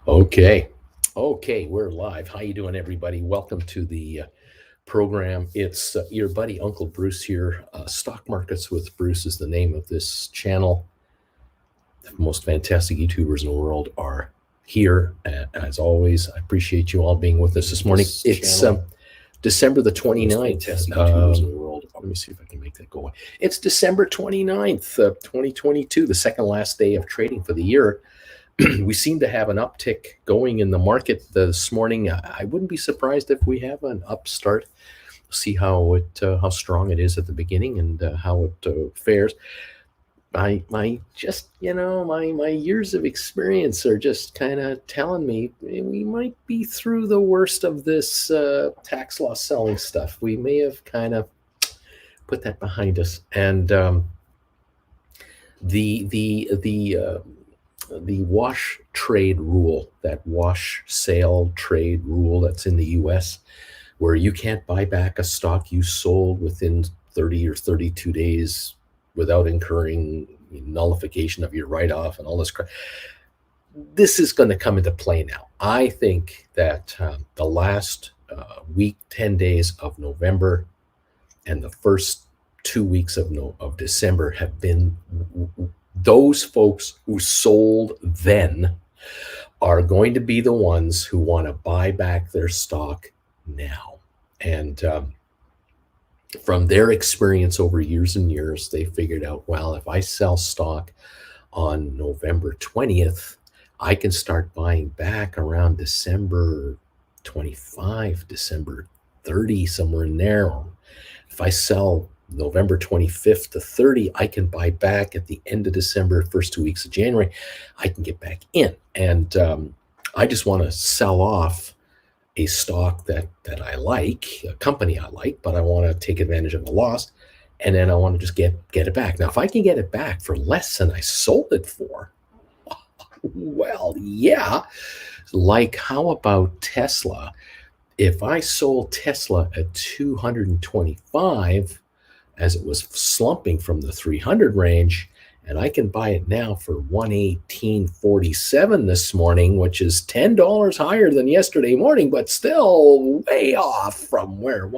Okay. Okay, we're live. How you doing, everybody? Welcome to the program. It's your buddy Uncle Bruce here. Stock Markets with Bruce is the name of this channel. The most fantastic YouTubers in the world are here. As always, I appreciate you all being with us this morning. It's December the 29th. Fantastic YouTubers in the world. Let me see if I can make that go away. It's December 29th, 2022, the second last day of trading for the year. We seem to have an uptick going in the market this morning. I wouldn't be surprised if we have an upstart. See how strong it is at the beginning and how it fares. My years of experience are just kind of telling me we might be through the worst of this tax loss selling stuff. We may have kind of put that behind us, and the wash trade rule, that wash sale trade rule that's in the US, where you can't buy back a stock you sold within 30 or 32 days without incurring nullification of your write-off and all this crap. This is going to come into play now. I think that the last week, 10 days of November and the first 2 weeks of December have been those folks who sold then are going to be the ones who want to buy back their stock now. And from their experience over years and years, they figured out, well, if I sell stock on November 20th, I can start buying back around December 25, December 30, somewhere in there. Or if I sell November 25th to 30, I can buy back at the end of December, first 2 weeks of January, I can get back in. And I just want to sell off a stock that I like, a company I like, but I want to take advantage of the loss. And then I want to just get it back. Now, if I can get it back for less than I sold it for, well, yeah. Like, how about Tesla? If I sold Tesla at 225, as it was slumping from the 300 range, and I can buy it now for 118.47 this morning, which is $10 higher than yesterday morning, but still way off from where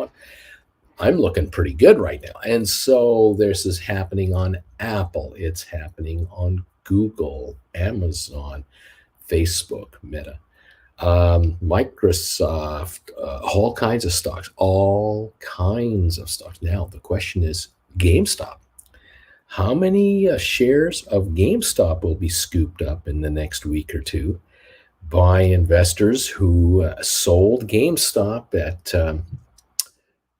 I'm looking pretty good right now. And so this is happening on Apple. It's happening on Google, Amazon, Facebook, Meta, Microsoft, all kinds of stocks. Now, the question is GameStop. How many shares of GameStop will be scooped up in the next week or two by investors who sold GameStop at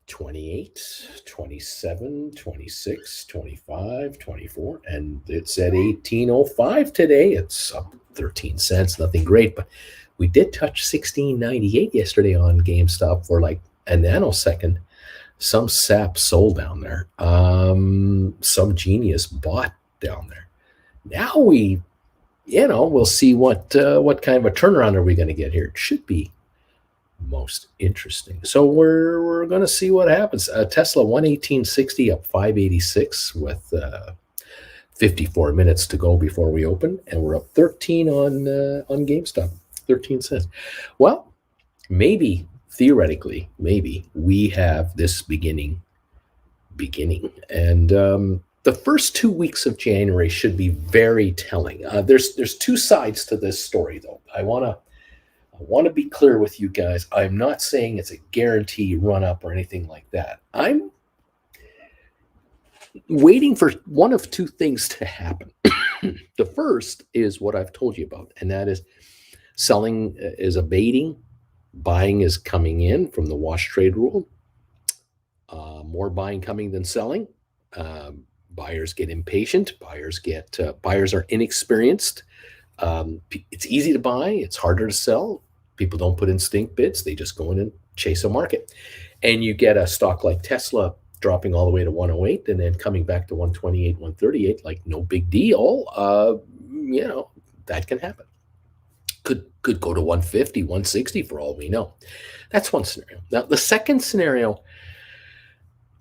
28, 27, 26, 25, 24, and it's at 18.05 today. It's up 13 cents, nothing great, but we did touch 16.98 yesterday on GameStop for like a nanosecond. Some sap sold down there. Some genius bought down there. Now we'll see what kind of a turnaround are we going to get here. It should be most interesting. So we're going to see what happens. Tesla 118.60 up 586 with 54 minutes to go before we open, and we're up 13 on GameStop, 13 cents. Well, theoretically, maybe we have this beginning, and the first 2 weeks of January should be very telling. There's two sides to this story, though. I want to be clear with you guys. I'm not saying it's a guarantee run up or anything like that. I'm waiting for one of two things to happen. The first is what I've told you about, and that is selling is abating. Buying is coming in from the wash trade rule. More buying coming than selling. Buyers get impatient. Buyers are inexperienced. It's easy to buy. It's harder to sell. People don't put in stink bids. They just go in and chase a market. And you get a stock like Tesla dropping all the way to 108 and then coming back to 128, 138, like no big deal. That can happen. Could go to 150, 160 for all we know. That's one scenario. Now, the second scenario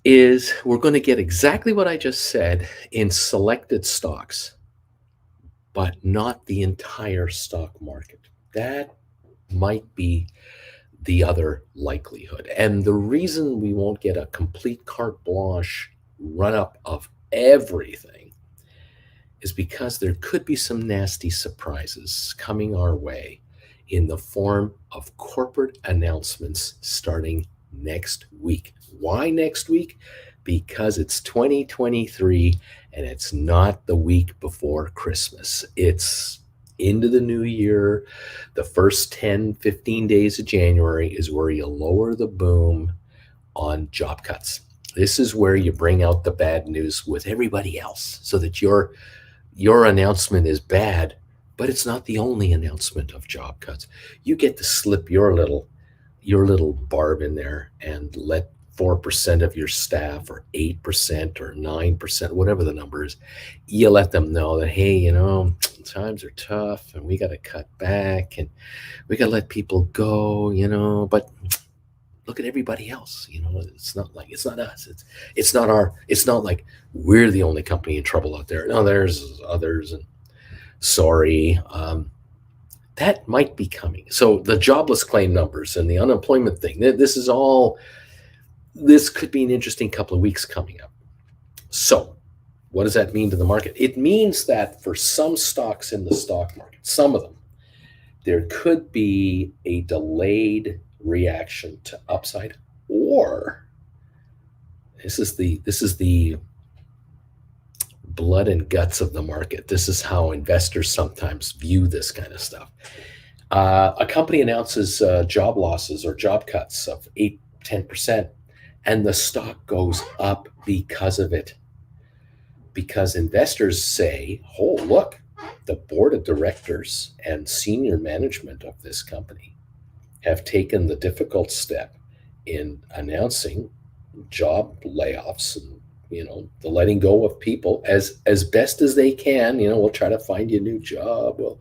is we're going to get exactly what I just said in selected stocks, but not the entire stock market. That might be the other likelihood. And the reason we won't get a complete carte blanche run up of everything is because there could be some nasty surprises coming our way in the form of corporate announcements starting next week. Why next week? Because it's 2023 and it's not the week before Christmas. It's into the new year. The first 10, 15 days of January is where you lower the boom on job cuts. This is where you bring out the bad news with everybody else so that your announcement is bad, but it's not the only announcement of job cuts. You get to slip your little barb in there and let 4% of your staff or 8% or 9%, whatever the number is, you let them know that, hey, times are tough and we got to cut back and we got to let people go, but look at everybody else. It's not us. It's not like we're the only company in trouble out there. No, there's others, and sorry. That might be coming. So the jobless claim numbers and the unemployment thing. This could be an interesting couple of weeks coming up. So what does that mean to the market? It means that for some stocks in the stock market, some of them, there could be a delayed reaction to upside, or this is the blood and guts of the market. This is how investors sometimes view this kind of stuff. A company announces job losses or job cuts of 8, 10%, and the stock goes up because of it. Because investors say, oh, look, the board of directors and senior management of this company have taken the difficult step in announcing job layoffs and the letting go of people as best as they can. We'll try to find you a new job. We'll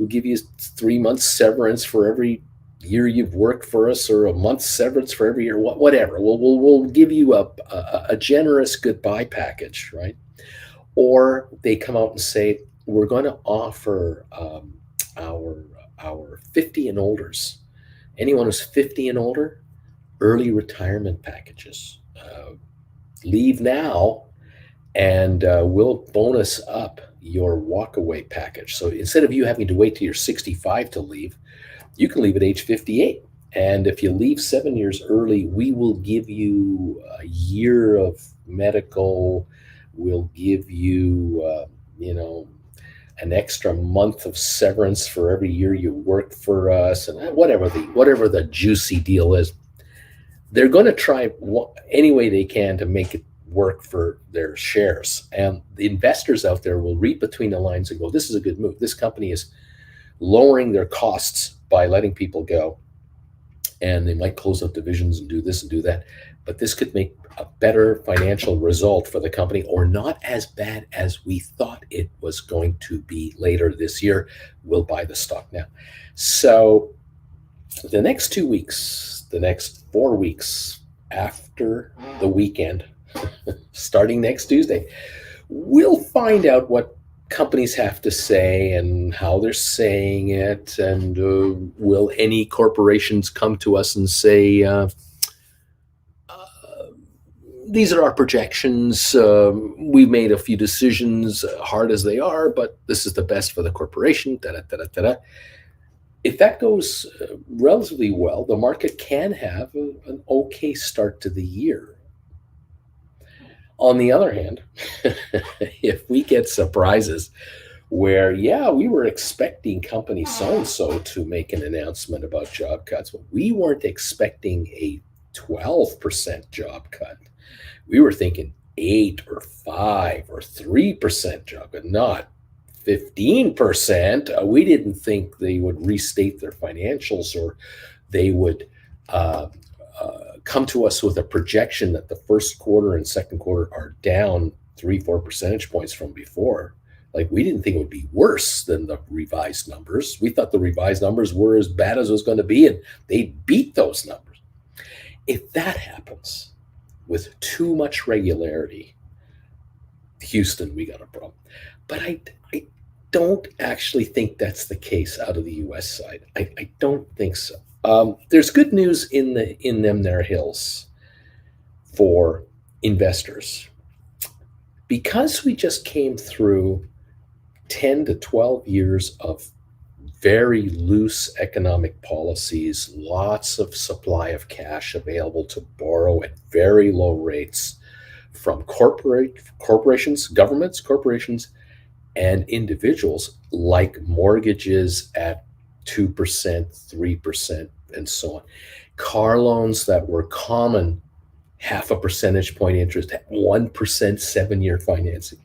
give you 3 months severance for every year you've worked for us, or a month's severance for every year, whatever. We'll give you a generous goodbye package, right? Or they come out and say, we're going to offer our 50 and olders, anyone who's 50 and older, early retirement packages. Leave now, and we'll bonus up your walkaway package. So instead of you having to wait till you're 65 to leave, you can leave at age 58. And if you leave 7 years early, we will give you a year of medical. We'll give you, an extra month of severance for every year you worked for us, and whatever the juicy deal is. They're going to try any way they can to make it work for their shares. And the investors out there will read between the lines and go, this is a good move. This company is lowering their costs by letting people go. And they might close up divisions and do this and do that. But this could make a better financial result for the company, or not as bad as we thought it was going to be later this year. We'll buy the stock now. So the next 2 weeks, the next 4 weeks after the weekend, starting next Tuesday, we'll find out what companies have to say and how they're saying it. And will any corporations come to us and say, these are our projections. We've made a few decisions, hard as they are, but this is the best for the corporation. If that goes relatively well, the market can have an okay start to the year. On the other hand, if we get surprises where, yeah, we were expecting company so-and-so to make an announcement about job cuts, but we weren't expecting a 12% job cut. We were thinking 8 or 5 or 3% job cut, not 15%. We didn't think they would restate their financials, or they would come to us with a projection that the first quarter and second quarter are down 3-4 percentage points from before. Like, we didn't think it would be worse than the revised numbers. We thought the revised numbers were as bad as it was going to be, and they beat those numbers. If that happens with too much regularity, Houston, we got a problem. But I don't actually think that's the case out of the US side. I don't think so. There's good news in them there hills for investors because we just came through 10 to 12 years of very loose economic policies, lots of supply of cash available to borrow at very low rates from corporations, governments, corporations, and individuals, like mortgages at 2%, 3%, and so on. Car loans that were common, half a percentage point interest at 1% 7-year financing.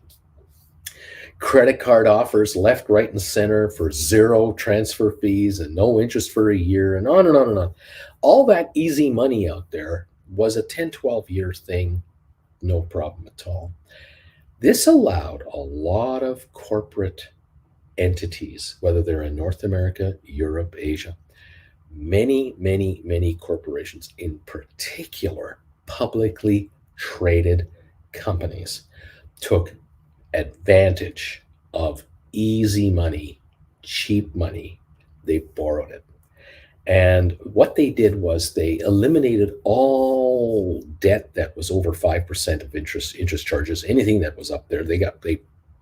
Credit card offers left, right, and center for zero transfer fees and no interest for a year, and on and on and on. All that easy money out there was a 10, 12-year thing, no problem at all. This allowed a lot of corporate entities, whether they're in North America, Europe, Asia, many corporations, in particular publicly traded companies, took advantage of easy money, cheap money. They borrowed it. And what they did was they eliminated all debt that was over 5% of interest charges, anything that was up there. They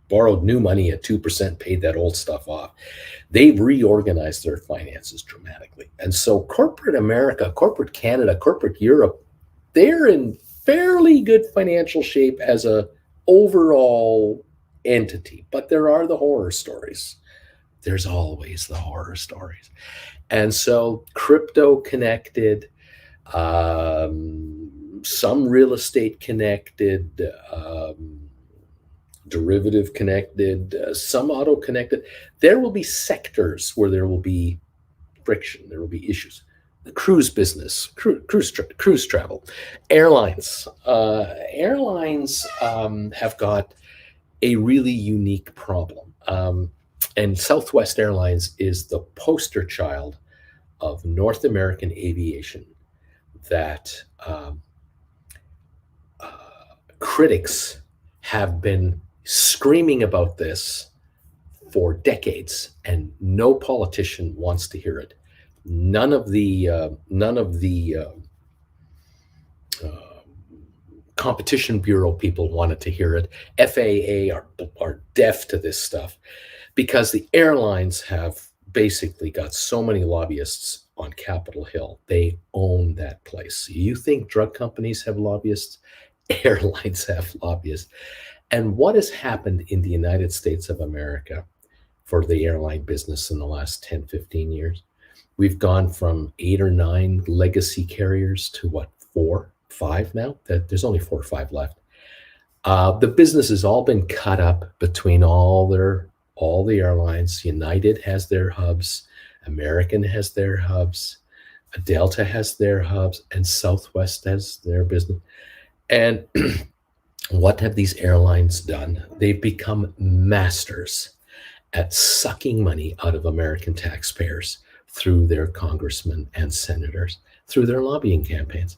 borrowed new money at 2%, paid that old stuff off. They've reorganized their finances dramatically. And so corporate America, corporate Canada, corporate Europe, they're in fairly good financial shape as a overall entity. But there are the horror stories. There's always the horror stories. And so crypto connected, some real estate connected, derivative connected, some auto connected. There will be sectors where there will be friction, there will be issues. The cruise business, cruise travel, airlines. Airlines have got a really unique problem. And Southwest Airlines is the poster child of North American aviation that critics have been screaming about this for decades, and no politician wants to hear it. None of the Competition Bureau people wanted to hear it. FAA are deaf to this stuff because the airlines have basically got so many lobbyists on Capitol Hill. They own that place. You think drug companies have lobbyists? Airlines have lobbyists. And what has happened in the United States of America for the airline business in the last 10, 15 years? We've gone from 8 or 9 legacy carriers to what, 4, 5 now? There's only 4 or 5 left. The business has all been cut up between all the airlines. United has their hubs, American has their hubs, Delta has their hubs, and Southwest has their business. And what have these airlines done? They've become masters at sucking money out of American taxpayers through their congressmen and senators, through their lobbying campaigns.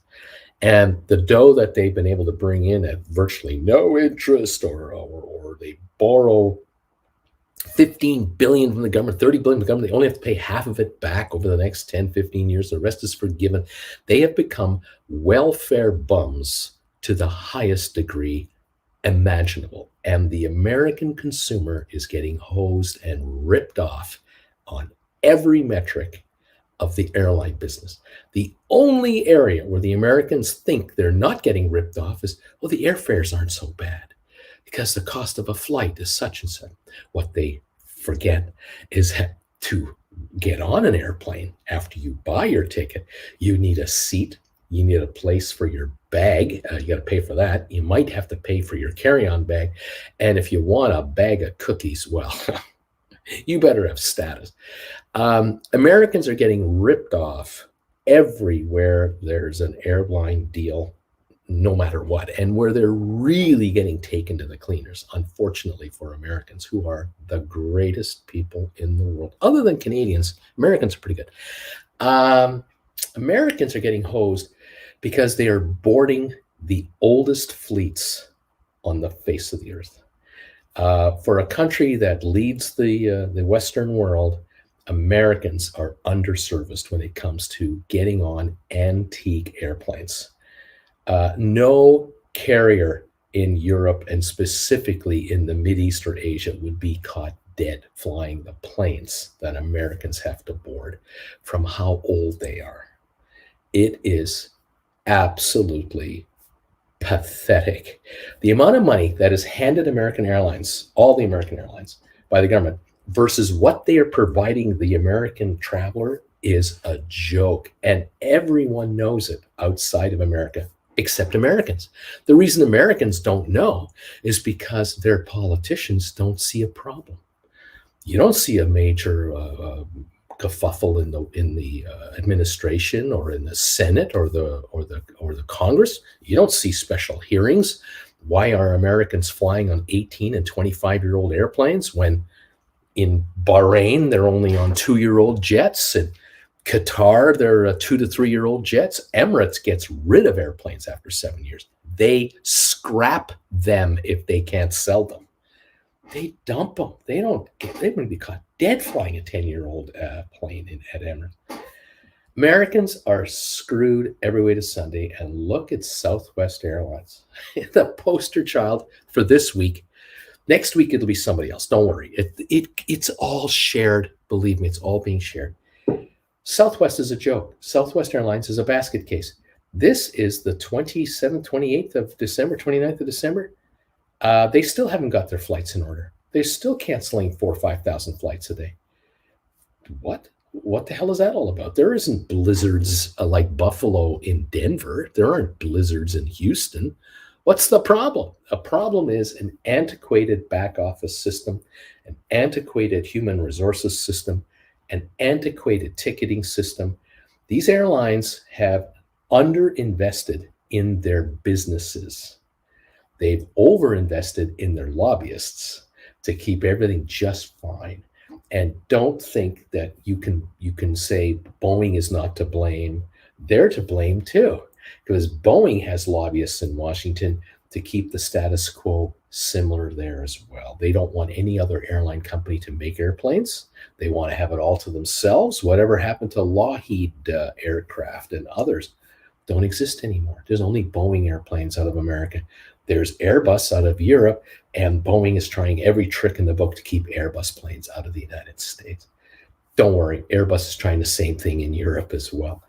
And the dough that they've been able to bring in at virtually no interest, or they borrow $15 billion from the government, $30 billion from the government. They only have to pay half of it back over the next 10, 15 years. The rest is forgiven. They have become welfare bums to the highest degree imaginable. And the American consumer is getting hosed and ripped off on every metric of the airline business. The only area where the Americans think they're not getting ripped off is, well, the airfares aren't so bad because the cost of a flight is such and such. What they forget is to get on an airplane after you buy your ticket, you need a seat, you need a place for your bag. You got to pay for that. You might have to pay for your carry-on bag. And if you want a bag of cookies, well, you better have status. Americans are getting ripped off everywhere there's an airline deal, no matter what, and where they're really getting taken to the cleaners, unfortunately for Americans, who are the greatest people in the world. Other than Canadians, Americans are pretty good. Americans are getting hosed because they are boarding the oldest fleets on the face of the earth. For a country that leads the Western world, Americans are underserviced when it comes to getting on antique airplanes. No carrier in Europe and specifically in the Mideast or Asia would be caught dead flying the planes that Americans have to board from how old they are. It is absolutely pathetic. The amount of money that is handed American Airlines, all the American Airlines, by the government versus what they are providing the American traveler is a joke. And everyone knows it outside of America, except Americans. The reason Americans don't know is because their politicians don't see a problem. You don't see a major kerfuffle in the administration or in the Senate or the Congress. You don't see special hearings. Why are Americans flying on 18 and 25-year-old airplanes when in Bahrain they're only on 2-year-old jets? And Qatar, they're 2 to 3-year-old jets. Emirates gets rid of airplanes after 7 years. They scrap them if they can't sell them. They dump them. They wouldn't be caught dead flying a 10-year-old plane at Emirates. Americans are screwed every way to Sunday. And look at Southwest Airlines, the poster child for this week. Next week, it'll be somebody else. Don't worry. It's all shared. Believe me, it's all being shared. Southwest is a joke. Southwest Airlines is a basket case. This is the 27th, 28th of December, 29th of December. They still haven't got their flights in order. They're still canceling 4,000 or 5,000 flights a day. What the hell is that all about? There isn't blizzards like Buffalo in Denver. There aren't blizzards in Houston. What's the problem? A problem is an antiquated back office system, an antiquated human resources system, an antiquated ticketing system. These airlines have underinvested in their businesses. They've overinvested in their lobbyists to keep everything just fine. And don't think that you can say Boeing is not to blame. They're to blame too, because Boeing has lobbyists in Washington to keep the status quo similar there as well. They don't want any other airline company to make airplanes. They want to have it all to themselves. Whatever happened to Lockheed aircraft and others don't exist anymore. There's only Boeing airplanes out of America. There's Airbus out of Europe, and Boeing is trying every trick in the book to keep Airbus planes out of the United States. Don't worry, Airbus is trying the same thing in Europe as well.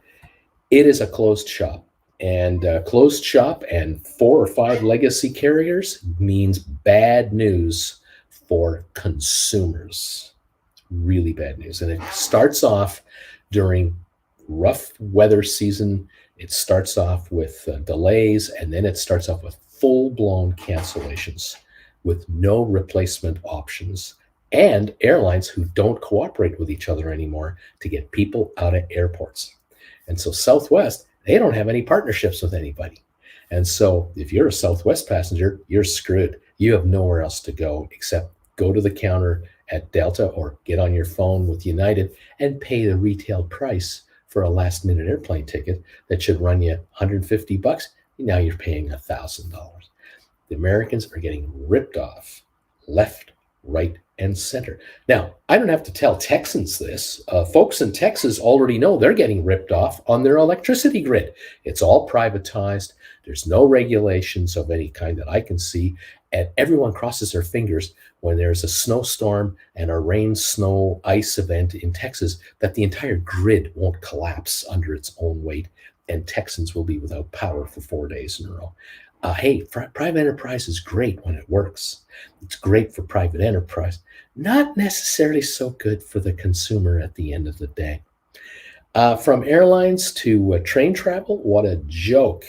It is a closed shop, and closed shop and 4 or 5 legacy carriers means bad news for consumers. Really bad news. And it starts off during rough weather season. It starts off with delays, and then it starts off with full-blown cancellations with no replacement options, and airlines who don't cooperate with each other anymore to get people out of airports. And so Southwest, they don't have any partnerships with anybody. And so if you're a Southwest passenger, you're screwed. You have nowhere else to go except go to the counter at Delta or get on your phone with United and pay the retail price for a last-minute airplane ticket that should run you $150. Now you're paying $1,000. The Americans are getting ripped off left, right, and center. Now, I don't have to tell Texans this. Folks in Texas already know they're getting ripped off on their electricity grid. It's all privatized. There's no regulations of any kind that I can see. And everyone crosses their fingers when there's a snowstorm and a rain, snow, ice event in Texas that the entire grid won't collapse under its own weight and Texans will be without power for 4 days in a row. Hey, private enterprise is great when it works. It's great for private enterprise. Not necessarily so good for the consumer at the end of the day. From airlines to train travel, what a joke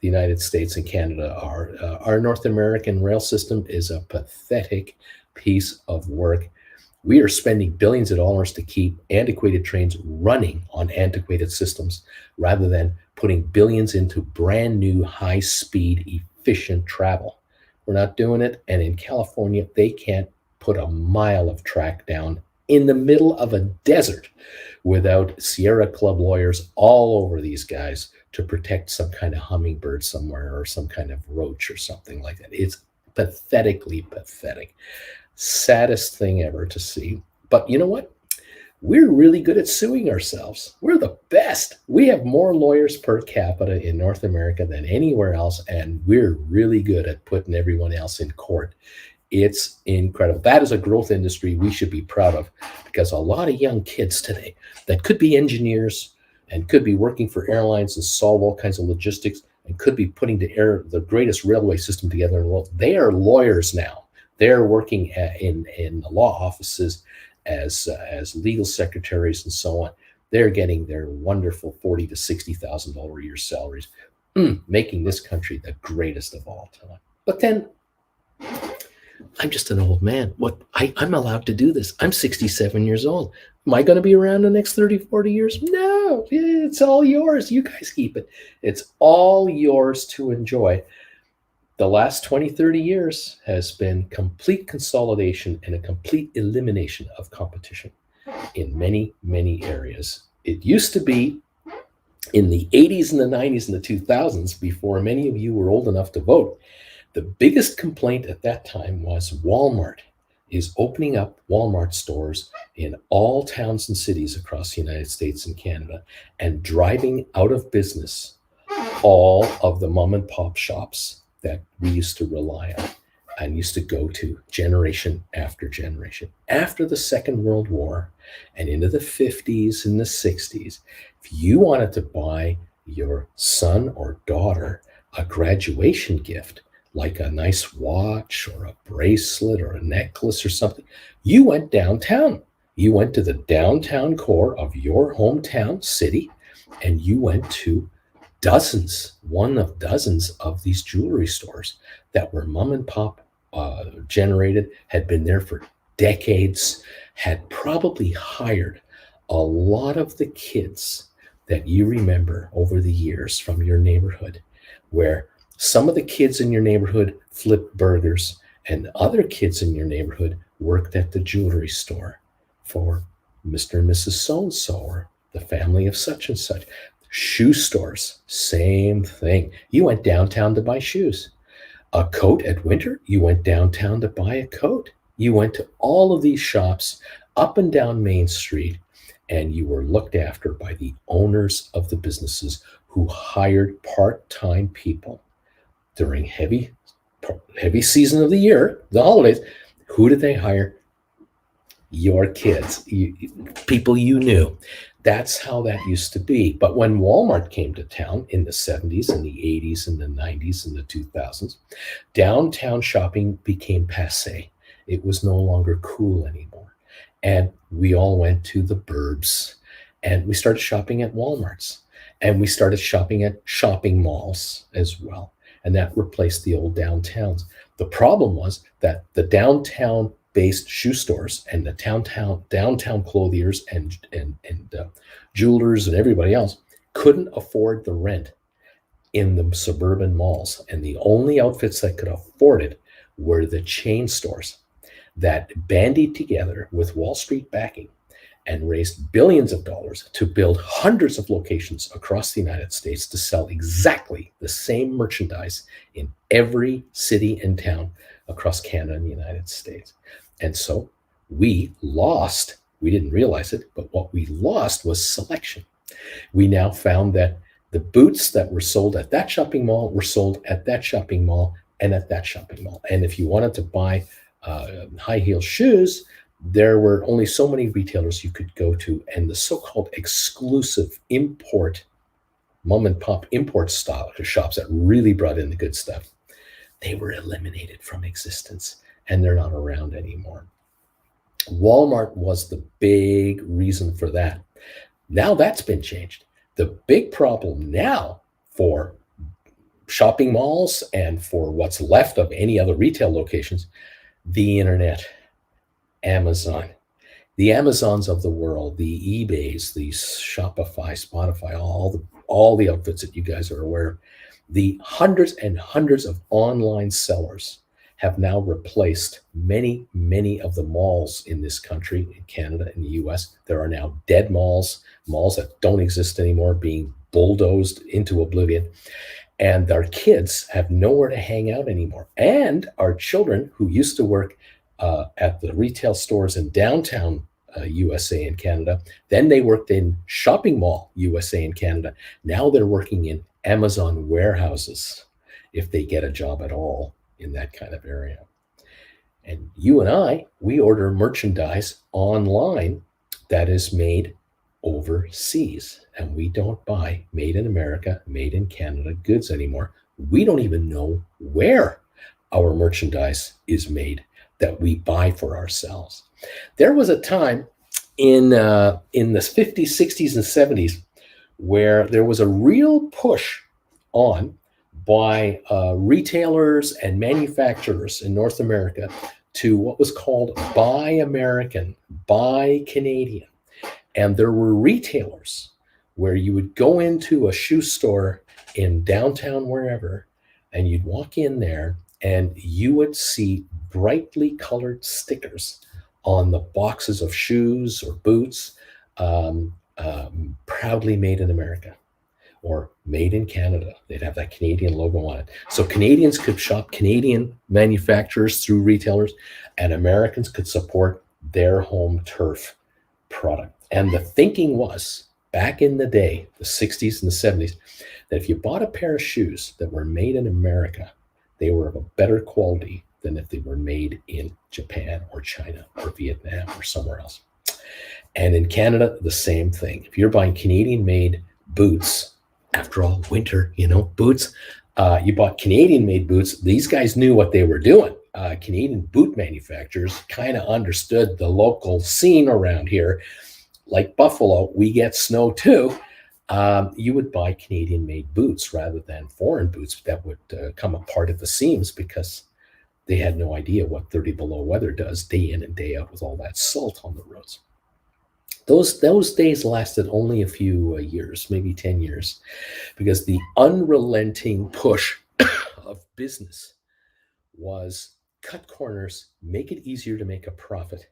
the United States and Canada are. Our North American rail system is a pathetic piece of work. We are spending billions of dollars to keep antiquated trains running on antiquated systems rather than putting billions into brand new, high-speed, efficient travel. We're not doing it. And in California, they can't put a mile of track down in the middle of a desert without Sierra Club lawyers all over these guys to protect some kind of hummingbird somewhere or some kind of roach or something like that. It's Pathetically pathetic. Saddest thing ever to see. But you know what? We're really good at suing ourselves. We're the best. We have more lawyers per capita in North America than anywhere else, and we're really good at putting everyone else in court. It's incredible. That is a growth industry we should be proud of, because a lot of young kids today that could be engineers and could be working for airlines and solve all kinds of logistics and could be putting the greatest railway system together in the world. They are lawyers now. They're working in law offices as legal secretaries and so on. They're getting their wonderful $40,000 to $60,000 a year salaries, making this country the greatest of all time. But then I'm just an old man. I'm allowed to do this. I'm 67 years old. Am I going to be around the next 30, 40 years? No, it's all yours. You guys keep it. It's all yours to enjoy. The last 20, 30 years has been complete consolidation and a complete elimination of competition in many, many areas. It used to be in the 80s and the 90s and the 2000s, before many of you were old enough to vote. The biggest complaint at that time was Walmart is opening up Walmart stores in all towns and cities across the United States and Canada and driving out of business all of the mom and pop shops that we used to rely on and used to go to generation after generation. After the Second World War and into the 50s and the 60s, if you wanted to buy your son or daughter a graduation gift, like a nice watch or a bracelet or a necklace or something, you went downtown. You went to the downtown core of your hometown city, and you went to one of dozens of these jewelry stores that were mom and pop generated, had been there for decades, had probably hired a lot of the kids that you remember over the years from your neighborhood, where some of the kids in your neighborhood flipped burgers and other kids in your neighborhood worked at the jewelry store for Mr. and Mrs. So-and-so or the family of such and such. Shoe stores, same thing. You went downtown to buy shoes. A coat at winter, you went downtown to buy a coat. You went to all of these shops up and down Main Street, and you were looked after by the owners of the businesses who hired part-time people during heavy season of the year, the holidays. Who did they hire? Your kids, people you knew. That's how that used to be. But when Walmart came to town in the 70s and the 80s and the 90s and the 2000s, downtown shopping became passé. It was no longer cool anymore. And we all went to the burbs, and we started shopping at Walmarts, and we started shopping at shopping malls as well. And that replaced the old downtowns. The problem was that the downtown-based shoe stores and the downtown clothiers and jewelers and everybody else couldn't afford the rent in the suburban malls. And the only outfits that could afford it were the chain stores that bandied together with Wall Street backing and raised billions of dollars to build hundreds of locations across the United States to sell exactly the same merchandise in every city and town across Canada and the United States. And so we lost, we didn't realize it, but what we lost was selection. We now found that the boots that were sold at that shopping mall were sold at that shopping mall and at that shopping mall. And if you wanted to buy high heel shoes, there were only so many retailers you could go to, and the so-called exclusive import, mom and pop import style shops that really brought in the good stuff, they were eliminated from existence, and they're not around anymore. Walmart was the big reason for that. Now that's been changed. The big problem now for shopping malls and for what's left of any other retail locations, the internet. Amazon, the Amazons of the world, the eBays, the Shopify, Spotify, all the outfits that you guys are aware of, the hundreds and hundreds of online sellers have now replaced many, many of the malls in this country, in Canada, in the US. There are now dead malls that don't exist anymore, being bulldozed into oblivion. And our kids have nowhere to hang out anymore. And our children who used to work at the retail stores in downtown USA and Canada, then they worked in shopping mall USA and Canada. Now they're working in Amazon warehouses if they get a job at all in that kind of area. And you and I, we order merchandise online that is made overseas. And we don't buy made in America, made in Canada goods anymore. We don't even know where our merchandise is made that we buy for ourselves. There was a time in the 50s, 60s, and 70s where there was a real push on by retailers and manufacturers in North America to what was called Buy American, Buy Canadian. And there were retailers where you would go into a shoe store in downtown, wherever, and you'd walk in there and you would see brightly colored stickers on the boxes of shoes or boots, proudly made in America or made in Canada. They'd have that Canadian logo on it. So Canadians could shop Canadian manufacturers through retailers, and Americans could support their home turf product. And the thinking was, back in the day, the 60s and the 70s, that if you bought a pair of shoes that were made in America, they were of a better quality than if they were made in Japan or China or Vietnam or somewhere else. And in Canada, the same thing. If you're buying Canadian-made boots, after all, winter, boots, you bought Canadian-made boots. These guys knew what they were doing. Canadian boot manufacturers kind of understood the local scene around here. Like Buffalo, we get snow too. You would buy Canadian-made boots rather than foreign boots that would come apart at the seams because they had no idea what 30 below weather does day in and day out with all that salt on the roads. Those days lasted only a few years, maybe 10 years, because the unrelenting push of business was cut corners, make it easier to make a profit,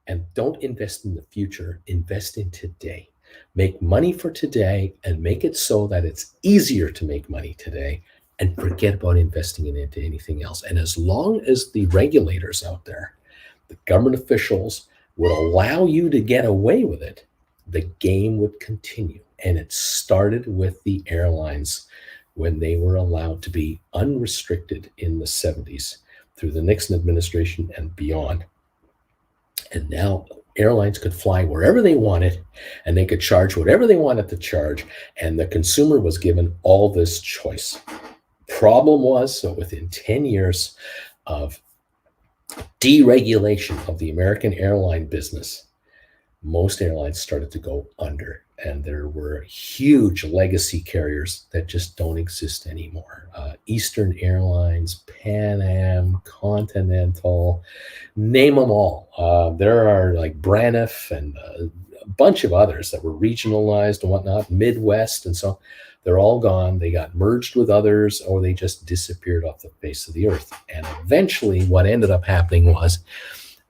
and don't invest in the future, invest in today. Make money for today and make it so that it's easier to make money today, and forget about investing in into anything else. And as long as the regulators out there, the government officials, would allow you to get away with it, the game would continue. And it started with the airlines when they were allowed to be unrestricted in the 70s through the Nixon administration and beyond. And now airlines could fly wherever they wanted, and they could charge whatever they wanted to charge, and the consumer was given all this choice. Problem was, so within 10 years of deregulation of the American airline business, most airlines started to go under, and there were huge legacy carriers that just don't exist anymore. Eastern Airlines, Pan Am, Continental, name them all. There are like Braniff and a bunch of others that were regionalized and whatnot, Midwest, and so they're all gone. They got merged with others, or they just disappeared off the face of the earth. And eventually what ended up happening was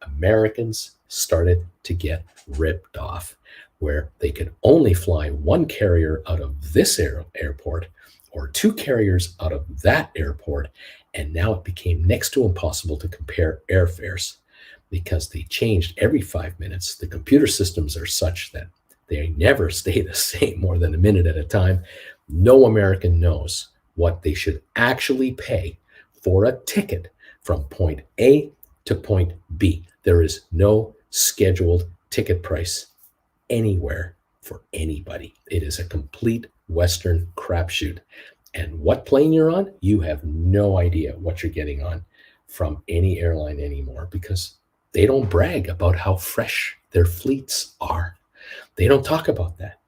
Americans started to get ripped off, where they could only fly one carrier out of this airport or two carriers out of that airport. And now it became next to impossible to compare airfares because they changed every 5 minutes. The computer systems are such that they never stay the same more than a minute at a time. No American knows what they should actually pay for a ticket from point A to point B. There is no scheduled ticket price anywhere for anybody. It is a complete Western crapshoot. And what plane you're on, you have no idea what you're getting on from any airline anymore, because they don't brag about how fresh their fleets are. They don't talk about that.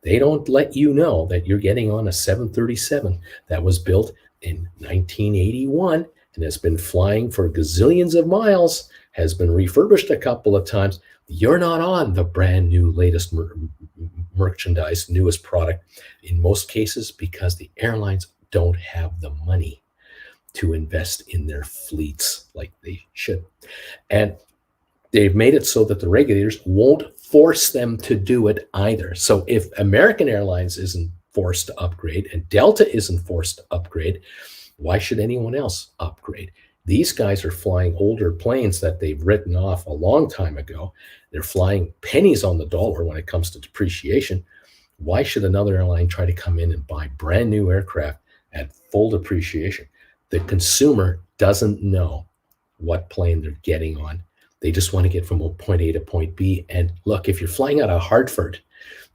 They don't let you know that you're getting on a 737 that was built in 1981 and has been flying for gazillions of miles, has been refurbished a couple of times. You're not on the brand new latest merchandise, newest product in most cases, because the airlines don't have the money to invest in their fleets like they should. And they've made it so that the regulators won't force them to do it either. So if American Airlines isn't forced to upgrade and Delta isn't forced to upgrade, why should anyone else upgrade? These guys are flying older planes that they've written off a long time ago. They're flying pennies on the dollar when it comes to depreciation. Why should another airline try to come in and buy brand new aircraft at full depreciation? The consumer doesn't know what plane they're getting on. They just want to get from point A to point B. And look, if you're flying out of Hartford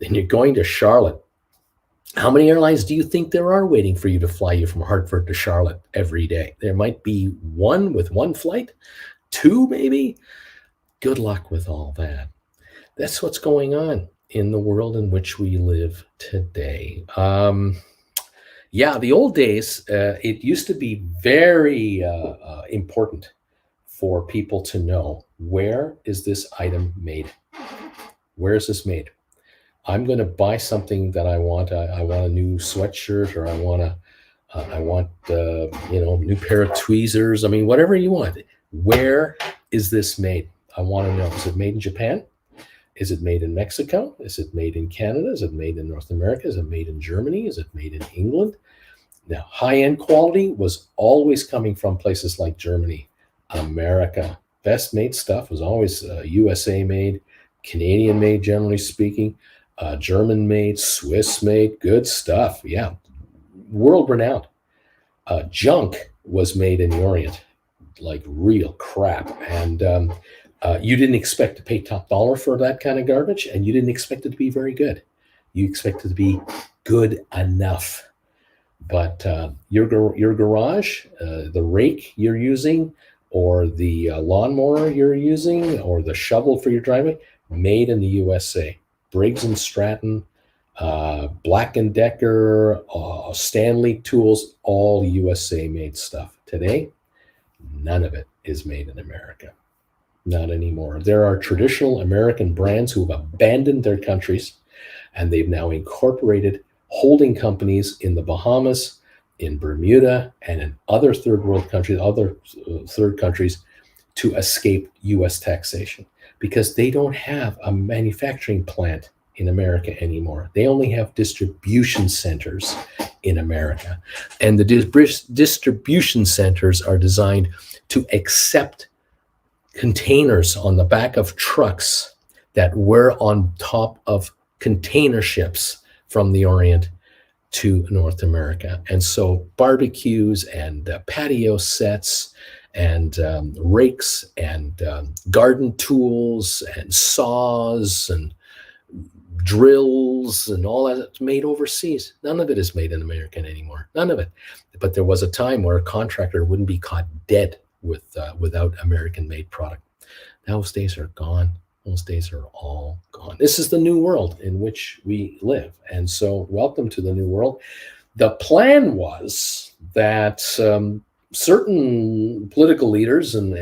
and you're going to Charlotte, how many airlines do you think there are waiting for you to fly you from Hartford to Charlotte every day? There might be one with one flight, two maybe. Good luck with all that. That's what's going on in the world in which we live today. The old days, it used to be very important for people to know, where is this item made? Where is this made? I'm going to buy something that I want. I want a new sweatshirt, or I want new pair of tweezers. I mean, whatever you want. Where is this made? I want to know. Is it made in Japan? Is it made in Mexico? Is it made in Canada? Is it made in North America? Is it made in Germany? Is it made in England? Now, high-end quality was always coming from places like Germany, America. Best made stuff was always USA made, Canadian made, generally speaking. German made, Swiss made, good stuff. Yeah, world renowned. Junk was made in the Orient, like real crap. And you didn't expect to pay top dollar for that kind of garbage, and you didn't expect it to be very good. You expected it to be good enough. But your garage, the rake you're using, or the lawnmower you're using, or the shovel for your driveway, made in the USA. Briggs and Stratton, Black & Decker, Stanley Tools, all USA made stuff. Today, none of it is made in America. Not anymore. There are traditional American brands who have abandoned their countries, and they've now incorporated holding companies in the Bahamas, in Bermuda, and in other third countries to escape US taxation, because they don't have a manufacturing plant in America anymore. They only have distribution centers in America. And the distribution centers are designed to accept containers on the back of trucks that were on top of container ships from the Orient to North America. And so barbecues and patio sets and rakes and garden tools and saws and drills and all that's made overseas. None of it is made in America anymore. None of it. But there was a time where a contractor wouldn't be caught dead without American-made product. Those days are gone. Those days are all gone. This is the new world in which we live. And so welcome to the new world. The plan was that certain political leaders and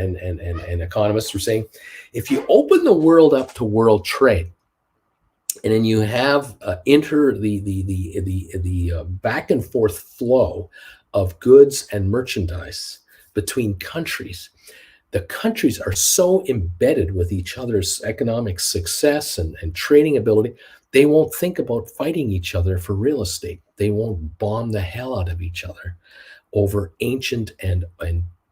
economists were saying, if you open the world up to world trade, and then you have the back and forth flow of goods and merchandise between countries, the countries are so embedded with each other's economic success and trading ability, they won't think about fighting each other for real estate. They won't bomb the hell out of each other over ancient and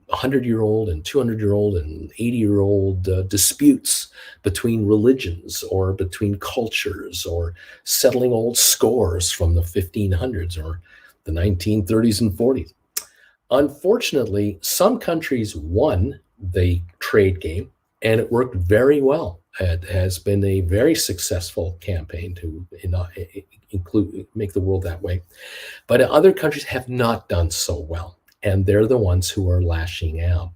100-year-old and 200-year-old and 80-year-old disputes between religions or between cultures, or settling old scores from the 1500s or the 1930s and 40s. Unfortunately, some countries won the trade game, and it worked very well. It has been a very successful campaign to make the world that way. But other countries have not done so well, and they're the ones who are lashing out.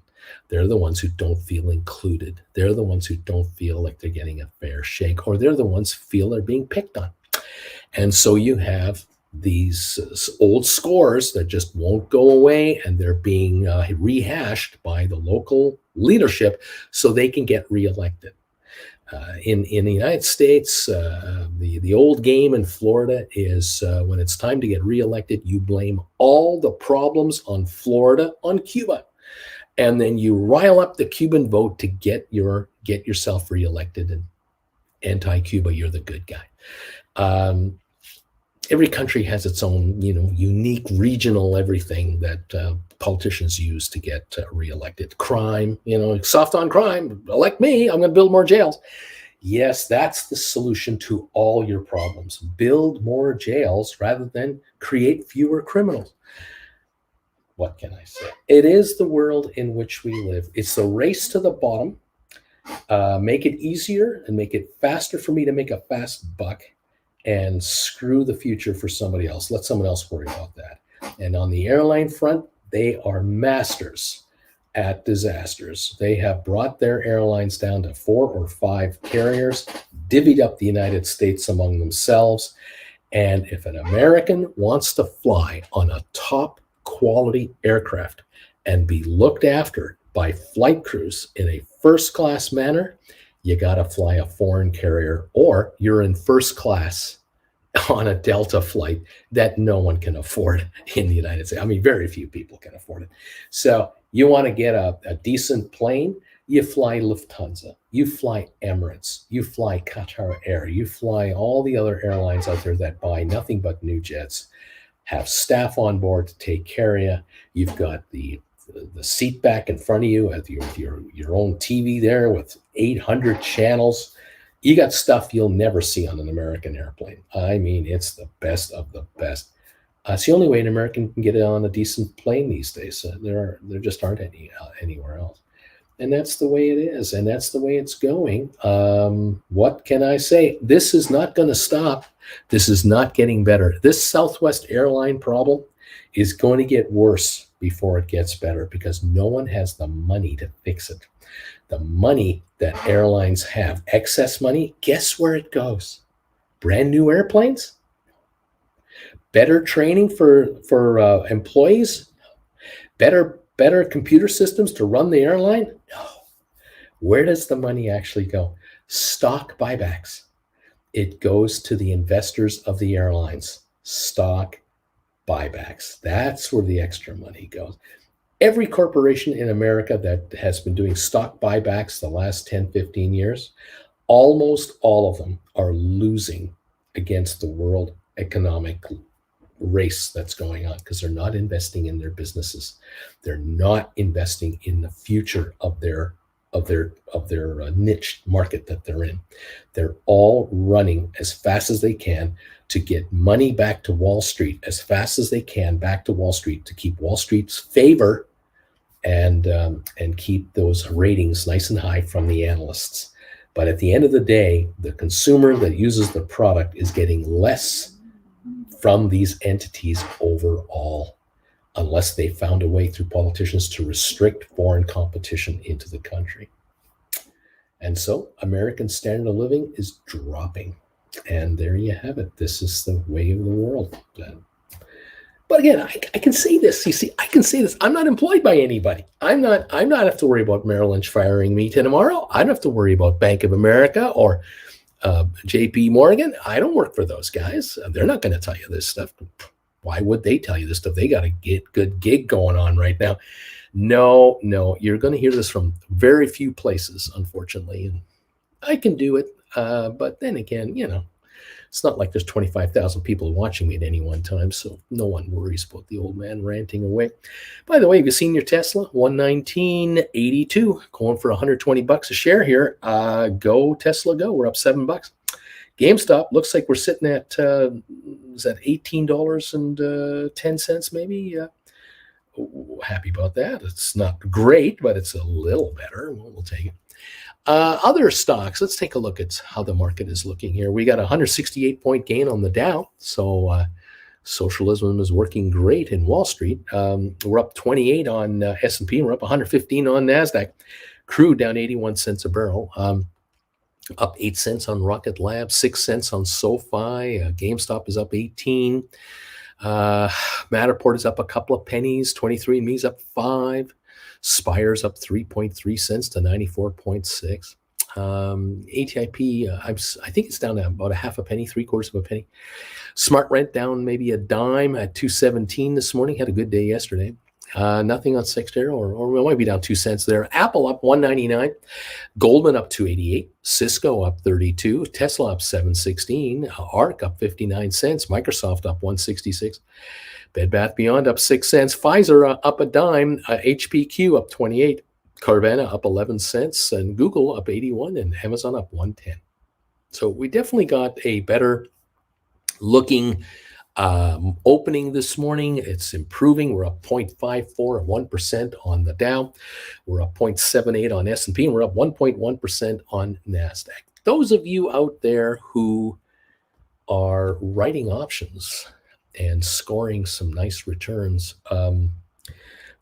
They're the ones who don't feel included. They're the ones who don't feel like they're getting a fair shake, or they're the ones who feel they're being picked on. And so you have these old scores that just won't go away, and they're being rehashed by the local leadership so they can get reelected. In the United States, the old game in Florida is when it's time to get reelected, you blame all the problems on Florida on Cuba, and then you rile up the Cuban vote to get yourself reelected. And anti-Cuba, you're the good guy. every country has its own, unique regional everything that politicians use to get reelected. Crime, soft on crime. Elect me. I'm going to build more jails. Yes, that's the solution to all your problems. Build more jails rather than create fewer criminals. What can I say? It is the world in which we live. It's the race to the bottom. Make it easier and make it faster for me to make a fast buck, and screw the future for somebody else. Let someone else worry about that. And on the airline front, they are masters at disasters. They have brought their airlines down to 4 or 5 carriers, divvied up the United States among themselves. And if an American wants to fly on a top quality aircraft and be looked after by flight crews in a first class manner, you got to fly a foreign carrier, or you're in first class on a Delta flight that no one can afford in the United States. I mean, very few people can afford it. So you want to get a decent plane, you fly Lufthansa, you fly Emirates, you fly Qatar Air, you fly all the other airlines out there that buy nothing but new jets, have staff on board to take care of you. You've got the seat back in front of you with your own TV there with 800 channels. You got stuff you'll never see on an American airplane. I mean, it's the best of the best. It's the only way an American can get on a decent plane these days. There just aren't any anywhere else. And that's the way it is. And that's the way it's going. What can I say? This is not going to stop. This is not getting better. This Southwest airline problem is going to get worse before it gets better, because no one has the money to fix it. The money that airlines have, excess money, guess where it goes? Brand new airplanes? Better training for employees? Better computer systems to run the airline? No. Where does the money actually go? Stock buybacks. It goes to the investors of the airlines. Stock buybacks. That's where the extra money goes. Every corporation in America that has been doing stock buybacks the last 10, 15 years, almost all of them are losing against the world economic race that's going on, because they're not investing in their businesses. They're not investing in the future of their niche market that they're in. They're all running as fast as they can to get money back to Wall Street, as fast as they can back to Wall Street, to keep Wall Street's favor and keep those ratings nice and high from the analysts. But at the end of the day, the consumer that uses the product is getting less from these entities overall, unless they found a way through politicians to restrict foreign competition into the country. And so American standard of living is dropping. And there you have it. This is the way of the world. But again, I can say this. You see, I can say this. I'm not employed by anybody. I'm not have to worry about Merrill Lynch firing me tomorrow. I don't have to worry about Bank of America or JP Morgan. I don't work for those guys. They're not going to tell you this stuff. Why would they tell you this stuff? They got a good gig going on right now. No, you're going to hear this from very few places, unfortunately. And I can do it. But then again, it's not like there's 25,000 people watching me at any one time, so no one worries about the old man ranting away. By the way, have you seen your Tesla? $119.82, going for $120 a share here. Go Tesla, go. We're up $7. Gamestop looks like we're sitting at is that $18.10 maybe? Happy about that. It's not great, but it's a little better. We'll take it. Other stocks, let's take a look at how the market is looking here. We got a 168-point gain on the Dow. So socialism is working great in Wall Street. We're up 28 on S&P. We're up 115 on NASDAQ. Crude down 81 cents a barrel. Up 8 cents on Rocket Lab, 6 cents on SoFi. GameStop is up 18. Matterport is up a couple of pennies. 23andMe's up 5. Spire's up 3.3 cents to 94.6. ATIP, I think it's down to about a half a penny, 3/4 of a penny. Smart Rent down maybe a dime at 217 this morning. Had a good day yesterday. Nothing on Cyxtera, or we might be down 2 cents there. Apple up 199, Goldman up 288, Cisco up 32, Tesla up 716, ARC up 59 cents, Microsoft up 166, Bed Bath Beyond up 6 cents, Pfizer up a dime, HPQ up 28, Carvana up 11 cents, and Google up 81, and Amazon up 110. So we definitely got a better looking opening this morning. It's improving. We're up 0.54 and 1% on the Dow. We're up 0.78 on S&P, and we're up 1.1% on NASDAQ. Those of you out there who are writing options and scoring some nice returns,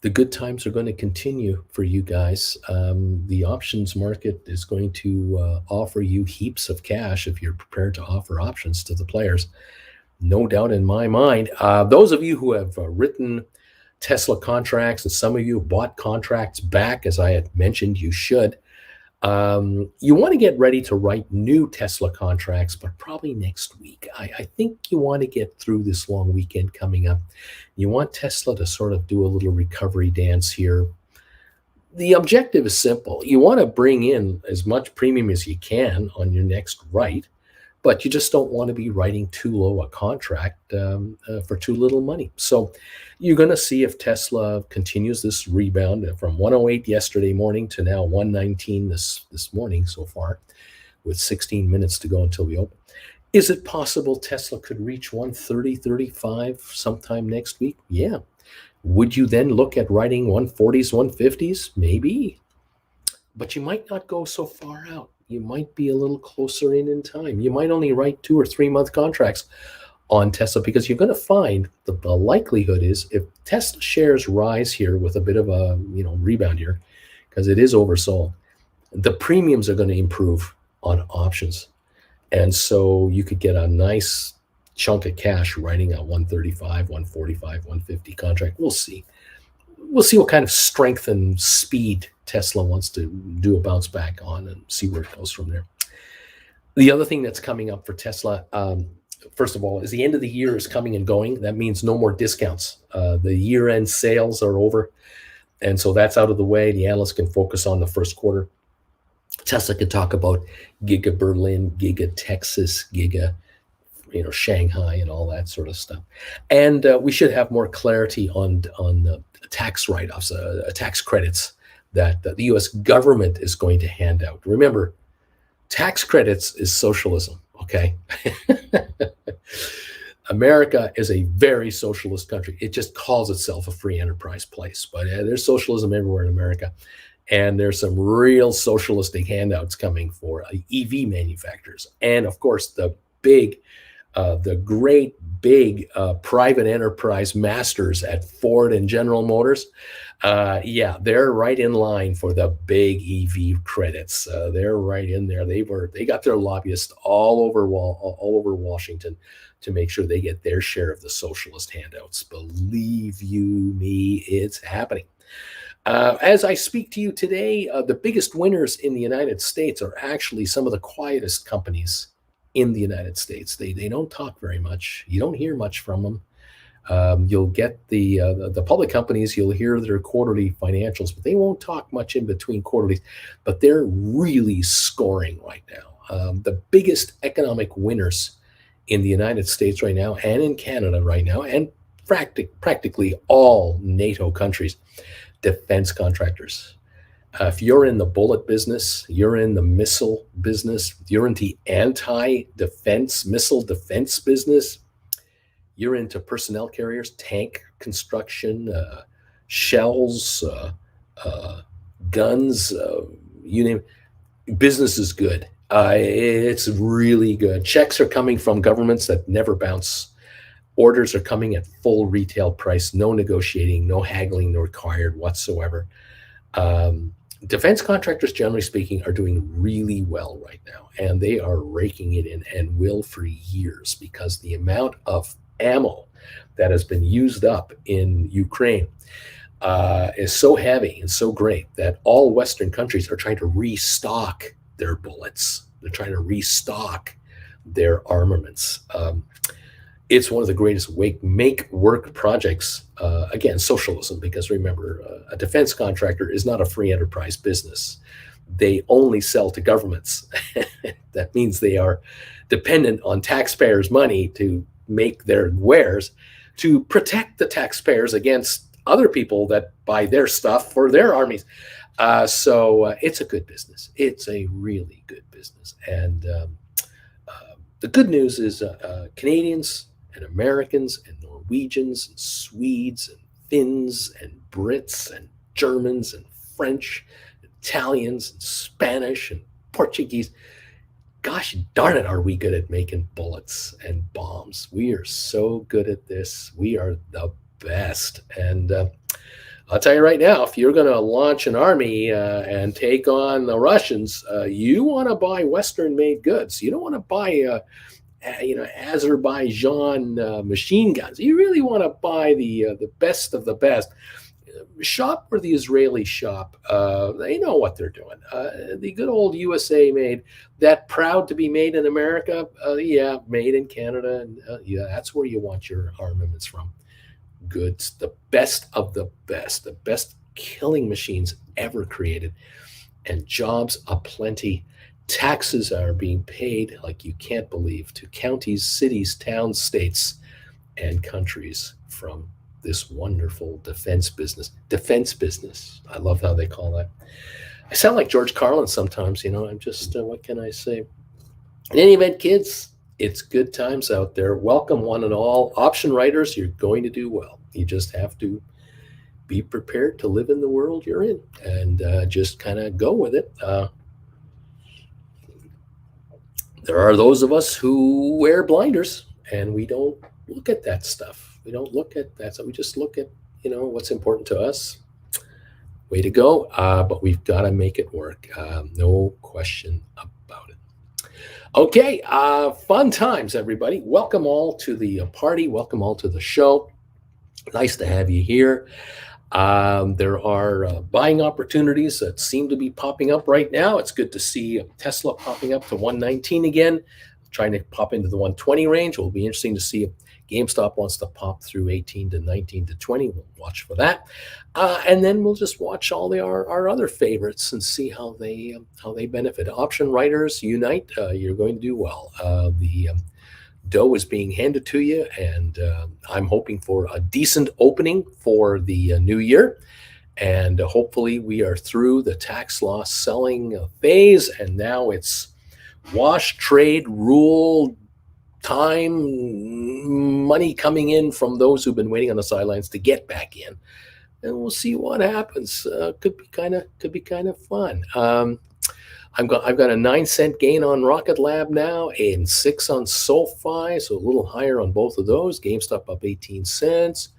the good times are going to continue for you guys. The options market is going to offer you heaps of cash if you're prepared to offer options to the players. No doubt in my mind. Those of you who have written Tesla contracts, and some of you have bought contracts back, as I had mentioned, you should. You want to get ready to write new Tesla contracts, but probably next week. I think you want to get through this long weekend coming up. You want Tesla to sort of do a little recovery dance here. The objective is simple. You want to bring in as much premium as you can on your next write, but you just don't want to be writing too low a contract for too little money. So you're going to see if Tesla continues this rebound from 108 yesterday morning to now 119 this morning so far, with 16 minutes to go until we open. Is it possible Tesla could reach 130, 35 sometime next week? Yeah. Would you then look at writing 140s, 150s? Maybe. But you might not go so far out. You might be a little closer in time. You might only write 2 or 3 month contracts on Tesla, because you're going to find that the likelihood is, if Tesla shares rise here with a bit of a rebound here, because it is oversold, the premiums are going to improve on options. And so you could get a nice chunk of cash writing a 135, 145, 150 contract. We'll see. We'll see what kind of strength and speed Tesla wants to do a bounce back on, and see where it goes from there. The other thing that's coming up for Tesla, first of all, is the end of the year is coming and going. That means no more discounts. The year-end sales are over, and so that's out of the way. The analysts can focus on the first quarter. Tesla can talk about Giga Berlin, Giga Texas, Giga Shanghai, and all that sort of stuff. And we should have more clarity on tax write-offs, tax credits that the U.S. government is going to hand out. Remember, tax credits is socialism, okay? America is a very socialist country. It just calls itself a free enterprise place, but there's socialism everywhere in America. And there's some real socialistic handouts coming for EV manufacturers. And of course, the great big private enterprise masters at Ford and General Motors, they're right in line for the big EV credits. They're right in there. They got their lobbyists all over Washington to make sure they get their share of the socialist handouts. Believe you me, it's happening. As I speak to you today, the biggest winners in the United States are actually some of the quietest companies in the United States. They don't talk very much. You don't hear much from them. You'll get the public companies, you'll hear their quarterly financials, but they won't talk much in between quarterlies. But they're really scoring right now. The biggest economic winners in the United States right now, and in Canada right now, and practically all NATO countries, defense contractors. If you're in the bullet business, you're in the missile business, you're into anti-defense, missile defense business, you're into personnel carriers, tank construction, shells, guns, you name it, business is good. It's really good. Checks are coming from governments that never bounce. Orders are coming at full retail price, no negotiating, no haggling required whatsoever. Defense contractors, generally speaking, are doing really well right now, and they are raking it in, and will for years, because the amount of ammo that has been used up in Ukraine is so heavy and so great that all Western countries are trying to restock their bullets. They're trying to restock their armaments. It's one of the greatest make work projects. Again, socialism, because remember, a defense contractor is not a free enterprise business. They only sell to governments. That means they are dependent on taxpayers' money to make their wares, to protect the taxpayers against other people that buy their stuff for their armies. So it's a good business. It's a really good business. And the good news is Canadians and Americans and Norwegians and Swedes and Finns and Brits and Germans and French, Italians and Spanish and Portuguese. Gosh darn it, are we good at making bullets and bombs? We are so good at this. We are the best. And I'll tell you right now, if you're going to launch an army and take on the Russians, you want to buy Western-made goods. You don't want to buy, Azerbaijan machine guns. You really want to buy the best of the best. Shop where the Israelis shop. They know what they're doing. The good old USA made, that proud to be made in America. Yeah, made in Canada. And yeah, that's where you want your armaments from. Goods, the best of the best killing machines ever created, and jobs aplenty. Taxes are being paid like you can't believe to counties, cities, towns, states, and countries from this wonderful defense business. Defense business. I love how they call that. I sound like George Carlin sometimes, I'm just, what can I say? In any event, kids, it's good times out there. Welcome, one and all. Option writers, you're going to do well. You just have to be prepared to live in the world you're in, and just kind of go with it. There are those of us who wear blinders, and we don't look at that stuff. We don't look at that. So we just look at, what's important to us. Way to go. But we've got to make it work. No question about it. Okay, fun times, everybody. Welcome all to the party. Welcome all to the show. Nice to have you here. There are buying opportunities that seem to be popping up right now. It's good to see Tesla popping up to 119 again, trying to pop into the 120 range. It will be interesting to see if GameStop wants to pop through 18 to 19 to 20. We'll watch for that. And then we'll just watch all our other favorites and see how they benefit. Option writers unite. You're going to do well. The dough is being handed to you, and I'm hoping for a decent opening for the new year. And hopefully we are through the tax loss selling phase, and now it's wash, trade, rule, time, money coming in from those who've been waiting on the sidelines to get back in. And we'll see what happens. Could be kind of fun. I've got a 9-cent gain on Rocket Lab now, and 6 on SoFi, so a little higher on both of those. GameStop up 18 cents.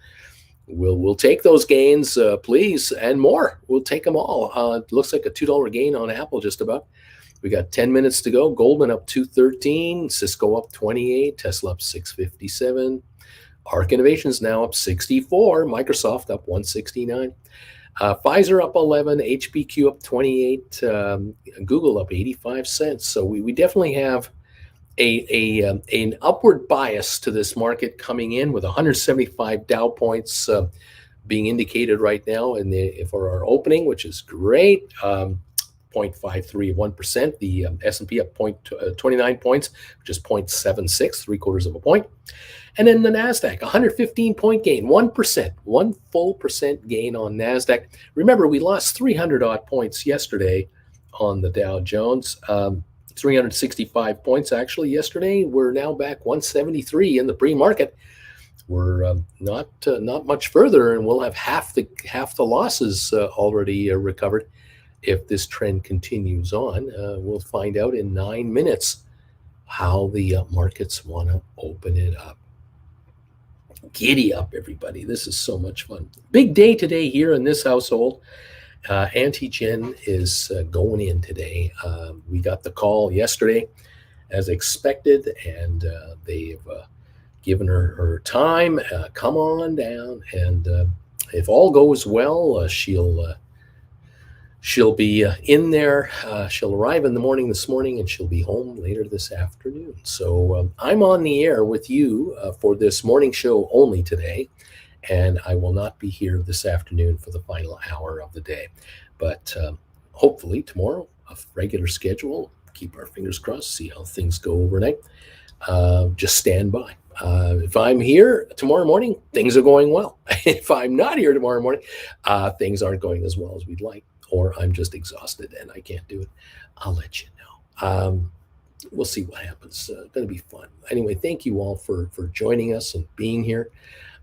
We'll take those gains, please, and more. We'll take them all. It looks like a $2 gain on Apple, just about. We got 10 minutes to go. Goldman up 213, Cisco up 28, Tesla up 657, Arc Innovations now up 64, Microsoft up 169. Pfizer up 11, HPQ up 28, Google up 85 cents. So we definitely have an upward bias to this market coming in, with 175 Dow points being indicated right now for our opening, which is great. 0.531%. The S&P up 29 points, which is 0.76, 3/4 of a point. And then the NASDAQ, 115-point gain, 1%, 1 full percent gain on NASDAQ. Remember, we lost 300-odd points yesterday on the Dow Jones, 365 points actually yesterday. We're now back 173 in the pre-market. We're not much further, and we'll have half the losses already recovered if this trend continues on. We'll find out in 9 minutes how the markets want to open it up. Giddy up, everybody. This is so much fun. Big day today here in this household. Antigen is going in today. We got the call yesterday as expected, and they've given her time. Come on down, and if all goes well, she'll She'll be in there. She'll arrive in the morning this morning, and she'll be home later this afternoon. So I'm on the air with you for this morning show only today, and I will not be here this afternoon for the final hour of the day. But hopefully tomorrow, a regular schedule. Keep our fingers crossed, see how things go overnight. Just stand by. If I'm here tomorrow morning, things are going well. If I'm not here tomorrow morning, things aren't going as well as we'd like, or I'm just exhausted and I can't do it. I'll let you know. We'll see what happens. Going to be fun. Anyway, thank you all for joining us and being here.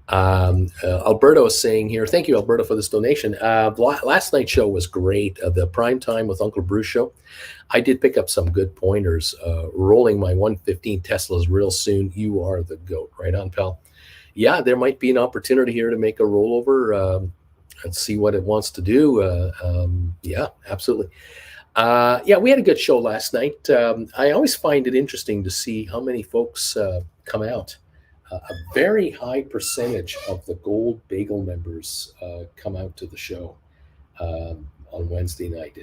Alberto is saying here, thank you, Alberto, for this donation. Last night's show was great. The Prime Time with Uncle Bruce show. I did pick up some good pointers. Rolling my 115 Teslas real soon. You are the GOAT. Right on, pal. Yeah, there might be an opportunity here to make a rollover and see what it wants to do. Yeah, absolutely. Yeah, we had a good show last night. I always find it interesting to see how many folks come out. A very high percentage of the Gold Bagel members come out to the show on Wednesday night.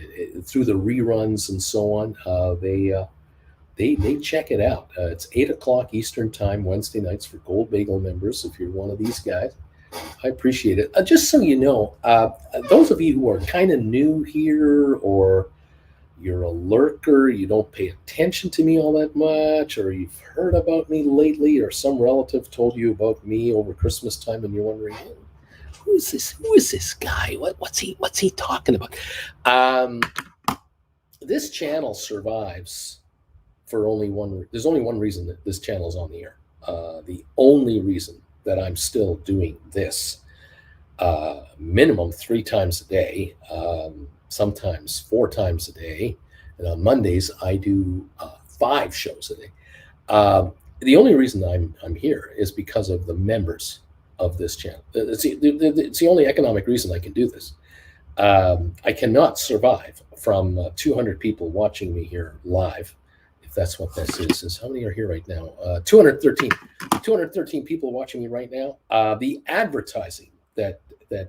Through the reruns and so on, they check it out. It's 8 o'clock Eastern time Wednesday nights for Gold Bagel members. If you're one of these guys, I appreciate it. Just so you know, those of you who are kind of new here, or you're a lurker, you don't pay attention to me all that much, or you've heard about me lately, or some relative told you about me over Christmas time and you're wondering, who is this guy? What's he talking about? This channel survives for there's only one reason that this channel is on the air. The only reason that I'm still doing this, minimum 3 times a day, sometimes 4 times a day. And on Mondays, I do 5 shows a day. The only reason I'm here is because of the members of this channel. It's the only economic reason I can do this. I cannot survive from 200 people watching me here live, if that's what this is. How many are here right now? 213 people watching me right now. The advertising that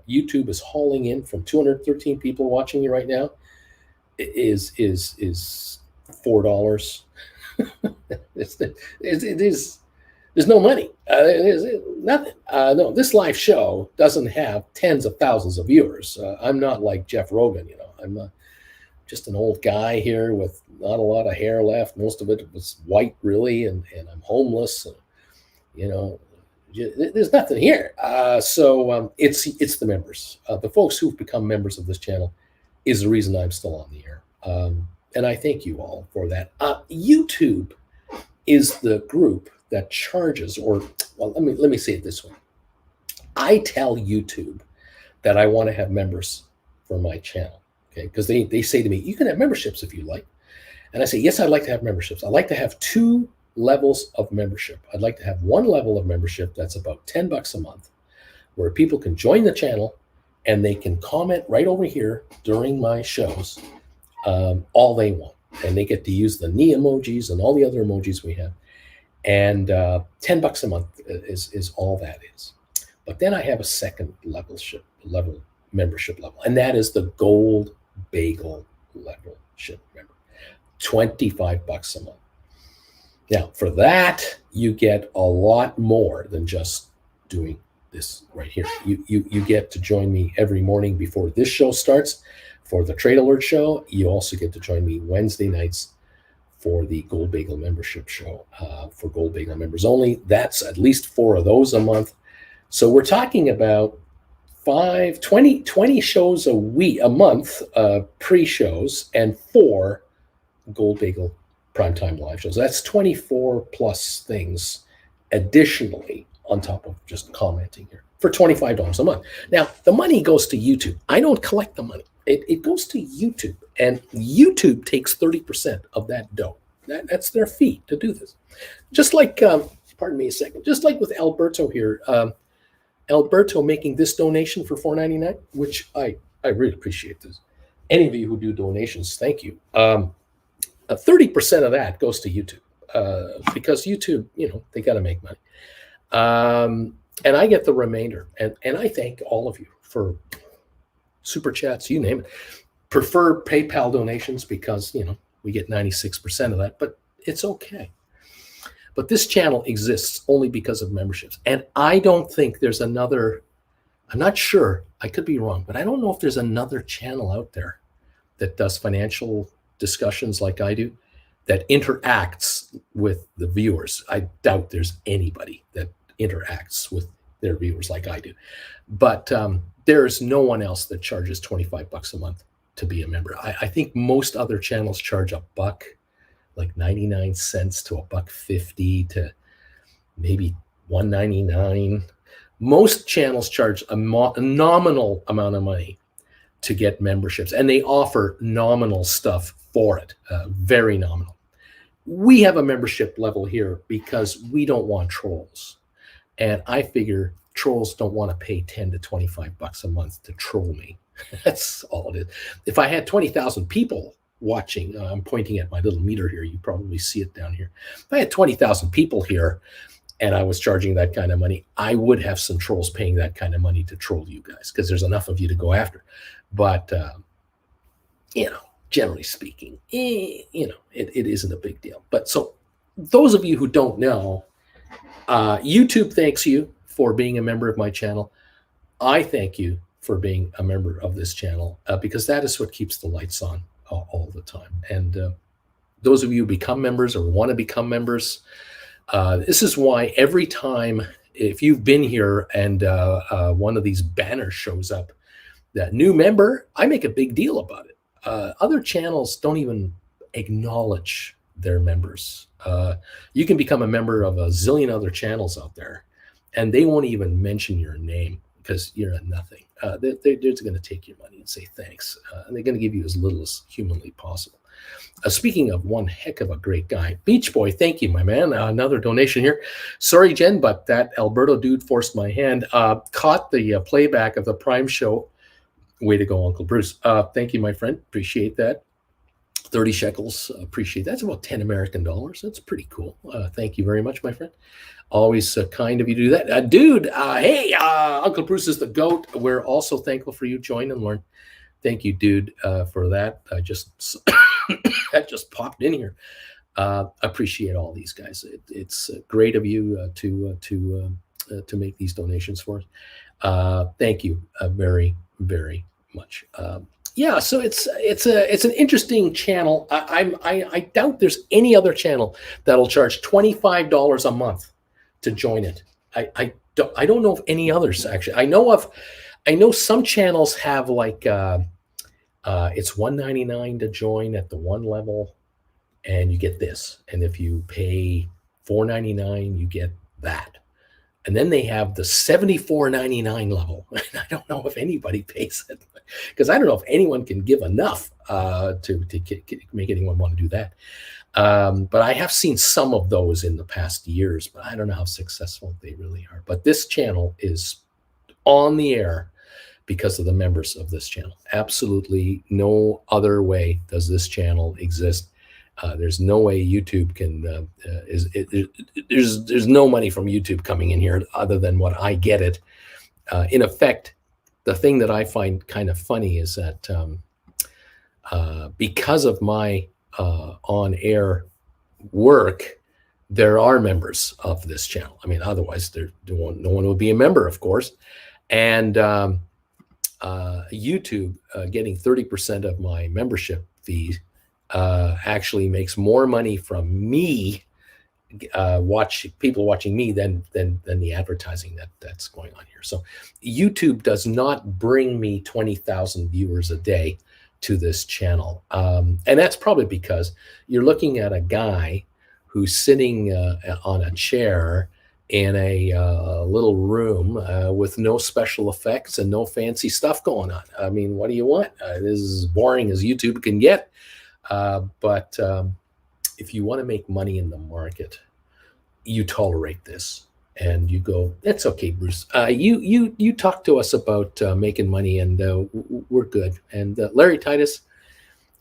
YouTube is hauling in from 213 people watching me right now is $4. There's no money. There's nothing. No, this live show doesn't have tens of thousands of viewers. I'm not like Jeff Rogan. I'm just an old guy here with not a lot of hair left. Most of it was white, really, and I'm homeless. There's nothing here. So it's the members, the folks who've become members of this channel, is the reason I'm still on the air. And I thank you all for that. YouTube is the group that charges, let me say it this way. I tell YouTube that I want to have members for my channel, okay? Because they say to me, you can have memberships if you like. And I say, yes, I'd like to have memberships. I'd like to have 2 levels of membership. I'd like to have one level of membership that's about $10 a month, where people can join the channel and they can comment right over here during my shows all they want. And they get to use the knee emojis and all the other emojis we have. And $10 a month is all that is. But then I have a second membership level, and that is the Gold Bagel membership member, $25 a month. Now, for that, you get a lot more than just doing this right here. You get to join me every morning before this show starts for the Trade Alert show. You also get to join me Wednesday nights for the Gold Bagel membership show for Gold Bagel members only. That's at least 4 of those a month. So we're talking about 20 shows a month, pre-shows, and 4 Gold Bagel primetime live shows. That's 24 plus things additionally on top of just commenting here for $25 a month. Now, the money goes to YouTube. I don't collect the money. It goes to YouTube, and YouTube takes 30% of that dough. That's their fee to do this. Just like, pardon me a second, just like with Alberto here, Alberto making this donation for $4.99, which I really appreciate this. Any of you who do donations, thank you. 30% of that goes to YouTube because YouTube, they got to make money. And I get the remainder. And I thank all of you for super chats, you name it. prefer PayPal donations because, we get 96% of that, but it's okay. But this channel exists only because of memberships. And I don't think there's another, I'm not sure, I could be wrong, but I don't know if there's another channel out there that does financial discussions like I do, that interacts with the viewers. I doubt there's anybody that interacts with their viewers like I do. But there's no one else that charges $25 a month to be a member. I think most other channels charge $1, like 99 cents to $1.50 to maybe $1.99. Most channels charge a nominal amount of money to get memberships, and they offer nominal stuff for it, very nominal. We have a membership level here because we don't want trolls. And I figure trolls don't want to pay 10 to 25 bucks a month to troll me. That's all it is. If I had 20,000 people watching, I'm pointing at my little meter here, you probably see it down here. If I had 20,000 people here and I was charging that kind of money, I would have some trolls paying that kind of money to troll you guys because there's enough of you to go after. But, generally speaking, it isn't a big deal. But so those of you who don't know, YouTube thanks you for being a member of my channel. I thank you for being a member of this channel because that is what keeps the lights on all the time. And those of you who become members or want to become members, this is why every time, if you've been here and one of these banners shows up, that new member, I make a big deal about it. Other channels don't even acknowledge their members. You can become a member of a zillion other channels out there, and they won't even mention your name because you're a nothing. They're just going to take your money and say thanks, and they're going to give you as little as humanly possible. Speaking of one heck of a great guy, Beach Boy, thank you, my man. Another donation here. Sorry, Jen, but that Alberto dude forced my hand. Caught the playback of the Prime show. Way to go, Uncle Bruce. Thank you, my friend. Appreciate that. 30 shekels. Appreciate that. That's about 10 American dollars. That's pretty cool. Thank you very much, my friend. Always kind of you to do that. Dude, hey, Uncle Bruce is the GOAT. We're also thankful for you. Join and learn. Thank you, dude, for that. That just popped in here. Appreciate all these guys. It's great of you to make these donations for us. Thank you very, very much. Yeah, so it's an interesting channel. I doubt there's any other channel that'll charge $25 a month to join it. I don't know of any others actually. I know some channels have like it's $1.99 to join at the one level, and you get this. And if you pay $4.99, you get that. And then they have the $74.99 level. And I don't know if anybody pays it because I don't know if anyone can give enough to make anyone want to do that. But I have seen some of those in the past years, but I don't know how successful they really are. But this channel is on the air because of the members of this channel. Absolutely no other way does this channel exist. There's no way YouTube can, there's no money from YouTube coming in here other than what I get it. In effect, the thing that I find kind of funny is that because of my on-air work, there are members of this channel. I mean, otherwise no one would be a member, of course. And YouTube getting 30% of my membership fees actually makes more money from me, people watching me than the advertising that's going on here. So YouTube does not bring me 20,000 viewers a day to this channel. And that's probably because you're looking at a guy who's sitting on a chair in a little room with no special effects and no fancy stuff going on. I mean, what do you want? This is as boring as YouTube can get. But if you want to make money in the market, you tolerate this and you go, that's okay, Bruce. You talk to us about making money and we're good. And Larry Titus,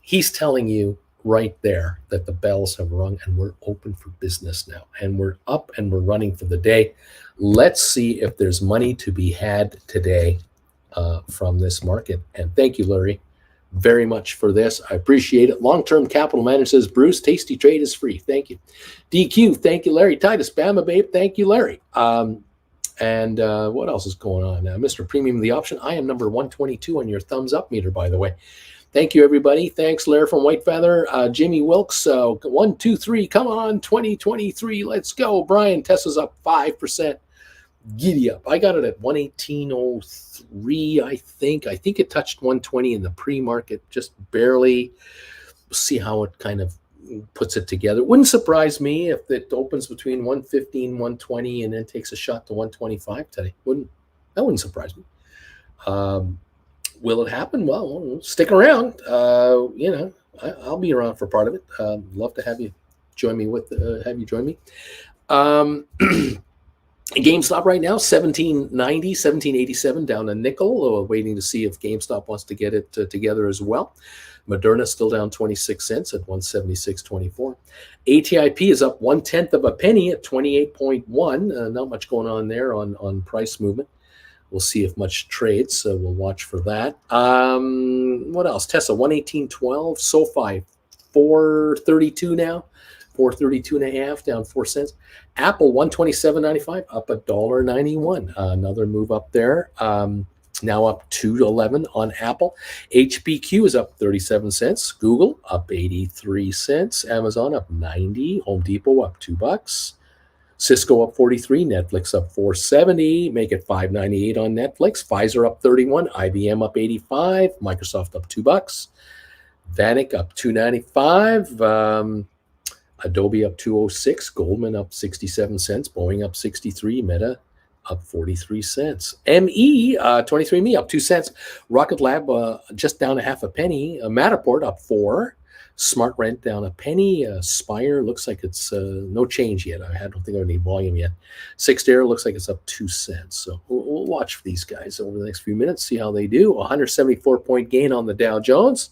he's telling you right there that the bells have rung and we're open for business now. And we're up and we're running for the day. Let's see if there's money to be had today from this market. And thank you, Larry, very much for this. I appreciate it. Long-term capital manager says, Bruce, tasty trade is free. Thank you. DQ, thank you, Larry. Titus, Bama Babe, thank you, Larry. And what else is going on now? Mr. Premium, the option. I am number 122 on your thumbs up meter, by the way. Thank you, everybody. Thanks, Larry from White Feather. Jimmy Wilkes, 1, 2, 3. Come on, 2023. Let's go. Brian, Tesla's up 5%. Giddy up. I got it at 118.03, I think. I think it touched 120 in the pre-market, just barely. We'll see how it kind of puts it together. Wouldn't surprise me if it opens between 115, 120, and then takes a shot to 125 today. That wouldn't surprise me. Will it happen? Well, stick around. I'll be around for part of it. Love to have you join me. GameStop right now, 1790, 1787, down a nickel. Waiting to see if GameStop wants to get it together as well. Moderna still down 26 cents at 176.24. ATIP is up 1/10 of a penny at 28.1. Not much going on there on price movement. We'll see if much trades, so we'll watch for that. What else? Tesla 118.12. SoFi 432 now. 432.5, down 4 cents. Apple 127.95, up $1.91. Another move up there. Now up 2.11 on Apple. HPQ is up 37 cents. Google up 83 cents. Amazon up 90. Home Depot up $2. Cisco up 43. Netflix up 470. Make it 598 on Netflix. Pfizer up 31. IBM up 85. Microsoft up $2. Vanik up 295. Adobe up 206, Goldman up 67 cents, Boeing up 63, Meta up 43 cents. ME, 23andMe up 2 cents. Rocket Lab just down a half a penny. Matterport up 4. Smart Rent down a penny. Spire looks like it's no change yet. I don't think I have any volume yet. Sixth Air looks like it's up 2 cents. So we'll watch for these guys over the next few minutes, see how they do. 174-point gain on the Dow Jones.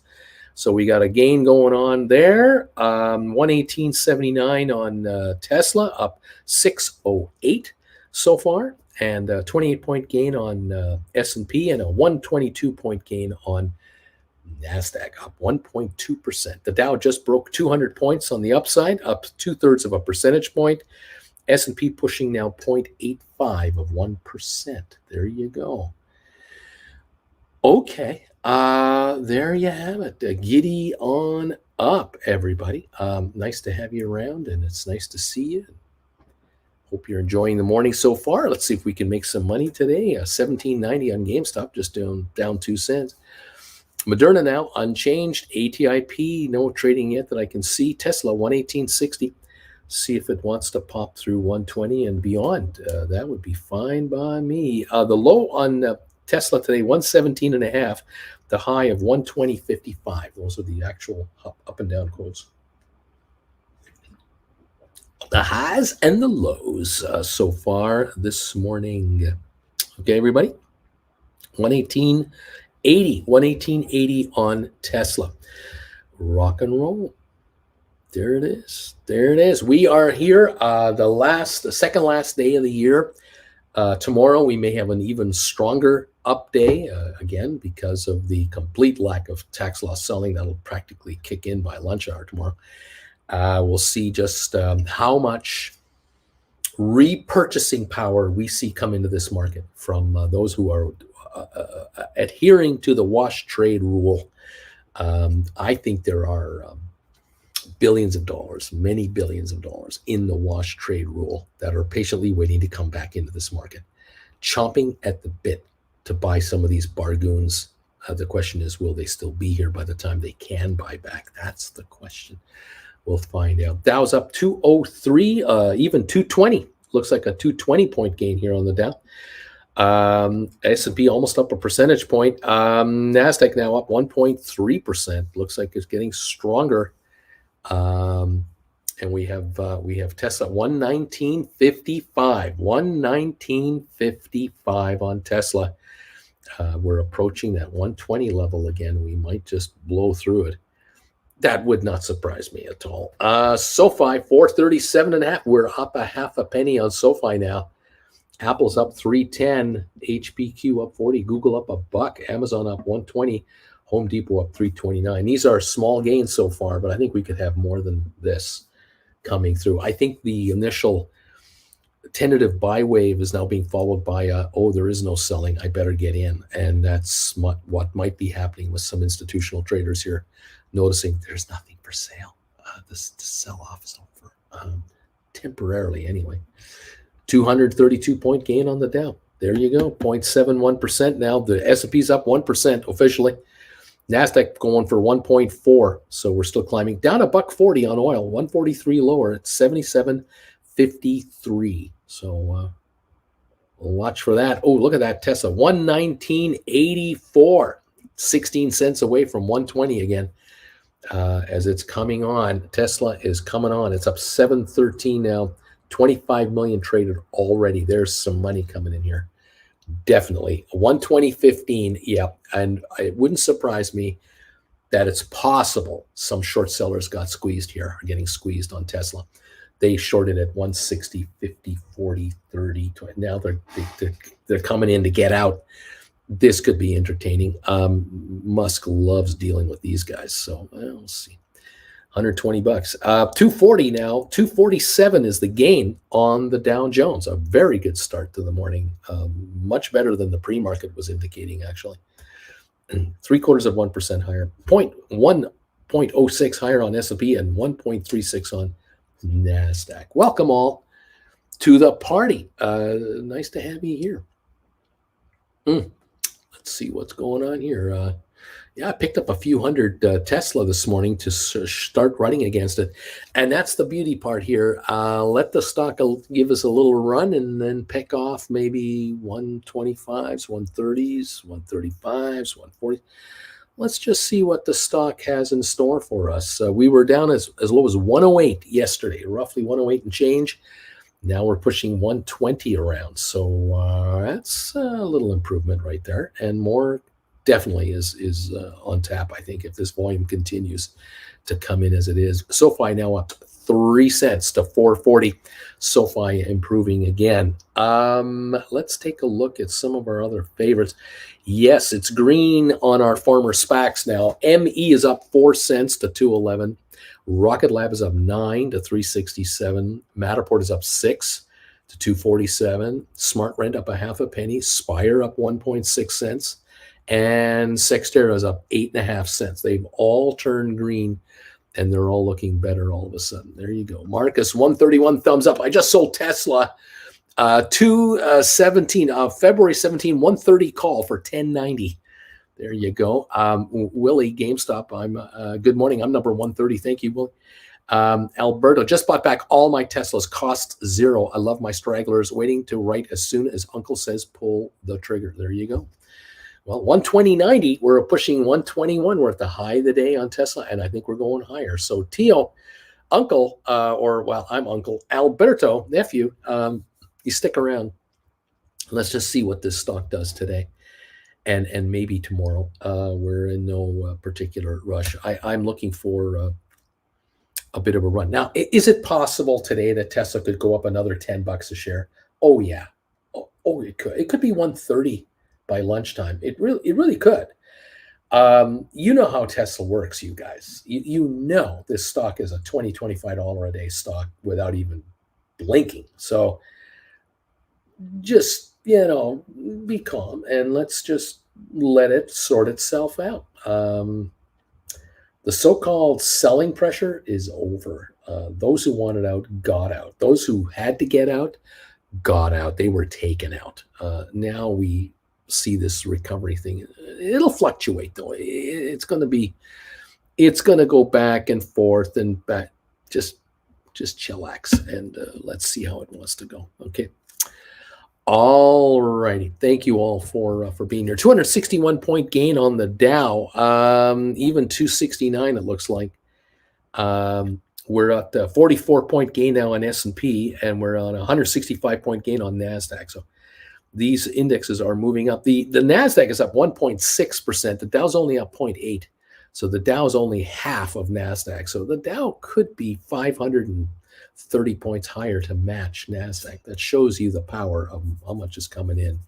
So we got a gain going on there. 118.79 on Tesla, up 608 so far, and a 28-point gain on S&P, and a 122-point gain on NASDAQ, up 1.2%. The Dow just broke 200 points on the upside, up 2/3 of a percentage point. S&P pushing now 0.85 of 1%. There you go. Okay. There you have it. Giddy on up, everybody. Nice to have you around, and it's nice to see you. Hope you're enjoying the morning so far. Let's see if we can make some money today. 17.90 on GameStop, just down 2 cents. Moderna now unchanged. ATIP, no trading yet that I can see. Tesla 118.60. See if it wants to pop through 120 and beyond. That would be fine by me. The low on Tesla today, 117.5. The high of 120.55. Those are the actual up and down quotes. The highs and the lows so far this morning. Okay, everybody. 118.80 on Tesla. Rock and roll. There it is. There it is. We are here the second last day of the year. Tomorrow we may have an even stronger up day again because of the complete lack of tax loss selling that'll practically kick in by lunch hour tomorrow. We'll see just how much repurchasing power we see come into this market from those who are adhering to the wash trade rule. I think there are billions of dollars, many billions of dollars in the wash trade rule that are patiently waiting to come back into this market, chomping at the bit to buy some of these bargoons. The question is, will they still be here by the time they can buy back? That's the question. We'll find out. Dow's up 203, even 220. Looks like a 220-point gain here on the Dow. S&P almost up a percentage point. NASDAQ now up 1.3%. Looks like it's getting stronger. And we have Tesla 119.55. 119.55 on Tesla. We're approaching that 120 level again. We might just blow through it. That would not surprise me at all. SoFi 437.5. We're up a half a penny on SoFi now. Apple's up 3.10. HPQ up 40. Google up $1. Amazon up 120. Home Depot up 329. These are small gains so far, but I think we could have more than this coming through. I think the initial tentative buy wave is now being followed by there is no selling, I better get in. And that's what might be happening with some institutional traders here, noticing there's nothing for sale. This sell-off is over, temporarily anyway. 232-point gain on the Dow. There you go, 0.71% now. The S&P's up 1% officially. NASDAQ going for 1.4, so we're still climbing. Down $1.40 on oil, 143 lower at 77.53. So we'll watch for that. Oh, look at that Tesla, 119.84, 16 cents away from 120 again. As it's coming on, Tesla is coming on. It's up 713 now. 25 million traded already. There's some money coming in here. Definitely 120.15. Yeah, and it wouldn't surprise me that it's possible some short sellers got squeezed here, are getting squeezed on Tesla. They shorted at 160, 50, 40, 30, 20. Now they're coming in to get out. This could be entertaining. Musk loves dealing with these guys, so we'll see. $120. 240 now. 247 is the gain on the Dow Jones. A very good start to the morning. Much better than the pre-market was indicating, actually. 0.75% higher. 0.06 higher on S&P and 1.36 on NASDAQ. Welcome all to the party. Nice to have you here. Let's see what's going on here. Yeah, I picked up a few hundred Tesla this morning to start running against it. And that's the beauty part here. Let the stock give us a little run and then pick off maybe 125s, 130s, 135s, 140s. Let's just see what the stock has in store for us. We were down as low as 108 yesterday, roughly 108 and change. Now we're pushing 120 around. So that's a little improvement right there. And more definitely is on tap, I think, if this volume continues to come in as it is. SoFi now up 3 cents to 440. SoFi improving again. Let's take a look at some of our other favorites. Yes, it's green on our former SPACs now. ME is up 4 cents to 211. Rocket Lab is up 9 to 367. Matterport is up 6 to 247. Smart Rent up a half a penny. Spire up 1.6 cents. And Sextera is up 8.5 cents. They've all turned green, and they're all looking better all of a sudden. There you go. Marcus, 131 thumbs up. I just sold Tesla 217 February 17, 130 call for 1090. There you go. Willie, GameStop, good morning. I'm number 130. Thank you, Willie. Alberto, just bought back all my Teslas, cost zero. I love my stragglers, waiting to write as soon as Uncle says pull the trigger. There you go. Well, 120.90, we're pushing 121. We're at the high of the day on Tesla, and I think we're going higher. So Tio, Uncle, I'm Uncle, Alberto, nephew, you stick around. Let's just see what this stock does today and maybe tomorrow. We're in no particular rush. I'm looking for a bit of a run. Now, is it possible today that Tesla could go up another $10 a share? Oh, yeah. Oh, it could. It could be 130 by lunchtime. It really could. You know how Tesla works, you guys. You know this stock is a $20, $25 a day stock without even blinking. So just, be calm and let's just let it sort itself out. The so-called selling pressure is over. Those who wanted out got out. Those who had to get out got out. They were taken out. Now we see this recovery thing. It'll fluctuate though. It's going to go back and forth and back. Just chillax and let's see how it wants to go. Okay. All righty. Thank you all for being here. 261-point gain on the Dow. Even 269 it looks like. We're at a 44-point gain now on S&P, and we're on a 165-point gain on NASDAQ. So these indexes are moving up. The NASDAQ is up 1.6%. The Dow's only up 0.8%. So the Dow is only half of NASDAQ. So the Dow could be 500 30 points higher to match NASDAQ. That shows you the power of how much is coming in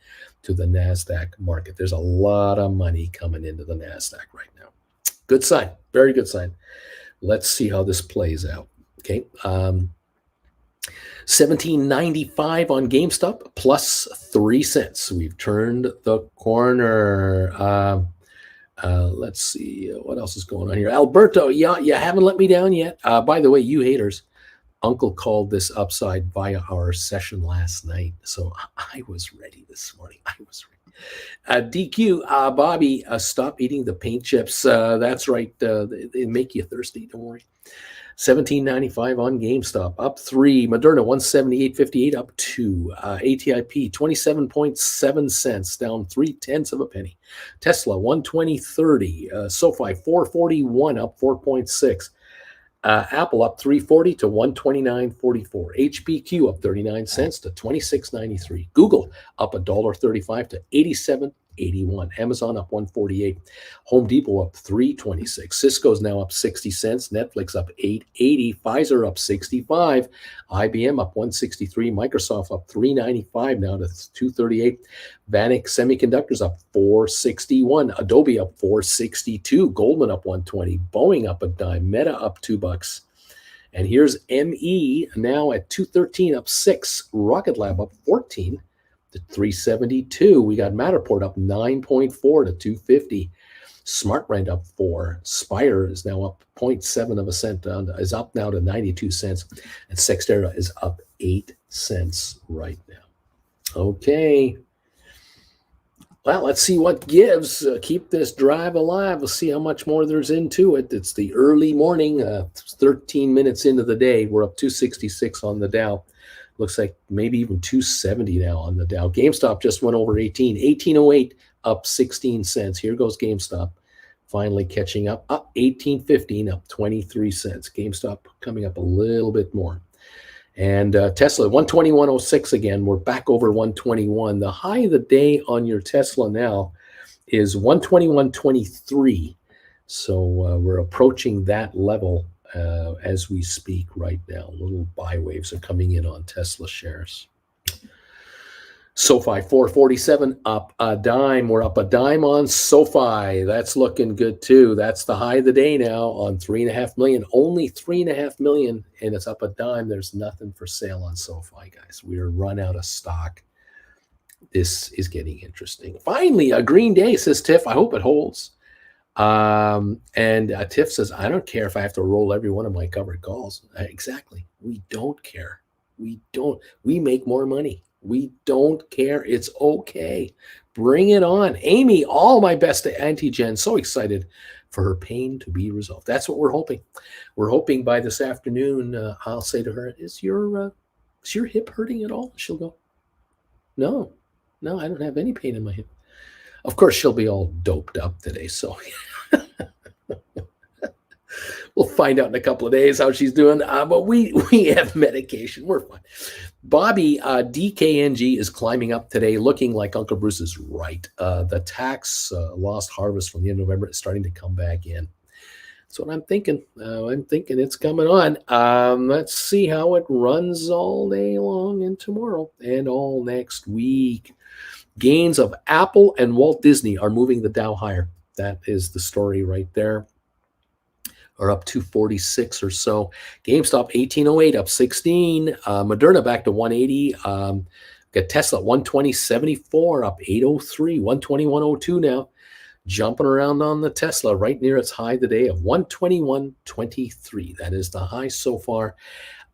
to the NASDAQ market. There's a lot of money coming into the NASDAQ right now. Good sign. Very good sign. Let's see how this plays out. Okay. 17.95 on GameStop, plus 3 cents. We've turned the corner. Let's see what else is going on here. Alberto, yeah, you haven't let me down yet. By the way, you haters, Uncle called this upside via our session last night, so I was ready this morning. I was ready. DQ, Bobby, stop eating the paint chips. That's right. They make you thirsty. Don't worry. 17.95 on GameStop, up 3. Moderna 178.58, up 2. ATIP 27.7 cents, down 0.3 of a penny. Tesla 120.30. SoFi 441, up 4.6. Apple up 340 to 129.44. HPQ up 39 cents to 26.93. Google up $1.35 to 87.81. Amazon up 148. Home Depot up 326. Cisco's now up 60 cents. Netflix up 8.80. Pfizer up 65. IBM up 163. Microsoft up 395 now to 238. Vanik Semiconductors up 461. Adobe up 462. Goldman up 120. Boeing up a dime. Meta up $2. And here's ME now at 213, up 6. Rocket Lab up 14 to 372. We got Matterport up 9.4 to 250. SmartRent up 4. Spire is now up 0.7 of a cent, is up now to 92 cents. And Sextera is up 8 cents right now. Okay. Well, let's see what gives. Keep this drive alive. We'll see how much more there's into it. It's the early morning, 13 minutes into the day. We're up 266 on the Dow. Looks like maybe even 270 now on the Dow. GameStop just went over 18. 1808, up 16 cents. Here goes GameStop. Finally catching up. Up 1815, up 23 cents. GameStop coming up a little bit more. And Tesla, 121.06 again. We're back over 121. The high of the day on your Tesla now is 121.23. So we're approaching that level as we speak right now. Little buy waves are coming in on Tesla shares. SoFi 447, up a dime. We're up a dime on SoFi. That's looking good too. That's the high of the day now on 3.5 million. Only 3.5 million, and it's up a dime. There's nothing for sale on SoFi, guys. We're run out of stock. This is getting interesting. Finally, a green day, says Tiff. I hope it holds. And Tiff says, I don't care if I have to roll every one of my covered calls. Exactly. We don't care. We don't. We make more money. We don't care. It's okay. Bring it on. Amy, all my best to Auntie Jen. So excited for her pain to be resolved. That's what we're hoping. We're hoping by this afternoon, I'll say to her, is your hip hurting at all? She'll go, no, I don't have any pain in my hip. Of course, she'll be all doped up today. So we'll find out in a couple of days how she's doing. But we have medication. We're fine. Bobby, DKNG is climbing up today, looking like Uncle Bruce is right. The tax lost harvest from the end of November is starting to come back in. That's what I'm thinking. I'm thinking it's coming on. Let's see how it runs all day long and tomorrow and all next week. Gains of Apple and Walt Disney are moving the Dow higher. That is the story right there. Are up 246 or so. GameStop 1808, up 16. Moderna back to 180. Got Tesla 120.74, up 803. 121.02 now. Jumping around on the Tesla right near its high today of 121.23. That is the high so far.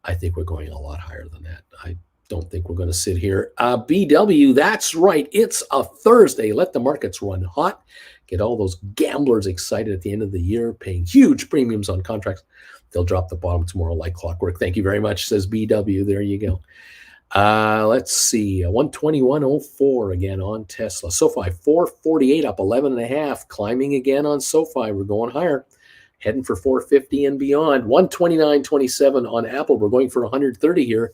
I think we're going a lot higher than that. I don't think we're going to sit here. BW, that's right. It's a Thursday. Let the markets run hot. Get all those gamblers excited at the end of the year, paying huge premiums on contracts. They'll drop the bottom tomorrow like clockwork. Thank you very much, says BW. There you go. Let's see. 121.04 again on Tesla. SoFi 448, up 11.5. Climbing again on SoFi. We're going higher. Heading for 450 and beyond. 129.27 on Apple. We're going for 130 here.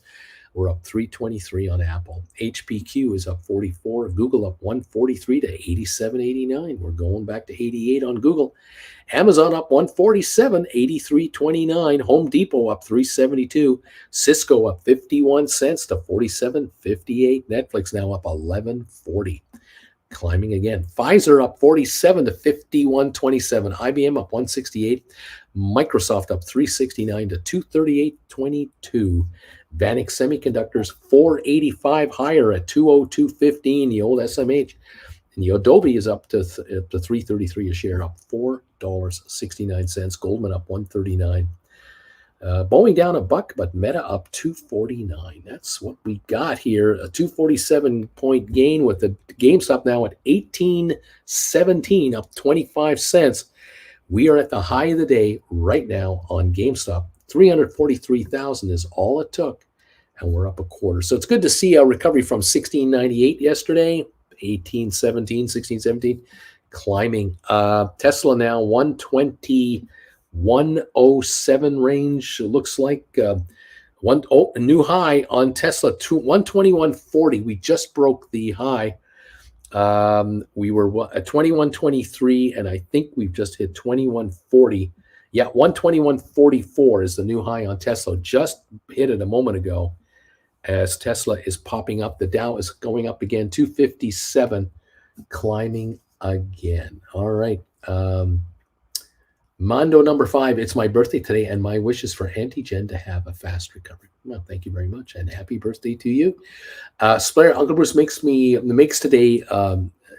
We're up 323 on Apple. HPQ is up 44. Google up 143 to 87.89. We're going back to 88 on Google. Amazon up 147, 83.29. Home Depot up 372. Cisco up 51 cents to 47.58. Netflix now up 11.40. Climbing again. Pfizer up 47 to 51.27. IBM up 168. Microsoft up 369 to 238.22. Vanik Semiconductors 485 higher at 202.15. The old SMH. And the Adobe is up to $3.33 a share, up $4.69. Goldman up 139. Boeing down $1, but Meta up 249. That's what we got here. A 247-point gain with the GameStop now at 18.17, up 25 cents. We are at the high of the day right now on GameStop. 343,000 is all it took, and we're up a quarter. So it's good to see a recovery from 1698 yesterday, 1817, 1617, climbing. Tesla now 120. 107 range. It looks like a new high on Tesla, 121.40. We just broke the high. We were at 21.23, and I think we've just hit 21.40. Yeah, 121.44 is the new high on Tesla. Just hit it a moment ago as Tesla is popping up. The Dow is going up again, 257, climbing again. All right. Mondo number 5, it's my birthday today, and my wish is for Auntie Jen to have a fast recovery. Well, thank you very much, and happy birthday to you. Splayer, Uncle Bruce makes today,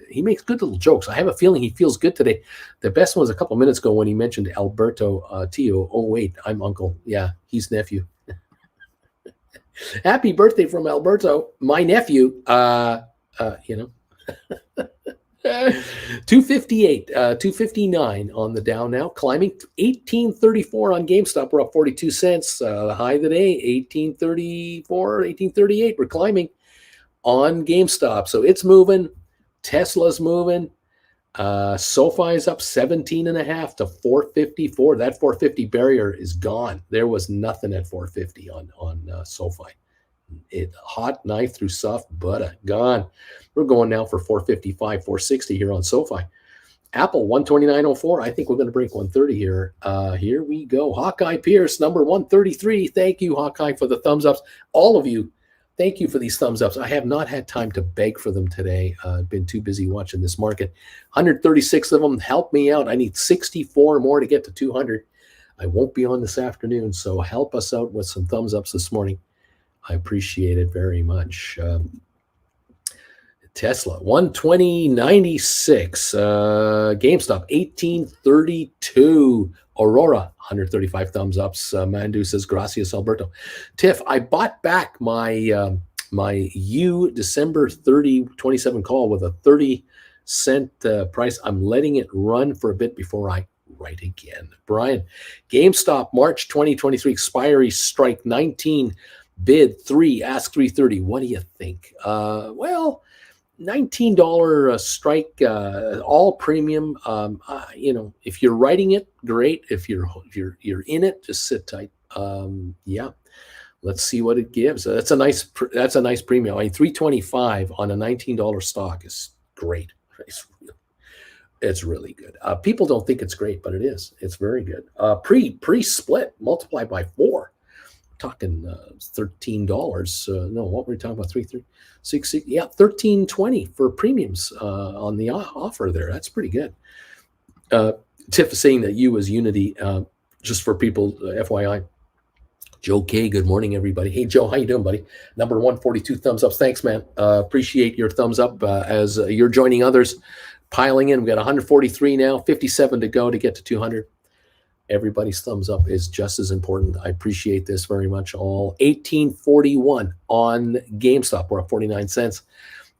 he makes good little jokes. I have a feeling he feels good today. The best one was a couple minutes ago when he mentioned Alberto Tio. Oh, wait, I'm uncle. Yeah, he's nephew. Happy birthday from Alberto, my nephew. 258, 259 on the Dow now, climbing 1834 on GameStop. We're up 42 cents. The high of the day, 1834, 1838. We're climbing on GameStop. So it's moving. Tesla's moving. SoFi is up 17.5 to 454. That 450 barrier is gone. There was nothing at 450 on SoFi. Hot knife through soft butter, gone. We're going now for 455, 460 here on SoFi. Apple 129.04. I think we're going to break 130 here. Here we go. Hawkeye Pierce, number 133. Thank you, Hawkeye, for the thumbs ups. All of you, thank you for these thumbs ups. I have not had time to beg for them today. I've been too busy watching this market. 136 of them. Help me out. I need 64 more to get to 200. I won't be on this afternoon, so help us out with some thumbs ups this morning. I appreciate it very much. Tesla 120.96. GameStop 18.32. Aurora 135 thumbs ups. Mandu says gracias Alberto. Tiff, I bought back my my December 27 call with a 30-cent price. I'm letting it run for a bit before I write again. Brian, GameStop March 2023 expiry strike 19. Bid 3, ask 330. What do you think? Well, $19 strike, all premium. If you're writing it, great. If you're in it, just sit tight. Yeah, let's see what it gives. That's a nice premium. I mean, $325 on a $19 stock is great. It's really good. People don't think it's great, but it is. It's very good. Pre-split, multiply by 4. Talking $13. No, what were we talking about? 3.6. Yeah, $13.20 for premiums on the offer there. That's pretty good. Tiff is saying that you as Unity, just for people, FYI. Joe K, good morning, everybody. Hey, Joe, how you doing, buddy? Number 142 thumbs up. Thanks, man. Appreciate your thumbs up as you're joining others, piling in. We've got 143 now, 57 to go to get to 200. Everybody's thumbs up is just as important. I appreciate this very much. All 1841 on GameStop. We're up 49 cents,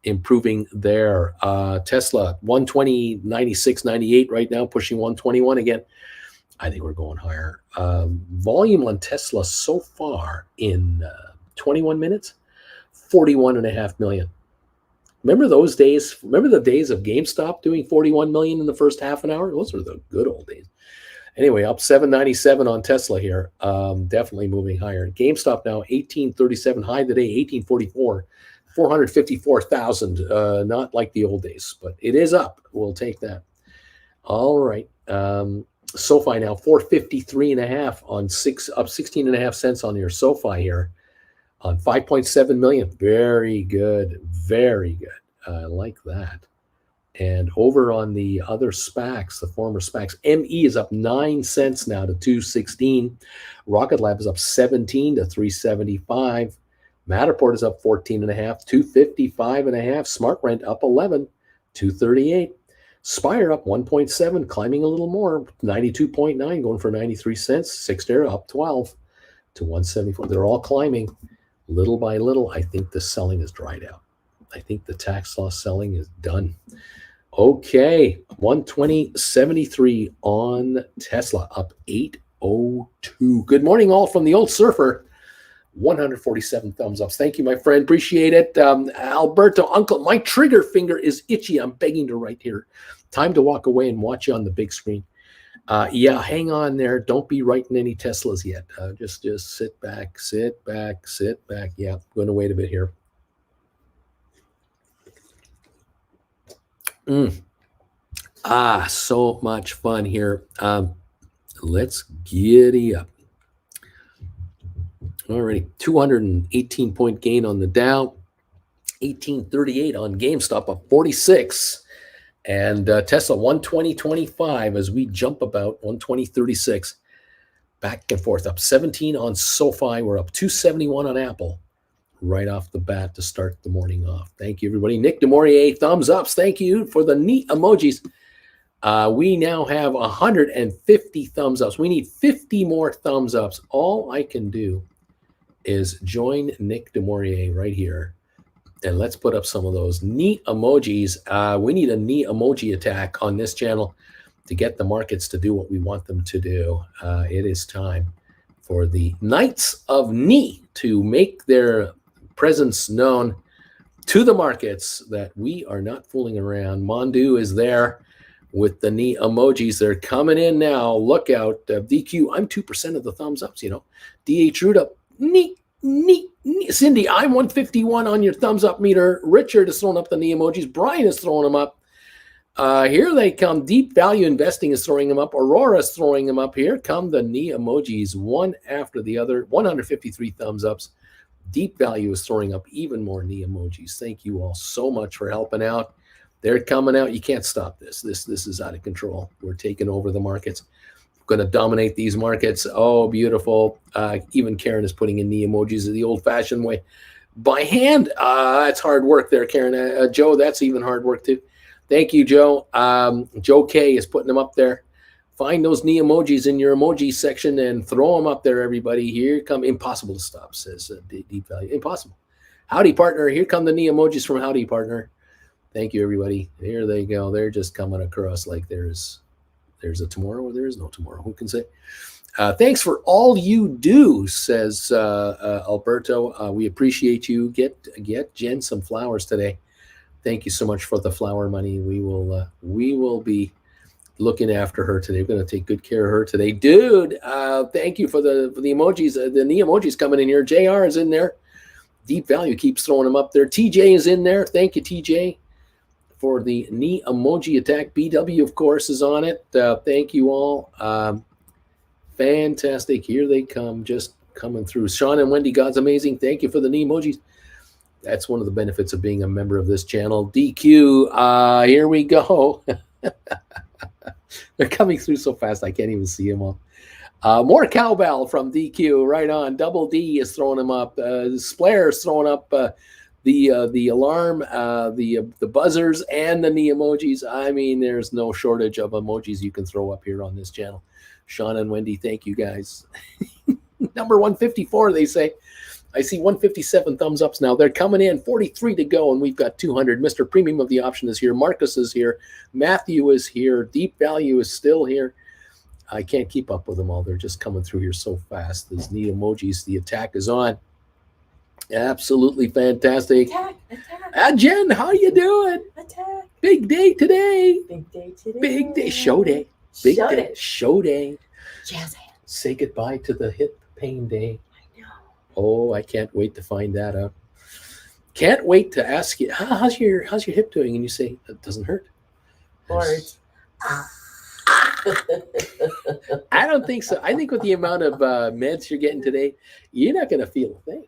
improving there. Tesla 120.96.98 right now, pushing 121 again. I think we're going higher. Volume on Tesla so far in 21 minutes, 41.5 million. Remember those days? Remember the days of GameStop doing 41 million in the first half an hour? Those were the good old days. Anyway, up 797 on Tesla here. Definitely moving higher. GameStop now 1837, high today 1844, 454,000. Not like the old days, but it is up. We'll take that. All right. SoFi now 453 and a half on up 16 and a half cents on your SoFi here on 5.7 million. Very good. Very good. I like that. And over on the other SPACs, the former SPACs, ME is up 9 cents now to 216. Rocket Lab is up 17 to 375. Matterport is up 14 and a half, 255 and a half. Smart Rent up 11, 238. Spire up 1.7, climbing a little more, 92.9, going for 93 cents. Cyxtera up 12 to 174. They're all climbing little by little. I think the selling is dried out. I think the tax loss selling is done. Okay, 120.73 on Tesla, up 802. Good morning, all from the old surfer. 147 thumbs ups. Thank you, my friend. Appreciate it. Alberto, uncle, my trigger finger is itchy. I'm begging to write here. Time to walk away and watch you on the big screen. Yeah, hang on there. Don't be writing any Teslas yet. Just sit back, sit back, sit back. Yeah, I'm going to wait a bit here. So much fun here. Let's giddy up. Alrighty, 218-point gain on the Dow, 1838 on GameStop, up 46, and Tesla 120.25 as we jump about 120.36, back and forth, up 17 on SoFi. We're up 271 on Apple. Right off the bat to start the morning off. Thank you, everybody. Nick DeMaurier, thumbs ups. Thank you for the neat emojis. We now have 150 thumbs ups. We need 50 more thumbs ups. All I can do is join Nick DeMaurier right here. And let's put up some of those neat emojis. We need a neat emoji attack on this channel to get the markets to do what we want them to do. It is time for the Knights of Ni to make their presence known to the markets that we are not fooling around. Mondu is there with the knee emojis. They're coming in now. Look out. DQ, I'm 2% of the thumbs ups, you know. DH Ruda, neat. Cindy, I'm 151 on your thumbs up meter. Richard is throwing up the knee emojis. Brian is throwing them up. Here they come. Deep Value Investing is throwing them up. Aurora is throwing them up. Here come the knee emojis, one after the other. 153 thumbs ups. Deep Value is throwing up even more knee emojis. Thank you all so much for helping out. They're coming out. You can't stop this. This is out of control. We're taking over the markets. Going to dominate these markets. Oh, beautiful. Even Karen is putting in knee emojis the old-fashioned way. By hand. That's hard work there, Karen. Joe, that's even hard work too. Thank you, Joe. Joe K is putting them up there. Find those knee emojis in your emoji section and throw them up there, everybody. Here come. Impossible to stop, says Deep Value. Impossible. Howdy, partner. Here come the knee emojis from Howdy, partner. Thank you, everybody. Here they go. They're just coming across like there's a tomorrow or there is no tomorrow. Who can say? Thanks for all you do, says Alberto. We appreciate you. Get Jen some flowers today. Thank you so much for the flower money. We will be looking after her today. We're going to take good care of her today. Dude, thank you for the emojis. The knee emojis coming in here. JR is in there. Deep Value keeps throwing them up there. TJ is in there. Thank you, TJ, for the knee emoji attack. BW, of course, is on it. Thank you all. Fantastic. Here they come, just coming through. Sean and Wendy, God's amazing. Thank you for the knee emojis. That's one of the benefits of being a member of this channel. DQ, here we go. They're coming through so fast, I can't even see them all. More cowbell from DQ, right on. Double D is throwing them up. Splair is throwing up the alarm, the buzzers, and the knee emojis. I mean, there's no shortage of emojis you can throw up here on this channel. Sean and Wendy, thank you guys. Number 154, they say. I see 157 thumbs ups now. They're coming in, 43 to go, and we've got 200. Mr. Premium of the Option is here. Marcus is here. Matthew is here. Deep Value is still here. I can't keep up with them all. They're just coming through here so fast. These neat emojis. The attack is on. Absolutely fantastic. Attack. Jen, how you doing? Attack. Big day today. Big day today. Big day. Show day. Big day. Show day. Jazz hands. Say goodbye to the hip pain day. I know. Oh, I can't wait to find that out. Can't wait to ask you, how's your hip doing? And you say, it doesn't hurt. Or it's I don't think so. I think with the amount of meds you're getting today, you're not going to feel a thing.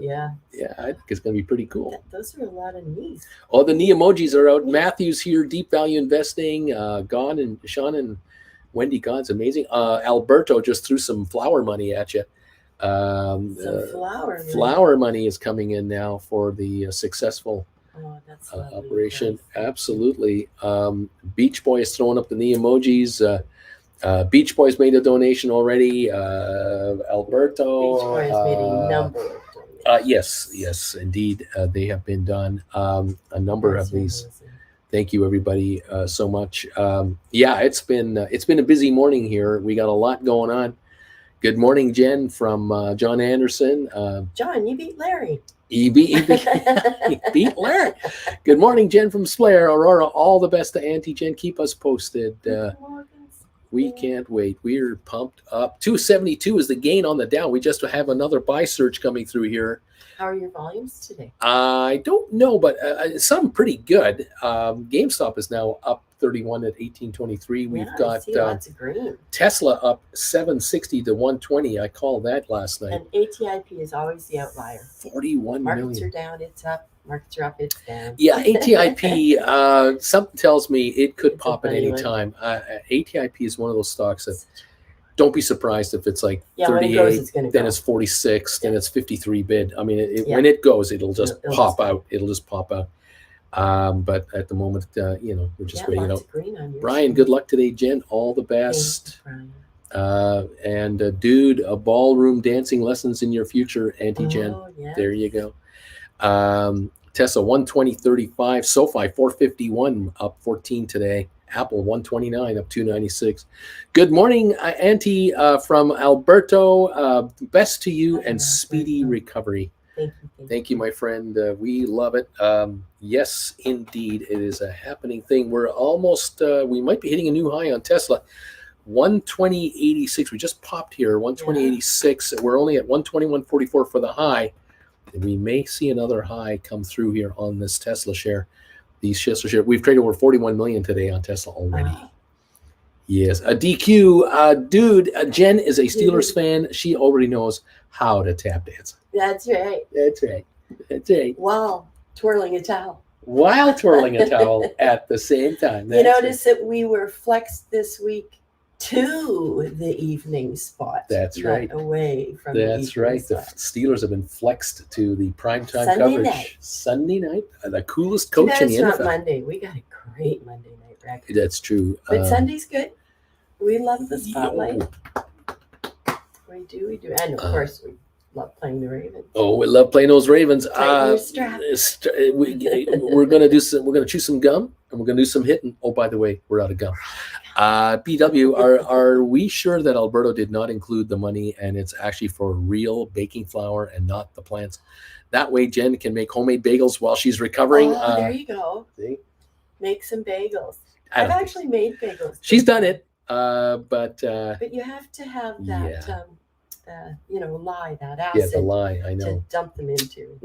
yeah. Yeah, I think it's going to be pretty cool. Those are a lot of knees. Oh, the knee emojis are out. Matthew's here, Deep Value Investing. Gon and Sean and Wendy Gon's amazing. Alberto just threw some flower money at you. Some flower money is coming in now for the successful that's operation. Absolutely. Beach Boy is throwing up the knee emojis. Beach Boys made a donation already. Alberto. Beach Boys made a number of donations. Yes, indeed. They have been done. A number of these. Amazing. Thank you, everybody, so much. It's been a busy morning here. We got a lot going on. Good morning, Jen, from John Anderson. John, you beat Larry. He beat Larry. Good morning, Jen from Slayer, Aurora. All the best to Auntie Jen. Keep us posted. We can't wait. We're pumped up. 272 is the gain on the Dow. We just have another buy surge coming through here. How are your volumes today? I don't know, but some pretty good. GameStop is now up 31 at 1823. We've got lots of green. Tesla up 760 to 120. I called that last night. And ATIP is always the outlier. 41 Markets million. are down, it's up. Markets are up, it's down. Yeah, ATIP, something tells me it could pop at any time. ATIP is one of those stocks that don't be surprised if it's like 38, when it goes, it's then it's 46, then it's 53 bid. I mean, when it goes, it'll just pop out. It'll just pop out. But at the moment, we're just waiting out. Brian, good luck today, Jen. All the best. And dude, ballroom dancing lessons in your future, Auntie Jen. Yes. There you go. Tesla 120.35, SoFi 451 up 14 today. Apple 129 up 296. Good morning, Auntie from Alberto. Best to you and speedy recovery. Thank you, my friend. We love it. Yes, indeed, it is a happening thing. We're almost, we might be hitting a new high on Tesla. 120.86. We just popped here. 120.86. We're only at 121.44 for the high. We may see another high come through here on this Tesla share. These Tesla share. We've traded over 41 million today on Tesla already. Yes, a DQ dude. Jen is a Steelers fan. She already knows how to tap dance. That's right. That's right. That's right. While twirling a towel. While twirling a towel at the same time. You notice that we were flexed this week to the evening spot. That's right. Away from That's the right. spot. The Steelers have been flexed to the primetime Sunday coverage. Night. Sunday night. The coolest coach in the NFL. NFL. Not Monday. We got a great Monday night record. That's true. But Sunday's good. We love the spotlight. We do. And of course, we love playing the Ravens. Oh, we love playing those Ravens. Tighten your strap. We're gonna do some. We're gonna chew some gum, and we're gonna do some hitting. Oh, by the way, we're out of gum. BW, are we sure that Alberto did not include the money, and it's actually for real baking flour and not the plants? That way, Jen can make homemade bagels while she's recovering. Oh, there you go. See? Make some bagels. I've actually made bagels. She's done it, but you have to have that. Lye, that acid. Yeah, the lye, I know. To dump them into.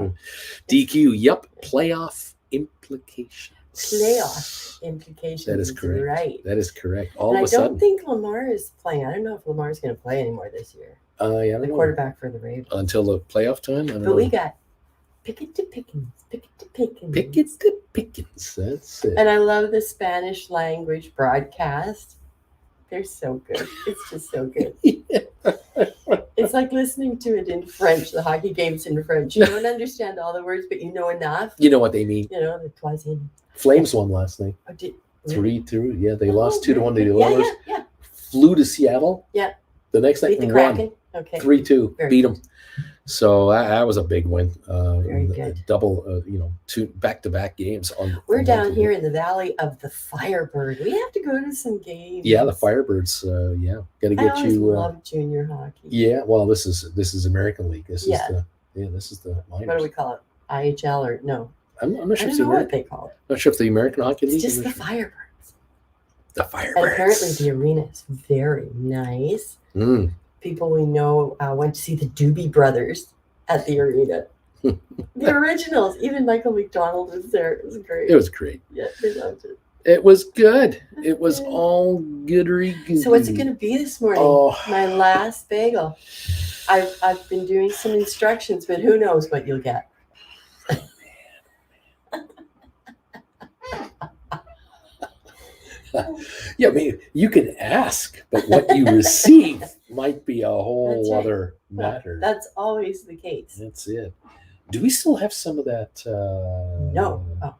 DQ, yep, playoff implications. Playoff implications. That is correct. Right. That is correct. I don't think Lamar is playing. I don't know if Lamar's going to play anymore this year. Yeah, the quarterback for the Ravens. Until the playoff time? I don't know. We got Pickett to Pickens. Pickett to Pickens. Pickett to Pickens. That's it. And I love the Spanish language broadcast. They're so good. It's just so good. It's like listening to it in French, the hockey games in French. You don't understand all the words, but you know enough. You know what they mean. The Toisin. Flames won last night. Oh, did, really? 3-2. Yeah, they lost 2-1 to the Oilers. Yeah. Flew to Seattle. Yeah. The next night Beat the won. Kraken. Okay. 3-2. Beat them. So that was a big win. Very good. Double, 2 back-to-back games. We're down here in the Valley of the Firebird. We have to go to some games. Yeah, the Firebirds. Got to get you. I love junior hockey. Yeah, well, this is American League. This is the minors. What do we call it? IHL or no? I'm not sure. I don't know what they call it. Not sure if the American Hockey League. It's just the Firebirds. The And fireworks. apparently the arena is very nice. Mm. People we know went to see the Doobie Brothers at the arena. The originals. Even Michael McDonald was there. It was great. It was great. Yeah, they loved it. It was good. That's It was good. all goodery goo. So what's it going to be this morning? Oh, My last bagel. I've been doing some instructions, but who knows what you'll get. yeah, I mean, you can ask, but what you receive might be a whole That's right. other Well, matter. that's always the case. That's it. Do we still have some of that? No. Oh.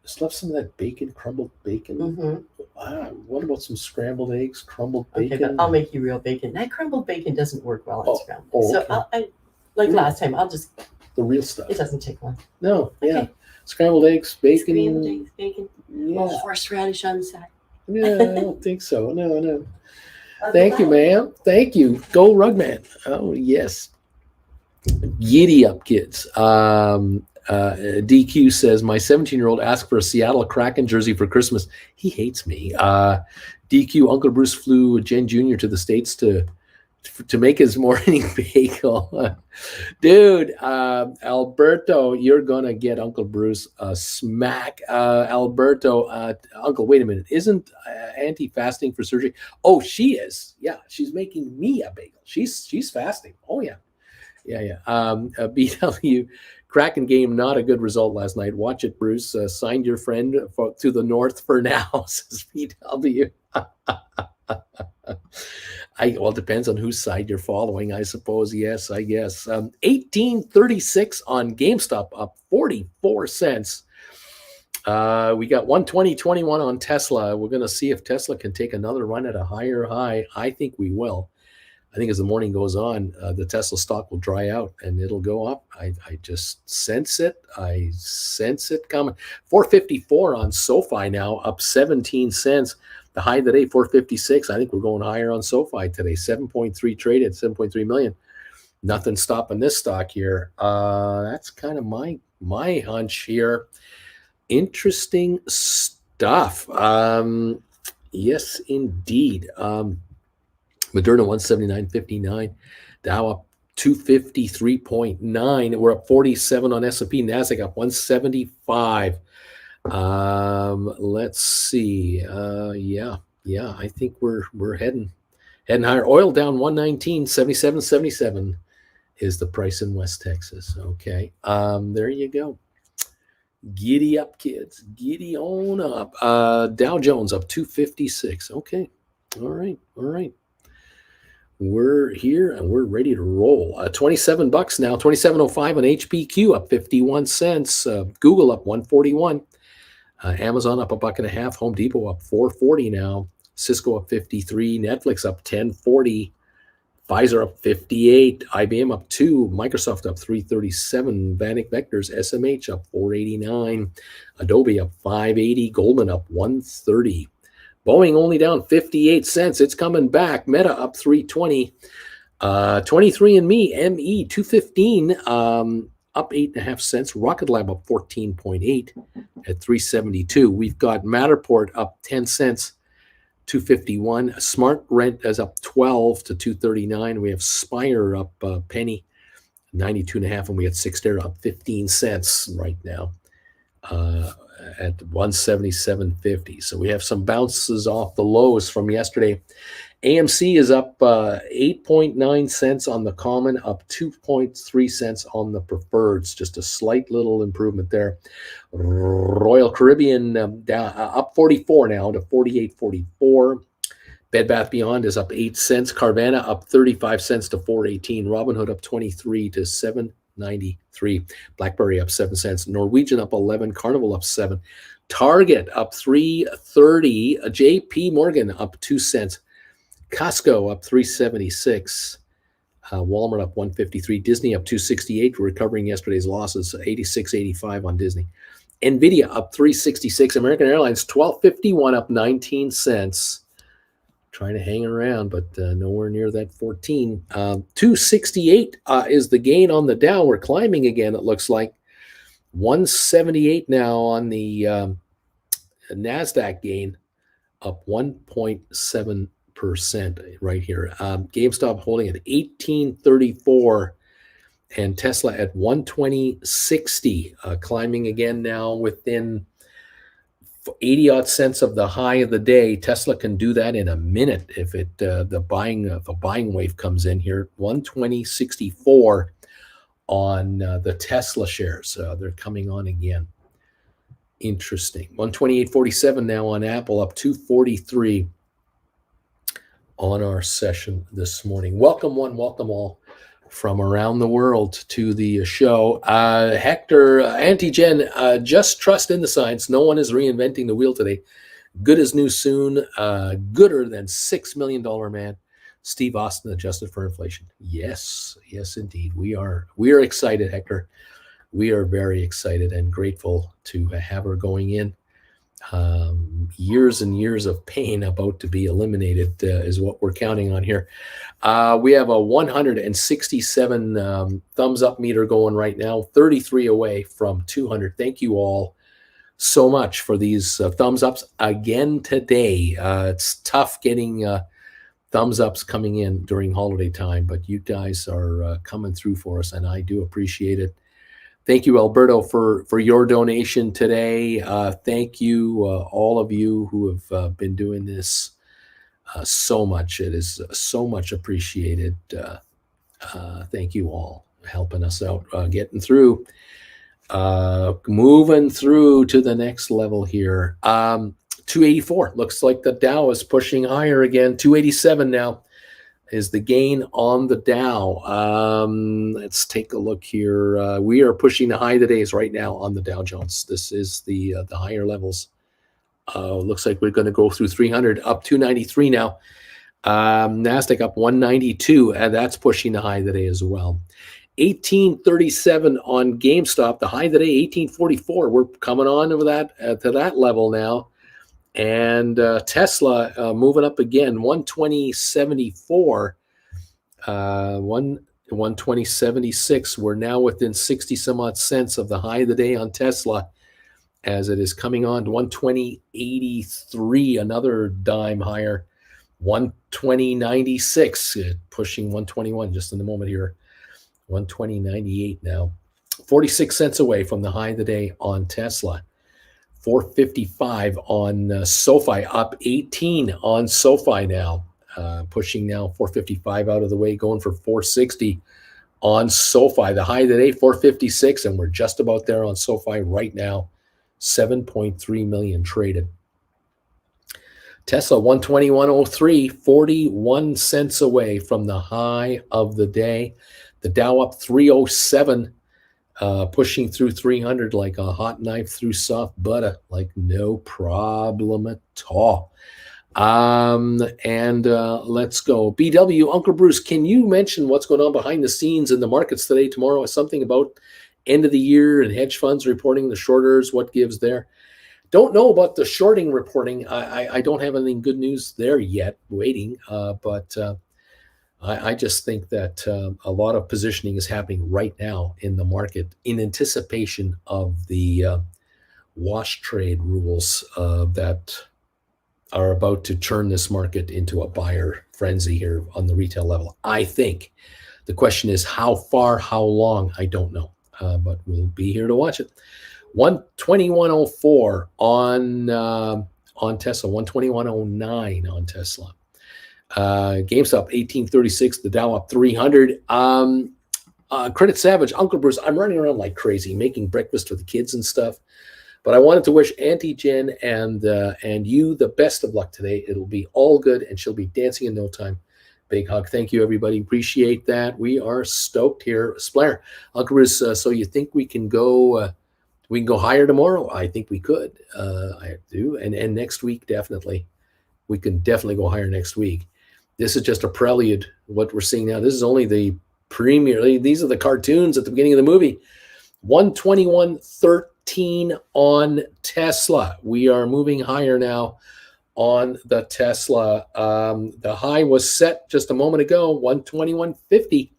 Still have some of that bacon, crumbled bacon. Mm-hmm. What about some scrambled eggs, crumbled Okay, bacon? but I'll make you real bacon. That crumbled bacon doesn't work well on scrambled. Oh, okay. So like last time, I'll just the real stuff. It doesn't take long. No, Okay. yeah, scrambled eggs, bacon. Scrambled eggs, bacon. Yeah. Oh, horseradish on the side. Yeah, I don't think so. No. Thank you, ma'am. Thank you. Go Rugman. Oh, yes. Giddy up, kids. DQ says, my 17-year-old asked for a Seattle Kraken jersey for Christmas. He hates me. DQ, Uncle Bruce flew Jen Jr. to the States to make his morning bagel. Dude, Alberto, you're going to get Uncle Bruce a smack. Alberto, Uncle, wait a minute. Isn't Auntie fasting for surgery? Oh, she is. Yeah, she's making me a bagel. She's fasting. Oh, yeah. Yeah. BW, Kraken game, not a good result last night. Watch it, Bruce. Signed your friend to the north for now, says BW. Well, it depends on whose side you're following, I suppose. Yes, I guess. 1836 on GameStop, up 44 cents. We got 120.21 on Tesla. We're going to see if Tesla can take another run at a higher high. I think we will. I think as the morning goes on, the Tesla stock will dry out and it'll go up. I just sense it. I sense it coming. 454 on SoFi now, up 17 cents. The high today, 456. I think we're going higher on SoFi today. 7.3 traded, 7.3 million. Nothing stopping this stock here. That's kind of my hunch here. Interesting stuff. Yes, indeed. Moderna 179.59. Dow up 253.9. We're up 47 on S&P. Nasdaq up 175. Let's see. Yeah. I think we're heading higher. Oil down 119.77 is the price in West Texas. Okay. There you go. Giddy up, kids. Giddy on up. Dow Jones up 256. Okay. All right. We're here and we're ready to roll. $27 now. 27.05 on HPQ, up 51 cents. Google up 141. Amazon up $1.50. Home Depot up $4.40 now. Cisco up 53. Netflix up 10.40. Pfizer up 58. IBM up 2. Microsoft up 337. Vanek Vectors SMH up 489. Adobe up 580. Goldman up 130. Boeing only down 58 cents. It's coming back. Meta up 320. 23andMe, ME 215, up 8.5 cents. Rocket Lab up 14.8 at 372. We've got Matterport up 10 cents, 251. Smart Rent is up 12 to 239. We have Spire up a penny, 92.5, and we got Cyxtera up 15 cents right now. At 177.50. So we have some bounces off the lows from yesterday. AMC is up 8.9 cents on the common, up 2.3 cents on the preferreds. Just a slight little improvement there. Royal Caribbean up 44 now to 48.44. Bed Bath Beyond is up 8 cents. Carvana up 35 cents to 4.18. Robinhood up 23 to 7.93. BlackBerry up 7 cents. Norwegian up 11. Carnival up 7. Target up 3.30. JP Morgan up 2 cents. Costco up 3.76. Walmart up 1.53. Disney up 2.68. Recovering yesterday's losses. 86.85 on Disney. Nvidia up 3.66. American Airlines 12.51, up 19 cents. Trying to hang around, but nowhere near that 14. 268 is the gain on the Dow. We're climbing again, it looks like. 178 now on the NASDAQ gain. up 1.7% right here. GameStop holding at 1834, and Tesla at 120.60, climbing again now within 80 odd cents of the high of the day. Tesla can do that in a minute if the buying wave comes in here. 120.64 on the Tesla shares. They're coming on again. Interesting. 128.47 now on Apple, up 243 on our session this morning. Welcome one, welcome all from around the world to the show. Hector, Auntie Jen, just trust in the science. No one is reinventing the wheel today. Good as new soon. Gooder than $6 million man. Steve Austin adjusted for inflation. Yes, indeed. We are excited, Hector. We are very excited and grateful to have her going in. Years and years of pain about to be eliminated is what we're counting on here. We have a 167 thumbs up meter going right now, 33 away from 200. Thank you all so much for these thumbs ups again today. It's tough getting thumbs ups coming in during holiday time, but you guys are coming through for us, and I do appreciate it. Thank you, Alberto, for your donation today. Thank you, all of you who have been doing this so much. It is so much appreciated. Thank you all helping us out, getting through, moving through to the next level here. 284. Looks like the Dow is pushing higher again. 287 now is the gain on the Dow. Let's take a look here. We are pushing the high of the days right now on the Dow Jones. This is the higher levels. Looks like we're going to go through 300, up 293 now. NASDAQ up 192, and that's pushing the high of the day as well. 1837 on GameStop, the high of the day, 1844. We're coming on to that level now. And Tesla moving up again, 120.74, 120.76. We're now within 60 some odd cents of the high of the day on Tesla, as it is coming on to 120.83, another dime higher, 120.96, pushing 121 just in the moment here, 120.98 now, 46 cents away from the high of the day on Tesla. 455 on SoFi, up 18 on SoFi now, pushing now 455 out of the way, going for 460 on SoFi. The high of the day, 456, and we're just about there on SoFi right now, 7.3 million traded. Tesla, 121.03, 41 cents away from the high of the day. The Dow up 307. Pushing through 300 like a hot knife through soft butter, like no problem at all. Let's go. BW, Uncle Bruce, can you mention what's going on behind the scenes in the markets today, tomorrow? Something about end of the year and hedge funds reporting the shorters, what gives there? Don't know about the shorting reporting. I don't have anything good news there yet, waiting, but I just think that a lot of positioning is happening right now in the market in anticipation of the wash trade rules that are about to turn this market into a buyer frenzy here on the retail level. I think the question is how far, how long, I don't know, but we'll be here to watch it. 121.04 on Tesla, 121.09 on Tesla. GameStop 1836, the Dow up 300. Credit Savage, Uncle Bruce, I'm running around like crazy making breakfast for the kids and stuff, but I wanted to wish Auntie Jen and you the best of luck today. It'll be all good, and she'll be dancing in no time. Big hug. Thank you, everybody. Appreciate that. We are stoked here. Splair, Uncle Bruce, so you think we can go higher tomorrow? I think we could. I do, and next week definitely. We can definitely go higher next week. This is just a prelude. What we're seeing now, this is only the premiere. These are the cartoons at the beginning of the movie. 121.13 on Tesla. We are moving higher now on the Tesla. The high was set just a moment ago, 121.50.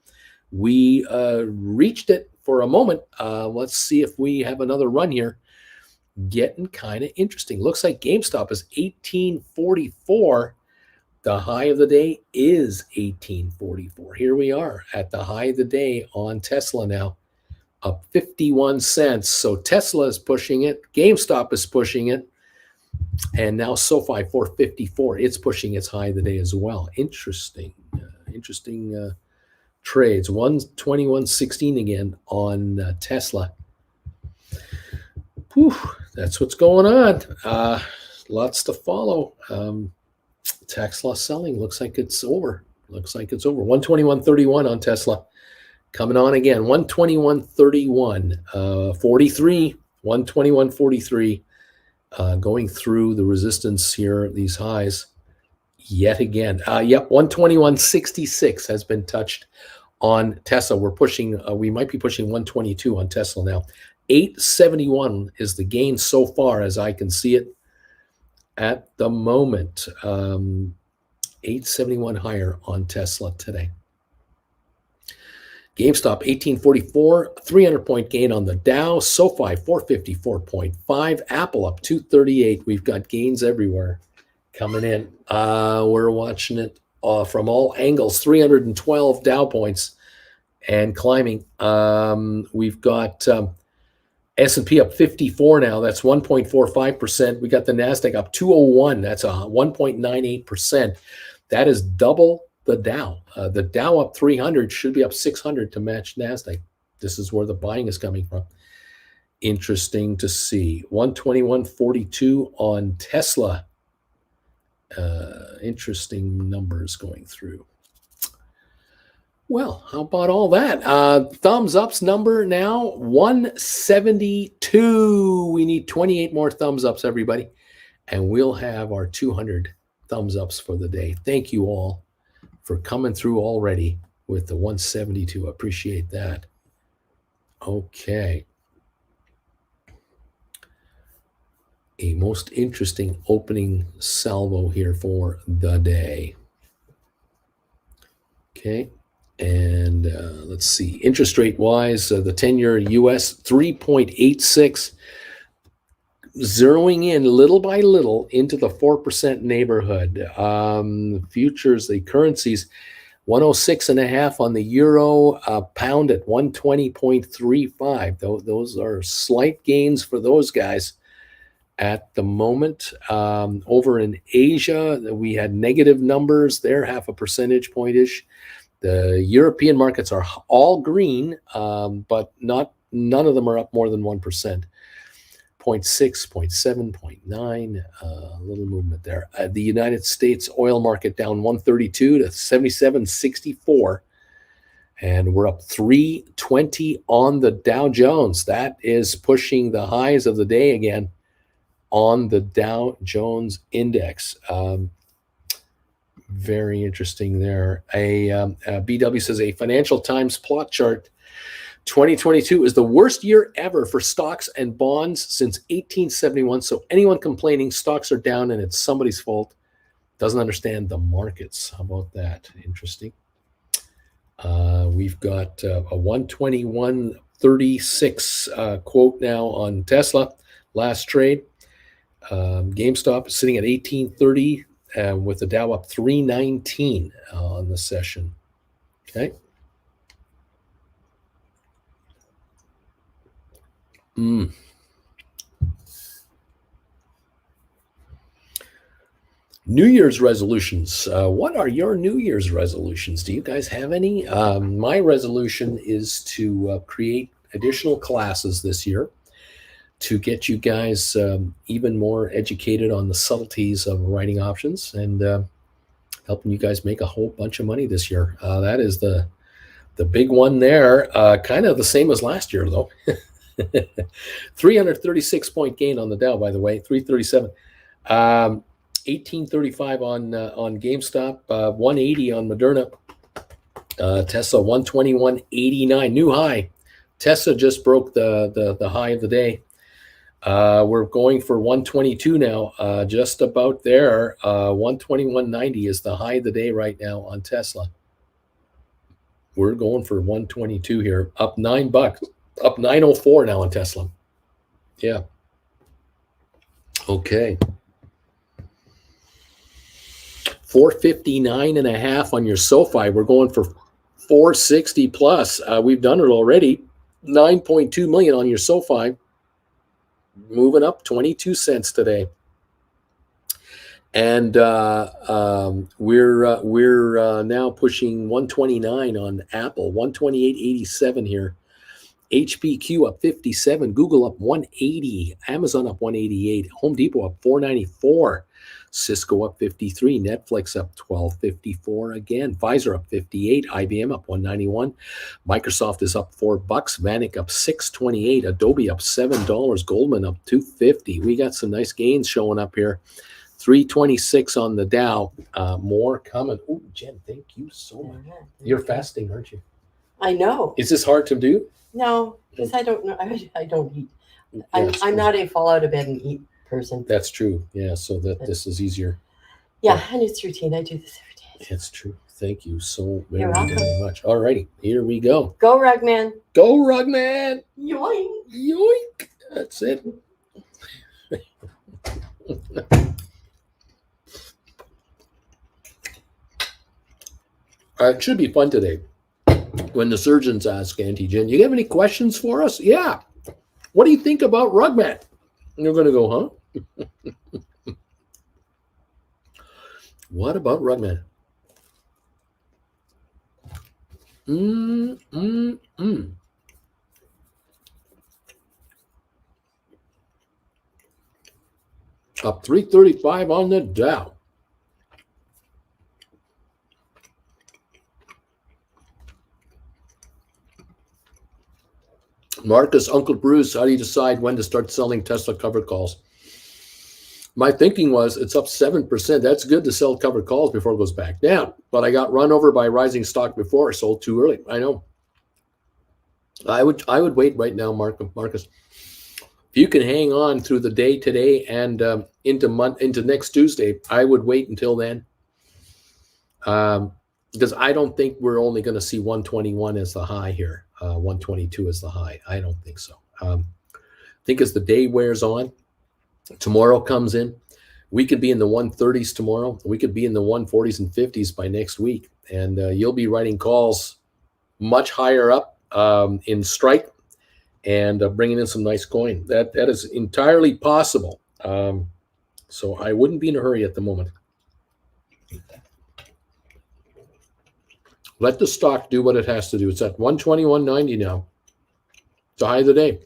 We reached it for a moment. Let's see if we have another run here. getting kind of interesting. Looks like GameStop is 1844. The high of the day is 1844. Here we are at the high of the day on Tesla now, up 51 cents. So Tesla is pushing it. GameStop is pushing it. And now SoFi 454, it's pushing its high of the day as well. Interesting trades. 121.16 again on Tesla. Whew, that's what's going on. Lots to follow. Tax loss selling looks like it's over. 121.31 on Tesla. Coming on again. 121.31. 43. 121.43. Going through the resistance here, these highs yet again. 121.66 has been touched on Tesla. We're pushing, we might be pushing 122 on Tesla now. 871 is the gain so far as I can see it at the moment. 871 higher on Tesla today. GameStop 1844, 300-point gain on the Dow. SoFi 454.5. Apple up 238. We've got gains everywhere coming in. We're watching it from all angles. 312 Dow points and climbing. We've got S&P up 54 now. That's 1.45%. We got the NASDAQ up 201. That's a 1.98%. That is double the Dow. The Dow up 300 should be up 600 to match NASDAQ. This is where the buying is coming from. Interesting to see. 121.42 on Tesla. Interesting numbers going through. Well, how about all that? Thumbs ups number now 172. We need 28 more thumbs ups, everybody, and we'll have our 200 thumbs ups for the day. Thank you all for coming through already with the 172. Appreciate that. Okay. A most interesting opening salvo here for the day. Okay. And let's see, interest rate wise, the 10-year US 3.86, zeroing in little by little into the 4% neighborhood. Futures, the currencies, 106.5 on the euro, pound at 120.35. Those are slight gains for those guys at the moment. Over in Asia, we had negative numbers there, 0.5 percentage point-ish. The European markets are all green, but none of them are up more than 1%. 0.6, 0.7, 0.9, a little movement there. The United States oil market down 132 to 77.64. And we're up 320 on the Dow Jones. That is pushing the highs of the day again on the Dow Jones index. Very interesting there. BW says a Financial Times plot chart. 2022 is the worst year ever for stocks and bonds since 1871. So anyone complaining stocks are down and it's somebody's fault doesn't understand the markets. How about that? Interesting. We've got a 121.36 quote now on Tesla. Last trade. GameStop is sitting at 1830. With the Dow up 319 on the session. Okay. New Year's resolutions. What are your New Year's resolutions? Do you guys have any? My resolution is to create additional classes this year to get you guys even more educated on the subtleties of writing options and helping you guys make a whole bunch of money this year. That is the big one there. Kind of the same as last year, though. 336-point gain on the Dow, by the way, 337. 1835 on GameStop, 180 on Moderna. Tesla 121.89, new high. Tesla just broke the high of the day. We're going for 122 now, just about there. 121.90 is the high of the day right now on Tesla. We're going for 122 here, up $9, up 904 now on Tesla. Yeah. Okay. 459.5 on your SoFi. We're going for 460 plus. We've done it already. 9.2 million on your SoFi. Moving up 22 cents today. And we're now pushing 129 on Apple, 128.87 here. HPQ up 57, Google up 180, Amazon up 188, Home Depot up 494, Cisco up 53, Netflix up 1254 again, Pfizer up 58, IBM up 191, Microsoft is up $4, Vanik up 628, Adobe up $7, Goldman up 250. We got some nice gains showing up here. 326 on the Dow. More coming. Oh, Jen, thank you so much. You're fasting, aren't you? I know. Is this hard to do? No, because I don't know. I don't eat. Yeah, I'm not a fall out of bed and eat person. That's true. Yeah, so that this is easier. Yeah, and it's routine. I do this every day. It's true. Thank you so You're very, welcome. very much. All righty, here we go. Go, Rugman. Go, Rugman. Yoink. Yoink. That's it. It should be fun today. When the surgeons ask Auntie Jen, you have any questions for us? Yeah. What do you think about Rugman? And you're going to go, huh? What about Rugman? Up 335 on the Dow. Marcus, Uncle Bruce, how do you decide when to start selling Tesla covered calls? My thinking was it's up 7%. That's good to sell covered calls before it goes back down. But I got run over by rising stock before. I sold too early. I know. I would wait right now, Marcus. If you can hang on through the day today and into next Tuesday, I would wait until then. Because I don't think we're only going to see 121 as the high here. 122 is the high. I don't think so. I think as the day wears on, tomorrow comes in, we could be in the 130s tomorrow. We could be in the 140s and 50s by next week. And you'll be writing calls much higher up in strike and bringing in some nice coin. That is entirely possible. So I wouldn't be in a hurry at the moment. Let the stock do what it has to do. It's at 121.90 now. It's the high of the day,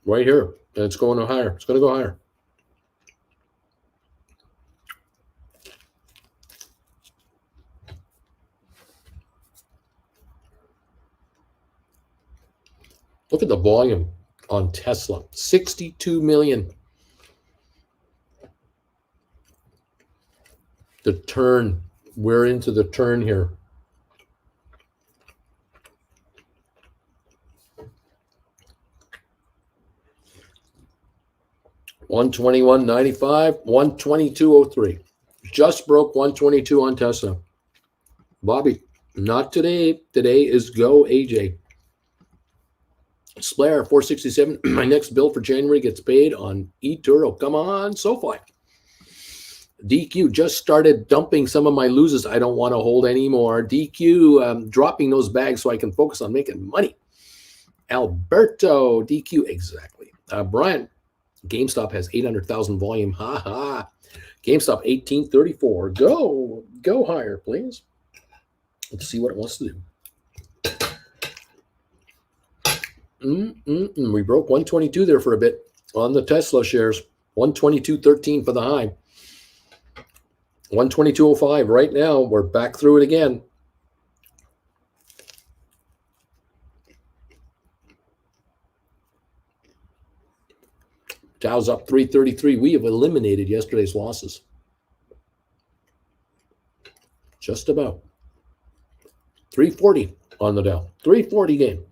right here. And it's going higher. It's going to go higher. Look at the volume on Tesla. 62 million. The turn. We're into the turn here. $121.95, 122.03. Just broke 122 on Tesla. Bobby, not today. Today is go AJ. Splair 467. My next bill for January gets paid on eToro. Come on, SoFi. DQ just started dumping some of my losers I don't want to hold anymore. DQ dropping those bags so I can focus on making money. Alberto, DQ, exactly. Brian, GameStop has 800,000 volume. Ha ha. GameStop 1834. Go higher, please. Let's see what it wants to do. We broke 122 there for a bit on the Tesla shares. 122.13 for the high. 122.05 right now. We're back through it again. Dow's up 333. We have eliminated yesterday's losses. Just about. 340 on the Dow. 340 gain.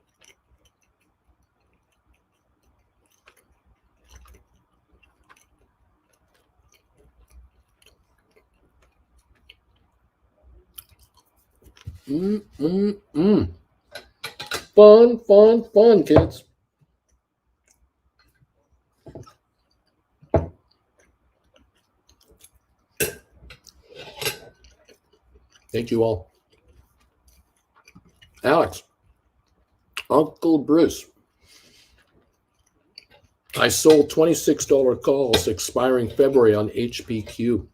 Fun, kids. Thank you all. Alex, Uncle Bruce. I sold $26 calls expiring February on HPQ.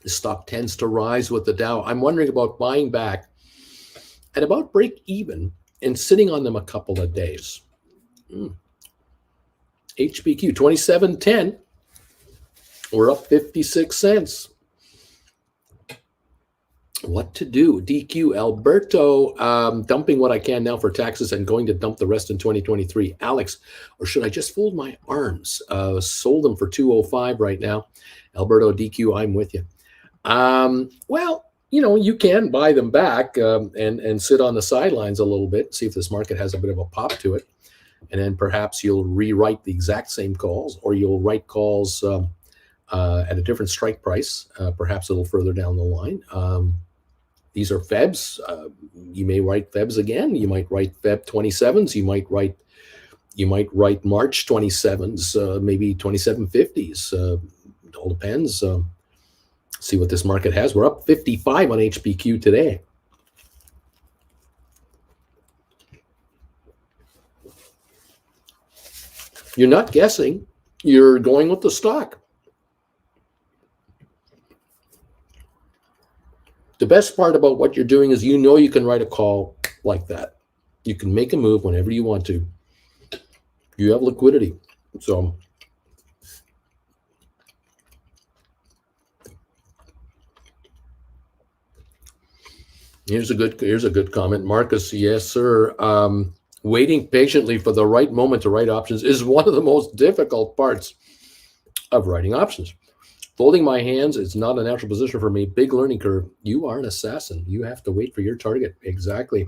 The stock tends to rise with the Dow. I'm wondering about buying back at about break even and sitting on them a couple of days. HPQ 27.10. We're up 56 cents. What to do? DQ Alberto, dumping what I can now for taxes and going to dump the rest in 2023. Alex, or should I just fold my arms? Sold them for 205 right now. Alberto DQ, I'm with you. Well, you can buy them back and sit on the sidelines a little bit, see if this market has a bit of a pop to it. And then perhaps you'll rewrite the exact same calls, or you'll write calls at a different strike price, perhaps a little further down the line. These are Febs. You may write Febs again. You might write Feb 27s. You might write March 27s, maybe 2750s. It all depends. See what this market has. We're up 55 on HPQ today. You're not guessing. You're going with the stock. The best part about what you're doing is you can write a call like that. You can make a move whenever you want to. You have liquidity. So here's a good comment. Marcus, yes, sir. Waiting patiently for the right moment to write options is one of the most difficult parts of writing options. Folding my hands is not a natural position for me. Big learning curve. You are an assassin. You have to wait for your target. Exactly.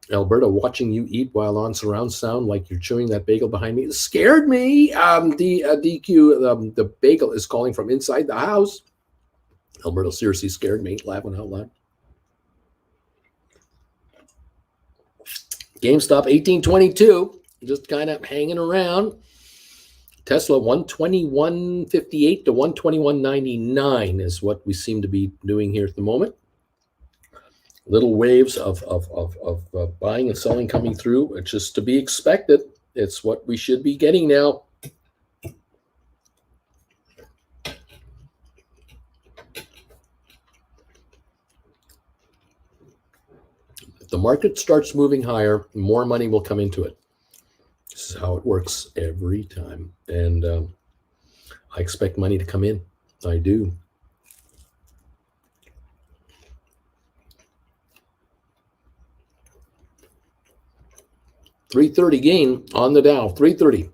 Alberta, watching you eat while on surround sound like you're chewing that bagel behind me scared me. DQ, the bagel is calling from inside the house. Alberta seriously scared me, laughing out loud. Gamestop 1822, just kind of hanging around. Tesla 121.58 to 121.99 is what we seem to be doing here at the moment. Little waves of buying and selling coming through. It's just to be expected. It's what we should be getting now. If the market starts moving higher, more money will come into it. This is how it works every time. And I expect money to come in. I do. $330 gain on the Dow. $330.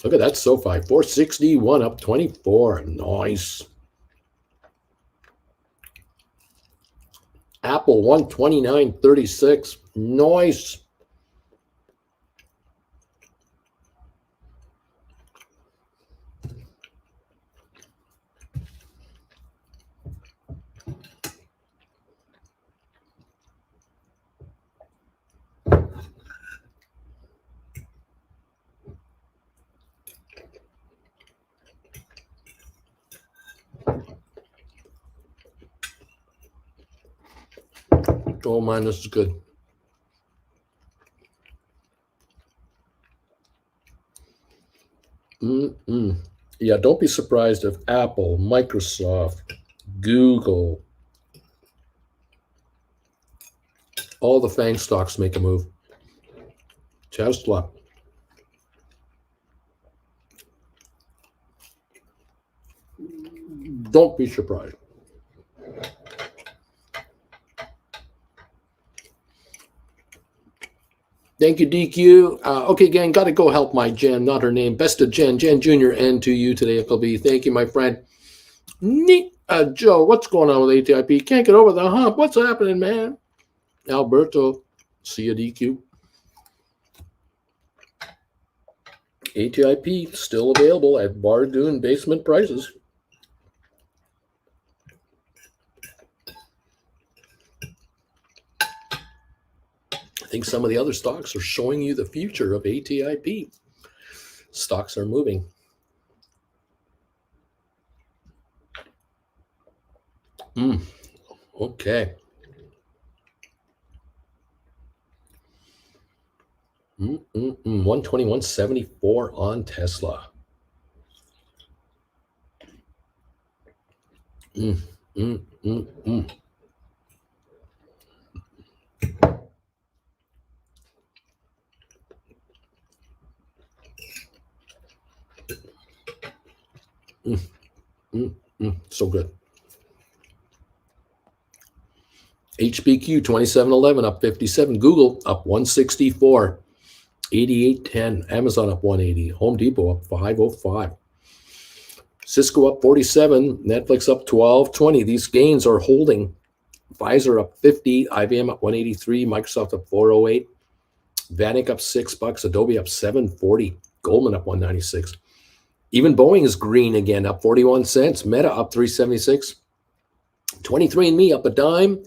Look at that SoFi. 461 up 24. Nice. Apple 129.36. Nice. Oh man, this is good. Yeah, don't be surprised if Apple, Microsoft, Google, all the FANG stocks make a move. Tesla. Don't be surprised. Thank you, DQ. Okay, gang, got to go help my Jen, not her name. Best of Jen Jr., and to you today, FLB. Thank you, my friend. Neat. Joe, what's going on with ATIP? Can't get over the hump. What's happening, man? Alberto, see you, DQ. ATIP still available at Bargoon basement prices. think some of the other stocks are showing you the future of ATIP. Stocks are moving. Okay. 121.74 on Tesla. So good. HBQ 2711 up 57. Google up 164. 88.10. Amazon up 180. Home Depot up 505. Cisco up 47. Netflix up 12.20. These gains are holding. Pfizer up 50. IBM up 183. Microsoft up 408. Vanik up $6. Adobe up 740. Goldman up 196. Even Boeing is green again, up 41 cents. Meta up 376. 23andMe up a dime.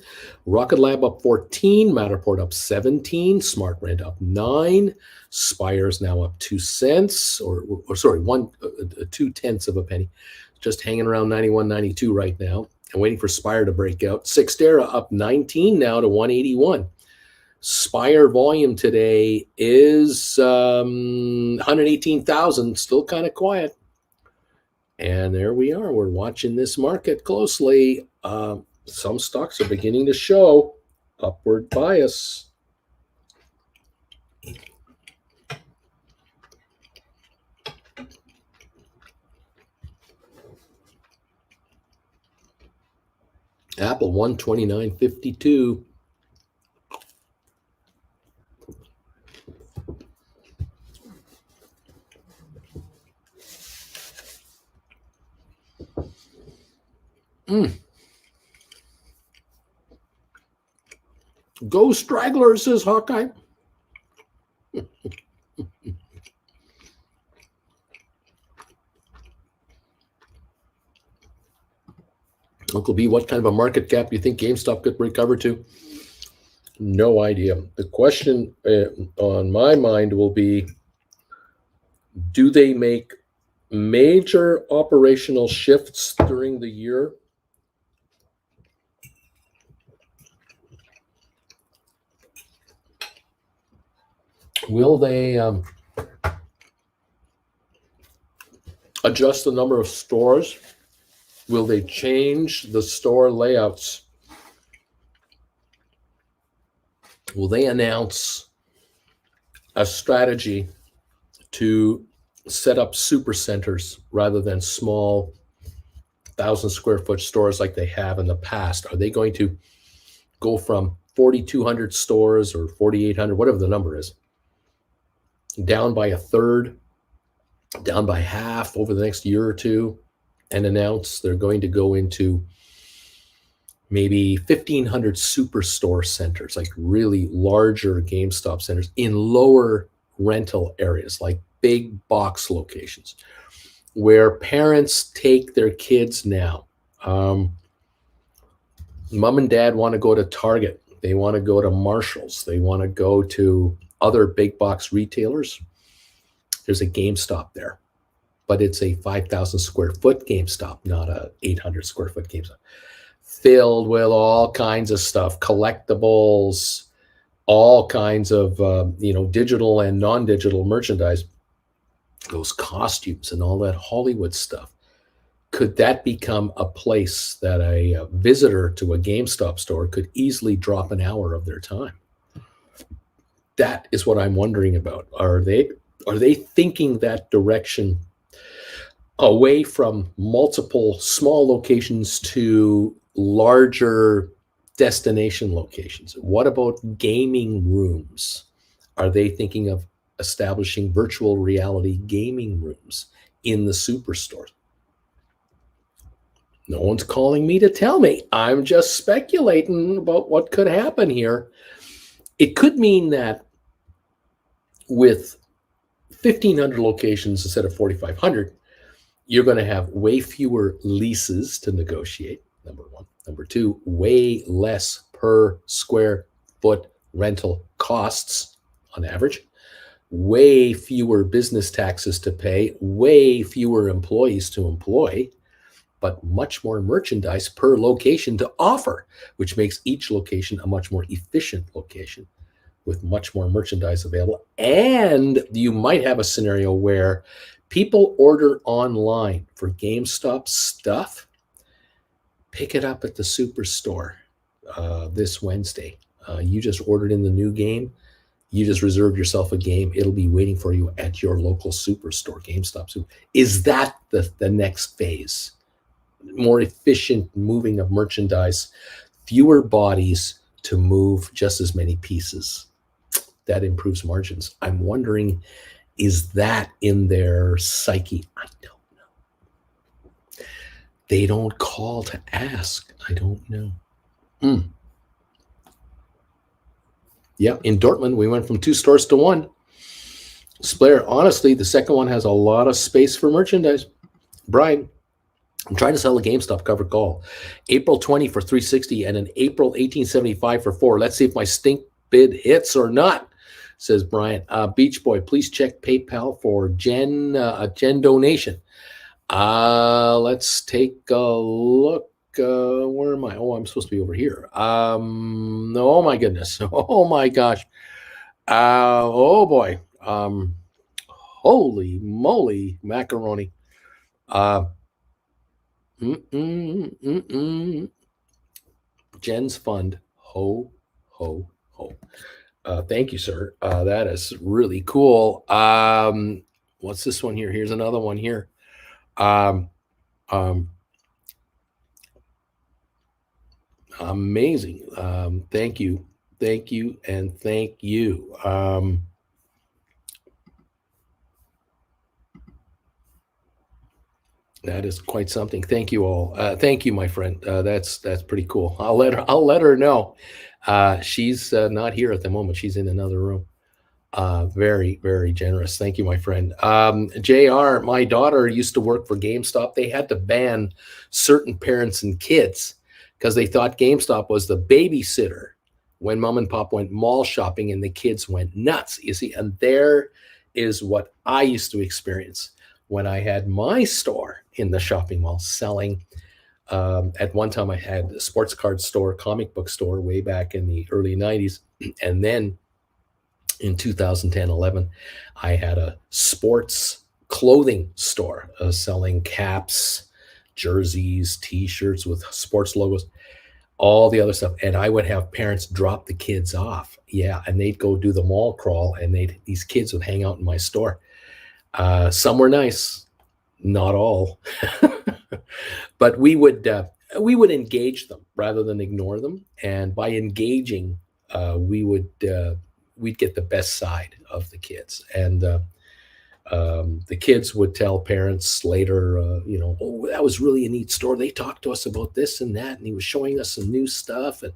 Rocket Lab up 14. Matterport up 17. Smart Rent up 9. Spire's now up 2 cents, or sorry, 2/10 of a penny. Just hanging around 91.92 right now, and waiting for Spire to break out. Cyxtera up 19 now to 181. Spire volume today is 118,000, still kind of quiet. And there we are. We're watching this market closely. Some stocks are beginning to show upward bias. Apple 129.52. Go Stragglers, says Hawkeye. Uncle B, what kind of a market cap do you think GameStop could recover to? No idea. The question on my mind will be, do they make major operational shifts during the year? Will they adjust the number of stores? Will they change the store layouts? Will they announce a strategy to set up super centers rather than small 1,000 square foot stores like they have in the past? Are they going to go from 4,200 stores or 4,800, whatever the number is, down by a third, down by half over the next year or two, and announce they're going to go into maybe 1,500 superstore centers, like really larger GameStop centers in lower rental areas, like big box locations, where parents take their kids now. Mom and dad want to go to Target. They want to go to Marshall's. They want to go to other big box retailers. There's a GameStop there, but it's a 5,000 square foot GameStop, not a 800 square foot GameStop, filled with all kinds of stuff, collectibles, all kinds of digital and non-digital merchandise, those costumes and all that Hollywood stuff. Could that become a place that a visitor to a GameStop store could easily drop an hour of their time? That is what I'm wondering about. Are they thinking that direction, away from multiple small locations to larger destination locations? What about gaming rooms? Are they thinking of establishing virtual reality gaming rooms in the superstores? No one's calling me to tell me. I'm just speculating about what could happen here. It could mean that with 1,500 locations instead of 4,500, you're going to have way fewer leases to negotiate, number one. Number two, way less per square foot rental costs on average, way fewer business taxes to pay, way fewer employees to employ, but much more merchandise per location to offer, which makes each location a much more efficient location with much more merchandise available. And you might have a scenario where people order online for GameStop stuff, pick it up at the superstore this Wednesday. You just ordered in the new game. You just reserved yourself a game. It'll be waiting for you at your local superstore, GameStop. Is that the next phase? More efficient moving of merchandise, fewer bodies to move just as many pieces. That improves margins. I'm wondering, is that in their psyche? I don't know. They don't call to ask. I don't know. Yeah, in Dortmund, we went from 2 stores to 1. Splair, honestly, the second one has a lot of space for merchandise. Brian, I'm trying to sell a GameStop covered call. April 20 for 360 and an April 1875 for 4. Let's see if my stink bid hits or not, says Brian. Beach Boy, please check PayPal for a Gen donation. Let's take a look. Where am I? Oh, I'm supposed to be over here. Oh my goodness. Oh my gosh. Oh boy. Holy moly macaroni. Jen's Fund. Ho, ho, ho. Thank you, sir. That is really cool. What's this one here? Here's another one here. Amazing. Thank you. Thank you. And thank you. That is quite something. Thank you all. Thank you, my friend. That's pretty cool. I'll let her know. She's not here at the moment. She's in another room. Very, very generous. Thank you, my friend. JR, my daughter used to work for GameStop. They had to ban certain parents and kids because they thought GameStop was the babysitter when mom and pop went mall shopping and the kids went nuts. You see, and there is what I used to experience when I had my store in the shopping mall selling. At one time, I had a sports card store, comic book store way back in the early 90s. And then in 2010, 11, I had a sports clothing store selling caps, jerseys, T-shirts with sports logos, all the other stuff. And I would have parents drop the kids off. Yeah, and they'd go do the mall crawl, and these kids would hang out in my store. Some were nice, not all, but we would engage them rather than ignore them. And by engaging, we'd get the best side of the kids. And the kids would tell parents later, oh, that was really a neat store. They talked to us about this and that, and he was showing us some new stuff. And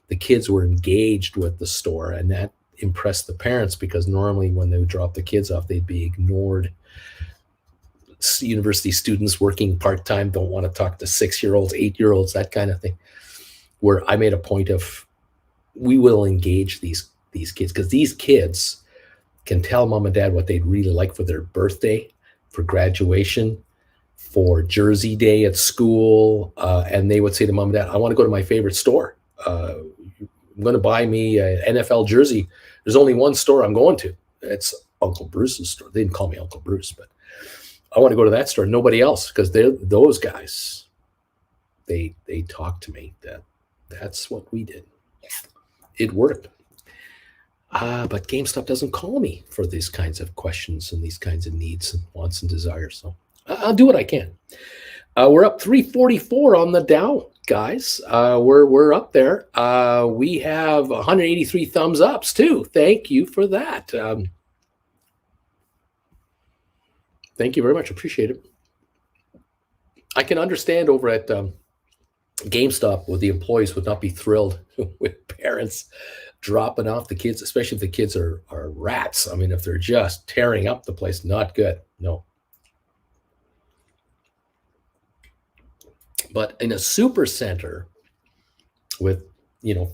the kids were engaged with the store, and that impress the parents, because normally when they would drop the kids off, they'd be ignored. University students working part-time don't want to talk to 6-year-olds, 8-year-olds, that kind of thing. Where I made a point of, we will engage these kids, because these kids can tell mom and dad what they'd really like for their birthday, for graduation, for Jersey Day at school, and they would say to mom and dad, I want to go to my favorite store. I'm going to buy me an NFL jersey. There's only one store I'm going to. It's Uncle Bruce's store. They didn't call me Uncle Bruce, but I want to go to that store. Nobody else, because those guys, they talk to me. That's what we did. It worked. But GameStop doesn't call me for these kinds of questions and these kinds of needs and wants and desires. So I'll do what I can. We're up 344 on the Dow, guys. We're up there. We have 183 thumbs ups too. Thank you for that. Thank you very much. Appreciate it. I can understand over at GameStop where the employees would not be thrilled with parents dropping off the kids, especially if the kids are rats. I mean, if they're just tearing up the place, not good. No. But in a super center with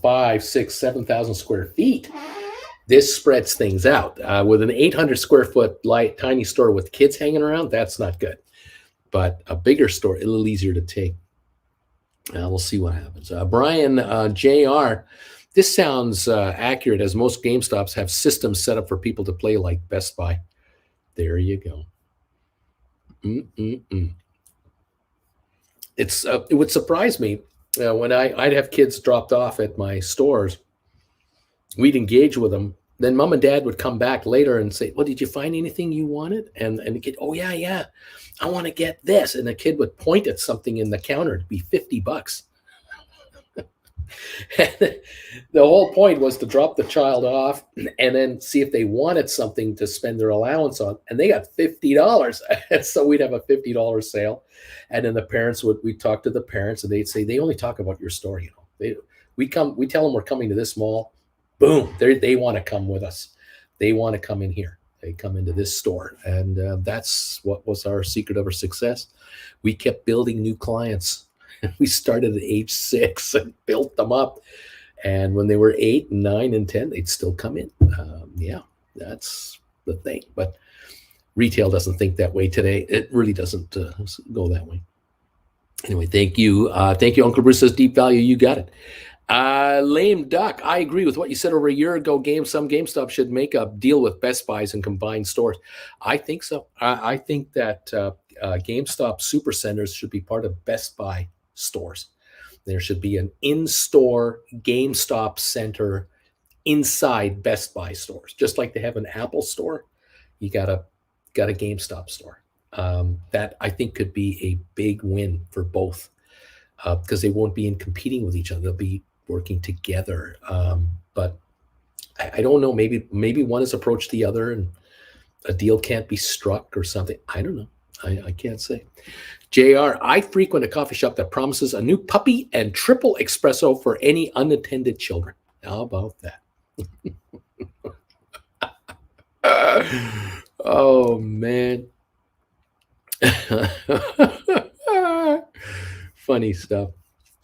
5, 6, 7,000 square feet, This spreads things out. With an 800 square foot light tiny store with kids hanging around, that's not good. But a bigger store, a little easier to take. We'll see what happens. Brian Jr. This sounds accurate, as most GameStops have systems set up for people to play like Best Buy. There you go. Mm-mm-mm. It would surprise me when I'd have kids dropped off at my stores. We'd engage with them. Then mom and dad would come back later and say, "Well, did you find anything you wanted?" And the kid, "Oh yeah, I want to get this." And the kid would point at something in the counter. It'd be $50. And the whole point was to drop the child off and then see if they wanted something to spend their allowance on. And they got $50. And so we'd have a $50 sale. And then we'd talk to the parents, and they'd say, they only talk about your store. We tell them we're coming to this mall. Boom. They want to come with us. They want to come in here. They come into this store. And that's what was our secret of our success. We kept building new clients. We started at age 6 and built them up. And when they were 8 and 9 and 10, they'd still come in. Yeah, that's the thing. But retail doesn't think that way today. It really doesn't go that way. Anyway, thank you. Thank you, Uncle Bruce says deep value. You got it. Lame Duck, I agree with what you said over a year ago. Some GameStop should make a deal with Best Buys and combine stores. I think so. I think that GameStop supercenters should be part of Best Buy stores. There should be an in-store GameStop center inside Best Buy stores, just like they have an Apple store. You got a GameStop store. That I think could be a big win for both, because they won't be competing with each other. They'll be working together. But I don't know. Maybe one has approached the other, and a deal can't be struck or something. I don't know. I can't say. JR, I frequent a coffee shop that promises a new puppy and triple espresso for any unattended children. How about that? Oh, man. Funny stuff.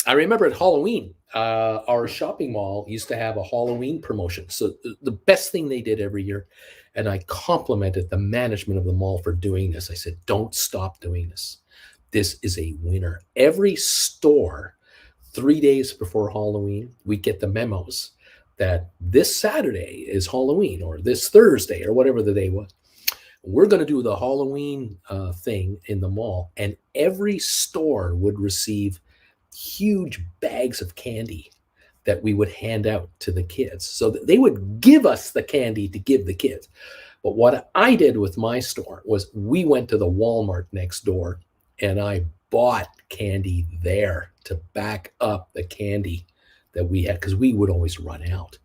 I remember at Halloween, our shopping mall used to have a Halloween promotion. So the best thing they did every year, and I complimented the management of the mall for doing this. I said, don't stop doing this. This is a winner. Every store, 3 days before Halloween, we get the memos that this Saturday is Halloween, or this Thursday, or whatever the day was. We're going to do the Halloween thing in the mall, and every store would receive huge bags of candy that we would hand out to the kids. So they would give us the candy to give the kids. But what I did with my store was we went to the Walmart next door, and I bought candy there to back up the candy that we had, because we would always run out.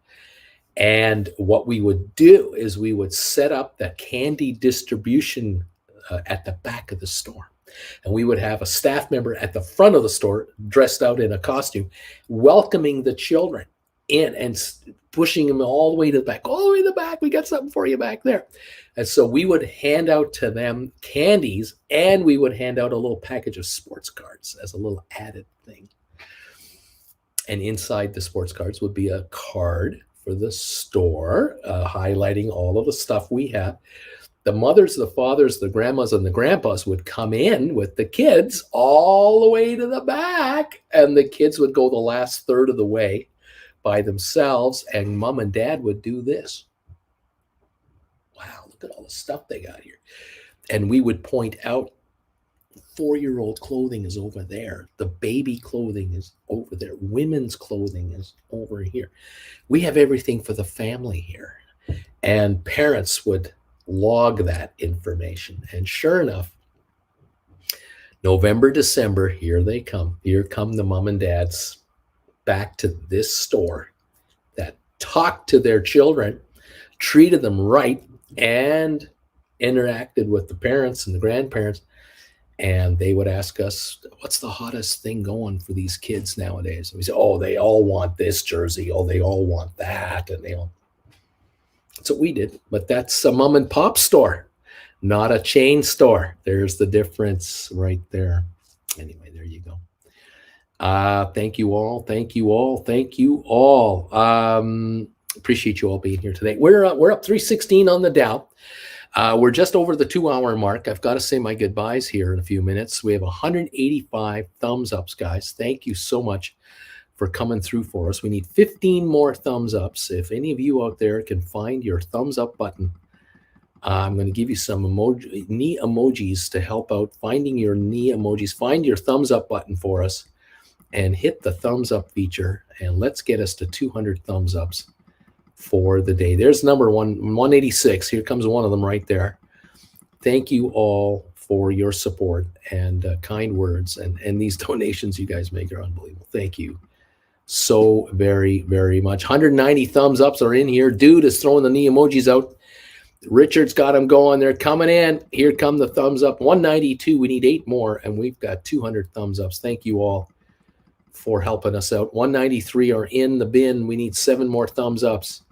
And what we would do is we would set up that candy distribution at the back of the store. And we would have a staff member at the front of the store dressed out in a costume, welcoming the children in and pushing them all the way to the back. All the way to the back, we got something for you back there. And so we would hand out to them candies, and we would hand out a little package of sports cards as a little added thing. And inside the sports cards would be a card for the store, highlighting all of the stuff we had. The mothers, the fathers, the grandmas, and the grandpas would come in with the kids all the way to the back, and the kids would go the last third of the way by themselves, and mom and dad would do this. Wow, look at all the stuff they got here. And we would point out, 4-year-old clothing is over there. The baby clothing is over there. Women's clothing is over here. We have everything for the family here. And parents would log that information. And sure enough, November, December, here they come. Here come the mom and dads back to this store that talked to their children, treated them right, and interacted with the parents and the grandparents. And they would ask us, what's the hottest thing going for these kids nowadays? And we say, oh, they all want this jersey. Oh, they all want that. And that's what we did. But that's a mom and pop store, not a chain store. There's the difference right there. Anyway, there you go. Thank you all. Thank you all. Thank you all. Appreciate you all being here today. We're up 316 on the Dow. We're just over the 2-hour mark. I've got to say my goodbyes here in a few minutes. We have 185 thumbs ups, guys. Thank you so much for coming through for us. We need 15 more thumbs ups. If any of you out there can find your thumbs up button, I'm going to give you some knee emojis to help out finding your knee emojis. Find your thumbs up button for us and hit the thumbs up feature, and let's get us to 200 thumbs ups for the day. There's number 186. Here comes one of them right there. Thank you all for your support and kind words, and these donations you guys make are unbelievable. Thank you so very, very much. 190 thumbs ups are in here. Dude is throwing the knee emojis out. Richard's got them going. They're coming in. Here come the thumbs up. 192. We need 8 more, and we've got 200 thumbs ups. Thank you all for helping us out. 193 are in the bin. We need 7 more thumbs ups,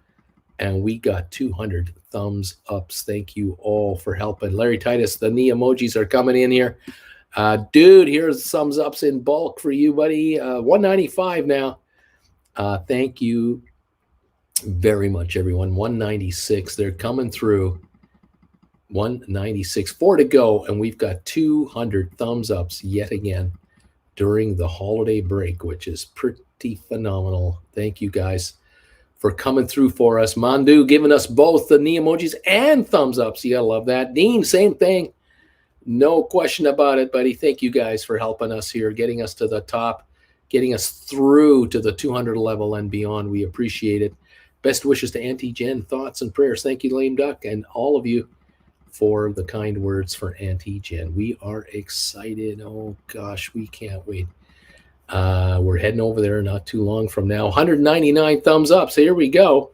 and we got 200 thumbs ups. Thank you all for helping. Larry Titus, the knee emojis are coming in here. Dude, here's thumbs ups in bulk for you, buddy. 195 now. Thank you very much, everyone. 196. They're coming through. 196. 4 to go, and we've got 200 thumbs ups yet again during the holiday break, which is pretty phenomenal. Thank you guys for coming through for us. Mandu giving us both the knee emojis and thumbs ups. You gotta love that. Dean, same thing. No question about it, buddy. Thank you guys for helping us here, getting us to the top, getting us through to the 200 level and beyond. We appreciate it. Best wishes to Auntie Jen. Thoughts and prayers. Thank you, Lame Duck, and all of you for the kind words for Auntie Jen. We are excited. Oh, gosh, we can't wait. We're heading over there not too long from now. 199 thumbs up. So here we go.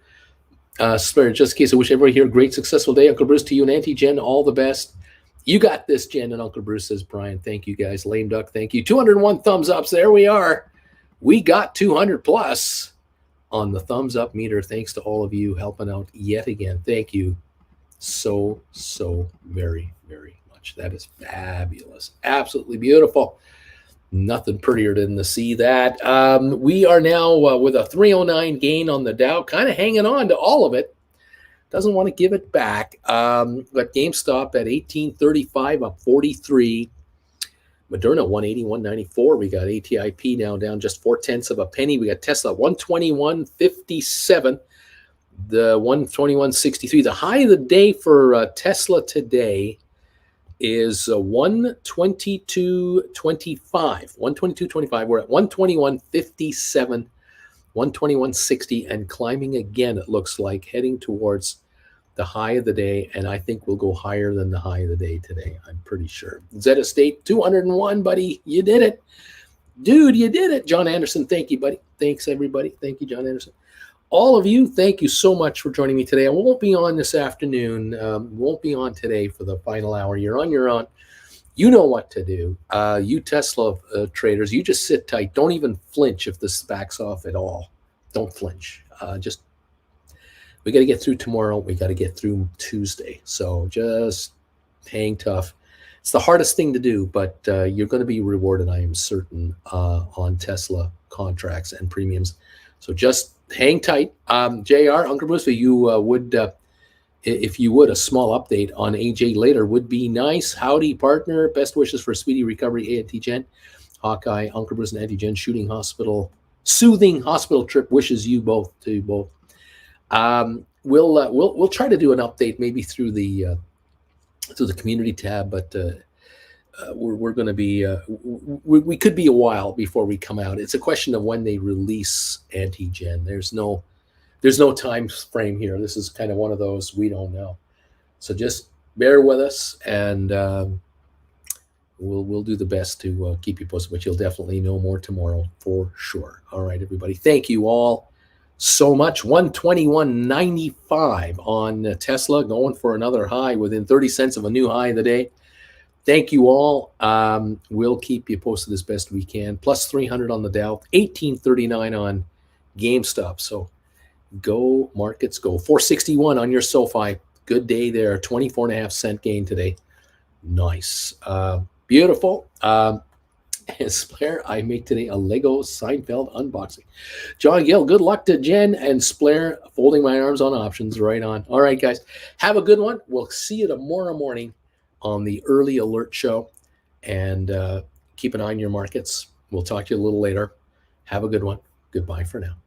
Spirit, just in case I wish everybody here a great, successful day. Uncle Bruce, to you and Auntie Jen, all the best. You got this, Jen, and Uncle Bruce says, Brian, thank you, guys. Lame Duck, thank you. 201 thumbs ups. There we are. We got 200 plus on the thumbs up meter. Thanks to all of you helping out yet again. Thank you so very, very much. That is fabulous. Absolutely beautiful. Nothing prettier than to see that. We are now with a 309 gain on the Dow, kind of hanging on to all of it. Doesn't want to give it back. But GameStop at 1835 up 43. Moderna 180, 194. We got ATIP now down just 0.4 of a penny. We got Tesla 121.57. The 121.63. The high of the day for Tesla today is 122.25. 122.25. We're at 121.57, 121.60, and climbing again, it looks like, heading towards the high of the day, and I think we'll go higher than the high of the day today. I'm pretty sure. Zeta State 201, buddy. You did it. Dude, you did it. John Anderson, thank you, buddy. Thanks, everybody. Thank you, John Anderson. All of you, thank you so much for joining me today. I won't be on this afternoon. Won't be on today for the final hour. You're on your own. You know what to do. You Tesla traders, you just sit tight. Don't even flinch if this backs off at all. Don't flinch. We got to get through tomorrow. We got to get through Tuesday. So just hang tough. It's the hardest thing to do, but you're going to be rewarded, I am certain, on Tesla contracts and premiums. So just hang tight. JR, Uncle Bruce, if you would, a small update on AJ later would be nice. Howdy, partner. Best wishes for speedy recovery, Auntie Jen. Hawkeye, Uncle Bruce, and Auntie Jen. Soothing hospital trip wishes you both to both. We'll try to do an update maybe through the community tab, but we're going to be we could be a while before we come out. It's a question of when they release Auntie Jen. There's no time frame here. This is kind of one of those we don't know. So just bear with us, and we'll do the best to keep you posted. But you'll definitely know more tomorrow for sure. All right, everybody. Thank you all so much. 121.95 on Tesla, going for another high within 30 cents of a new high of the day. Thank you all. We'll keep you posted as best we can. Plus 300 on the Dow, 1839 on GameStop. So go markets, go. 461 on your SoFi. Good day there. 24.5 cent gain today. Nice. Beautiful. And Splair, I make today a Lego Seinfeld unboxing. John Gill, good luck to Jen and Splair, folding my arms on options. Right on. All right, guys, have a good one. We'll see you tomorrow morning on the Early Alert Show. And keep an eye on your markets. We'll talk to you a little later. Have a good one. Goodbye for now.